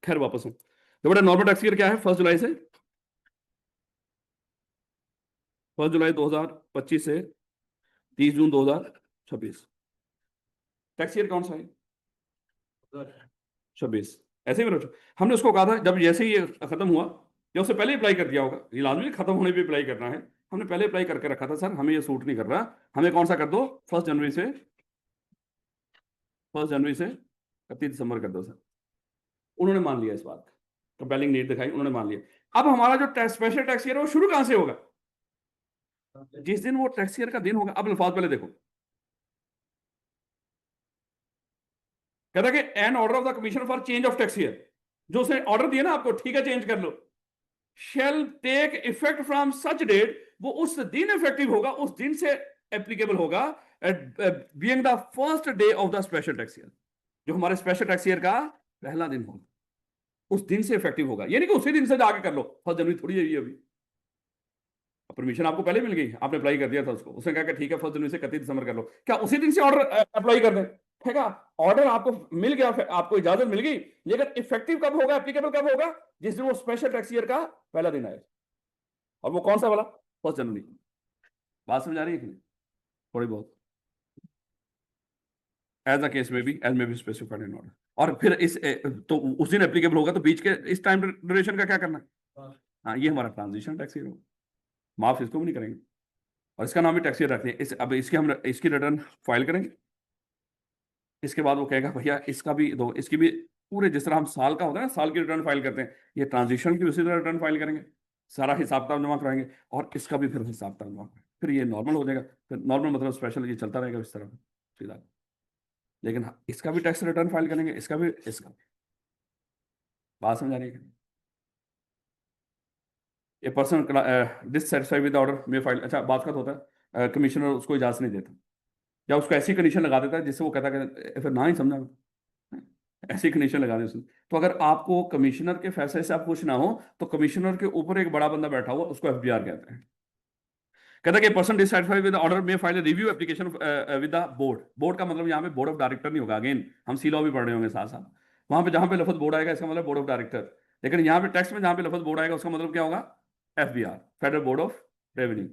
खैर वापस हूँ, तो बेटा नॉर्मल टैक्स ईयर क्या है? 1 जुलाई से 1 जुलाई 2025 से 30 जून 2026। टैक्स ईयर कौन सा है? 26, ऐसे ही मेरा हमने उसको कहा था जब जैसे ही ये खत्म हुआ, या उससे पहले अप्लाई कर दिया होगा, ये लाजमी खत्म होने पे अप्लाई करना है, हमने पहले अप्लाई करके रखा था, सर हमें ये सूट नहीं कर रहा, हमें कौन सा कर दो? 1 जनवरी से 31 दिसंबर कर दो सर। उन्होंने मान लिया इस बात, कंपेलिंग नीड दिखाई, उन्होंने मान लिया। अब हमारा जो स्पेशल टैक्स ईयर है वो शुरू कहां से होगा? जिस दिन वो टैक्स ईयर का दिन होगा। अब अल्फाज पहले देखो, कहता कि an order of the commission for change of tax year, जो उसने ऑर्डर दिया ना आपको, ठीक है चेंज कर लो, shall take effect from such date, वो उस दिन इफेक्टिव होगा, उस दिन से एप्लीकेबल होगा, being the first day of the special tax year, जो हमारे स्पेशल टैक्स ईयर का पहला दिन होगा, उस दिन से इफेक्टिव होगा। यानी कि उसी दिन से आगे कर लो, 1 जनवरी थोड़ी है ये अभी। परमिशन आपको पहले मिल गई, आपने अप्लाई कर दिया था उसको, उसने कहा कि ठीक है 1 जनवरी से 31 दिसंबर कर लो, क्या उसी दिन से ऑर्डर अप्लाई कर दें? ठीक है, ऑर्डर आपको मिल गया, आपको इजाजत मिल गई, लेकिन इफेक्टिव कब होगा, एप्लीकेबल कब होगा? जिस दिन वो स्पेशल टैक्स ईयर का पहला दिन आएगा। और वो कौन सा वाला? 1 जनवरी। बात समझ आ रही है कि नहीं? थोड़ी बहुत। एज अ केस में भी, एज में भी स्पेसिफाइड इन ऑर्डर। और फिर तो उस दिन एप्लीकेबल होगा, तो बीच के इस टाइम ड्यूरेशन का क्या करना है? हाँ, ये हमारा ट्रांजिशन टैक्स ईयर होगा, माफ इसको भी नहीं करेंगे, और इसका नाम भी टैक्स ईयर रखते हैं। अब इसके हम इसकी रिटर्न फाइल करेंगे। इसके बाद वो कहेगा भैया इसका भी दो, इसकी भी, पूरे जिस तरह हम साल का होता है ना, साल की रिटर्न फाइल करते हैं, ये ट्रांजिशन की उसी तरह रिटर्न फाइल करेंगे, सारा हिसाब किताब जमा कराएंगे, और इसका भी फिर हिसाब किताब जमा कराएंगे, फिर ये नॉर्मल हो जाएगा। फिर नॉर्मल मतलब स्पेशल, ये चलता रहेगा इस तरह सीधा। लेकिन हाँ, इसका भी टैक्स रिटर्न फाइल करेंगे, इसका भी, इसका भी। बात समझ आ रही है? A person dissatisfied with order में फाइल, अच्छा बात का तो होता है कमिश्नर उसको इजाजत नहीं देता, या उसको ऐसी कंडीशन लगा देता है जिससे वो कहता है कि फिर ना ही समझा, ऐसी कंडीशन लगा दी उसने। तो अगर आपको कमिश्नर के फैसले से आप खुश ना हो, तो कमिश्नर के ऊपर एक बड़ा बंदा बैठा हुआ, उसको एफबीआर कहते हैं। कहता है कि पर्सन डिससेटिस्फाइड विद ऑर्डर में file review application with the board. Board का मतलब यहाँ पे बोर्ड ऑफ डायरेक्टर नहीं होगा, अगेन हम सी लॉ भी पढ़ रहे होंगे साथ साथ। वहां पे जहां पे लफज बोर्ड आएगा, इसका मतलब बोर्ड ऑफ डायरेक्टर। लेकिन यहाँ पे टेक्स्ट में जहां पे लफज बोर्ड आएगा, उसका मतलब क्या होगा? FBR, federal board of revenue.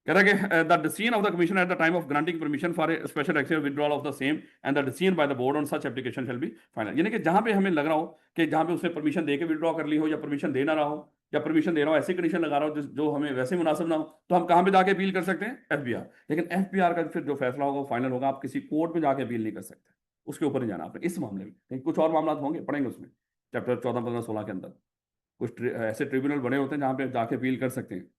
कह रहा है कि the decision of the commission at the time of granting permission for a special action withdrawal of the same and the decision by the board on such application shall be final. यानी कि जहां पे हमें लग रहा हो कि जहां पे उसने परमिशन देके विड्रॉ कर ली हो, या परमिशन दे ना रहा हो, या परमिशन दे रहा हो ऐसी कंडीशन लगा रहा हो जो हमें वैसे मुनासिब ना हो, तो हम कहां पे जाके अपील कर सकते हैं? एफबीआर। लेकिन एफबीआर का फिर जो फैसला होगा वो फाइनल होगा, आप किसी कोर्ट में जाके अपील नहीं कर सकते, उसके ऊपर नहीं जाना आपने इस मामले में। लेकिन कुछ और मामला होंगे, पढ़ेंगे उसमें, चैप्टर 14, 15, 16 के अंदर कुछ ऐसे ट्रिब्यूनल बने होते हैं जहां पे जाके अपील कर सकते हैं।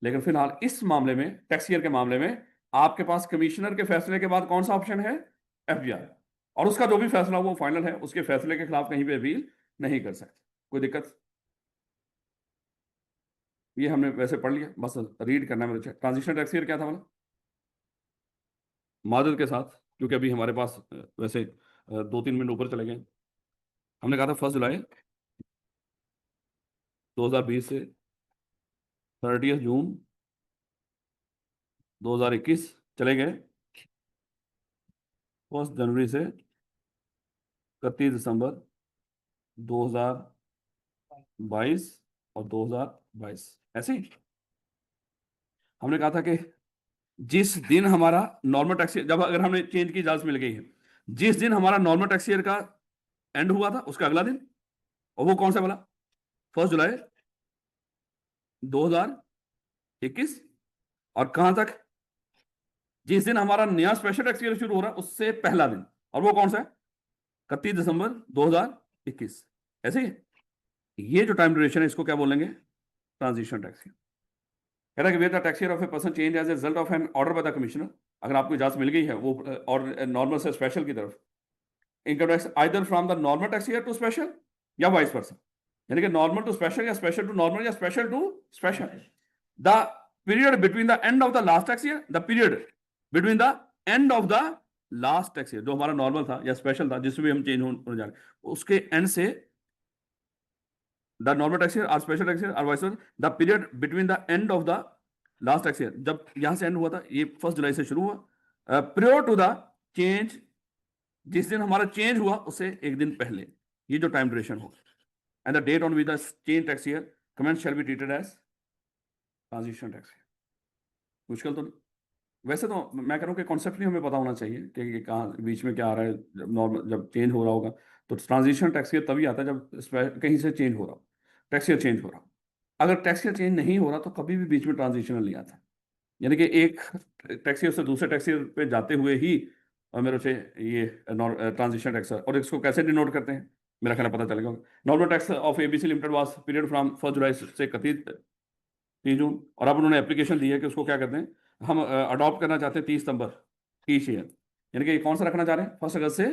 लेकिन फिलहाल इस मामले में, टैक्स ईयर के मामले में, आपके पास कमिश्नर के फैसले के बाद कौन सा ऑप्शन है? एफबीआर। और उसका जो भी फैसला वो फाइनल है, उसके फैसले के खिलाफ कहीं पे अपील नहीं कर सकते। कोई दिक्कत? ये हमने वैसे पढ़ लिया, बस रीड करना है मेरे। ट्रांजिशन टैक्स ईयर क्या था वाला? मादद के साथ, क्योंकि अभी हमारे पास वैसे 2-3 मिनट ऊपर चले गए। हमने कहा था 1 जुलाई 2020 से 30 जून 2021 चले गए, 1 जनवरी से 31 दिसंबर 2022 और 2022, ऐसे ही। हमने कहा था कि जिस दिन हमारा नॉर्मल टैक्स ईयर, जब अगर हमने चेंज की इजाजत मिल गई है, जिस दिन हमारा नॉर्मल टैक्स ईयर का एंड हुआ था, उसका अगला दिन, और वो कौन सा वाला? 1 जुलाई 2021। और कहां तक? जिस दिन हमारा नया स्पेशल टैक्स ईयर शुरू हो रहा है, उससे पहला दिन, और वो कौन सा है? 31 दिसंबर 2021, ऐसे ही। ये जो टाइम ड्यूरेशन है, इसको क्या बोलेंगे? Transition tax year. कह रहा है कि where the tax year of a person change as a result of an order by the commissioner. अगर आपको इजाजत मिल गई है वो, और नॉर्मल से स्पेशल की तरफ, income tax either from the normal tax year to special, या वाइस वर्सा। यानी कि नॉर्मल टू स्पेशल, या स्पेशल टू नॉर्मल, या special to special. The period between the end of the last tax year, the period between the end of the last tax year, जो हमारा नॉर्मल था या स्पेशल था, जिसमें हम चेंज होने जा रहे हैं, उसके एंड से, द नॉर्मल टैक्स ईयर और स्पेशल टैक्स ईयर और vice versa, the period between the end of the last tax year, जब यहां से एंड हुआ था, ये 1 जुलाई से शुरू हुआ, प्रियोर टू द चेंज, जिस दिन हमारा चेंज हुआ उससे एक दिन पहले, ये जो टाइम ड्यूरेशन होगा। And the date on which the change tax year commence shall be treated as transition tax year. मुश्किल तो नहीं? वैसे तो मैं कह रहा हूँ कि कॉन्सेप्ट नहीं हमें पता होना चाहिए कि कहाँ बीच में क्या आ रहा है, जब नॉर्मल, जब चेंज हो रहा होगा। तो ट्रांजिशन टैक्स ईयर तभी आता है जब कहीं से चेंज हो रहा हो, टैक्स ईयर चेंज हो रहा हो। अगर टैक्स ईयर चेंज नहीं हो रहा, तो कभी भी बीच में ट्रांजिशनल नहीं आता। यानी कि एक टैक्स ईयर से दूसरे टैक्स ईयर पे जाते हुए ही, और मेरे से ये ट्रांजिशन टैक्स, और इसको कैसे डिनोट करते हैं, मेरा ख्याल पता चलेगा। Normal tax of ABC limited was period from 1 जुलाई से 31 जून, और अब उन्होंने एप्लीकेशन दी है कि उसको क्या कहते हैं, हम अडॉप्ट करना चाहते हैं 30 सितंबर ईच ईयर। यानी कि कौन सा रखना चाह रहे हैं? 1 अगस्त से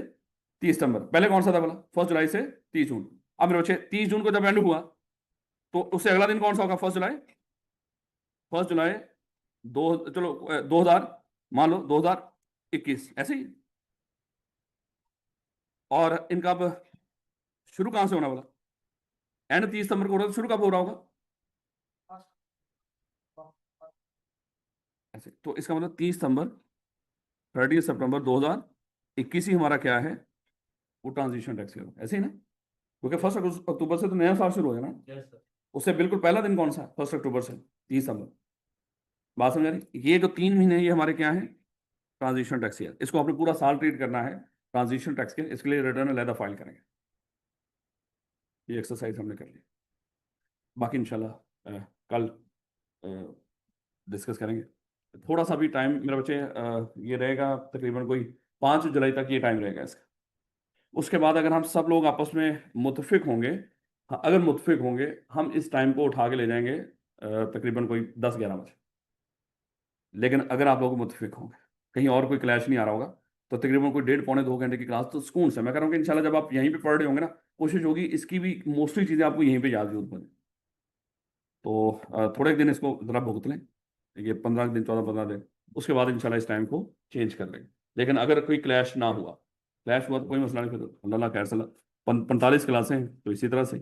30 सितंबर। पहले कौन सा था बोला? 1 जुलाई से 30 जून। अब मेरे बच्चे 30 जून को जब एंड हुआ, तो उससे अगला दिन कौन सा होगा? 1 जुलाई, 1 जुलाई दो, चलो 2000, मान लो 2021, ऐसे ही। और इनका अब शुरू कहां से होना बोला? एंड 30 सितंबर को हो रहा, तो शुरू कब हो रहा होगा? ऐसे, तो इसका मतलब 30 सितंबर, 30 सितंबर 2021 ही हमारा क्या है, वो ट्रांजिशन टैक्स ईयर, ऐसे ही ना, क्योंकि 1 अक्टूबर से तो नया साल शुरू हो जाना। Yes sir. उससे बिल्कुल पहला दिन कौन सा है, 1 अक्टूबर से 30 सितंबर। बात समझ आ रही, ये जो 3 महीने हैं, ये हमारे क्या है, ट्रांजिशन टैक्स ईयर। इसको आपने पूरा साल ट्रीट करना है ट्रांजिशन टैक्स के, इसके लिए रिटर्न अलहदा फाइल करेंगे। ये एक्सरसाइज हमने कर ली, बाकी इंशाल्लाह कल डिस्कस करेंगे। थोड़ा सा भी टाइम मेरे बच्चे, ये रहेगा तकरीबन कोई 5 जुलाई तक ये टाइम रहेगा इसका। उसके बाद अगर हम सब लोग आपस में मुतफिक होंगे, हाँ, अगर मुतफिक होंगे, हम इस टाइम को उठा के ले जाएंगे तकरीबन कोई 10-11 बजे। लेकिन अगर आप लोग मुतफिक होंगे, कहीं और कोई क्लैश नहीं आ रहा होगा, तो तकरीबन कोई 1.5 पौने 2 घंटे की क्लास तो सुकून से, मैं कह रहा हूँ कि इंशाल्लाह जब आप यहीं पे पढ़ रहे होंगे ना, कोशिश होगी इसकी भी मोस्टली चीज़ें आपको यहीं पे याद जरूर बने। तो थोड़े एक दिन इसको ज़रा भुगत लें, ये 15 दिन, 14-15 दिन, उसके बाद इंशाल्लाह इस टाइम को चेंज कर लेंगे। लेकिन अगर कोई क्लैश ना हुआ, क्लैश हुआ तो कोई मसला नहीं, फिर अल्लाह खैर सला, 45 क्लासें हैं तो इसी तरह से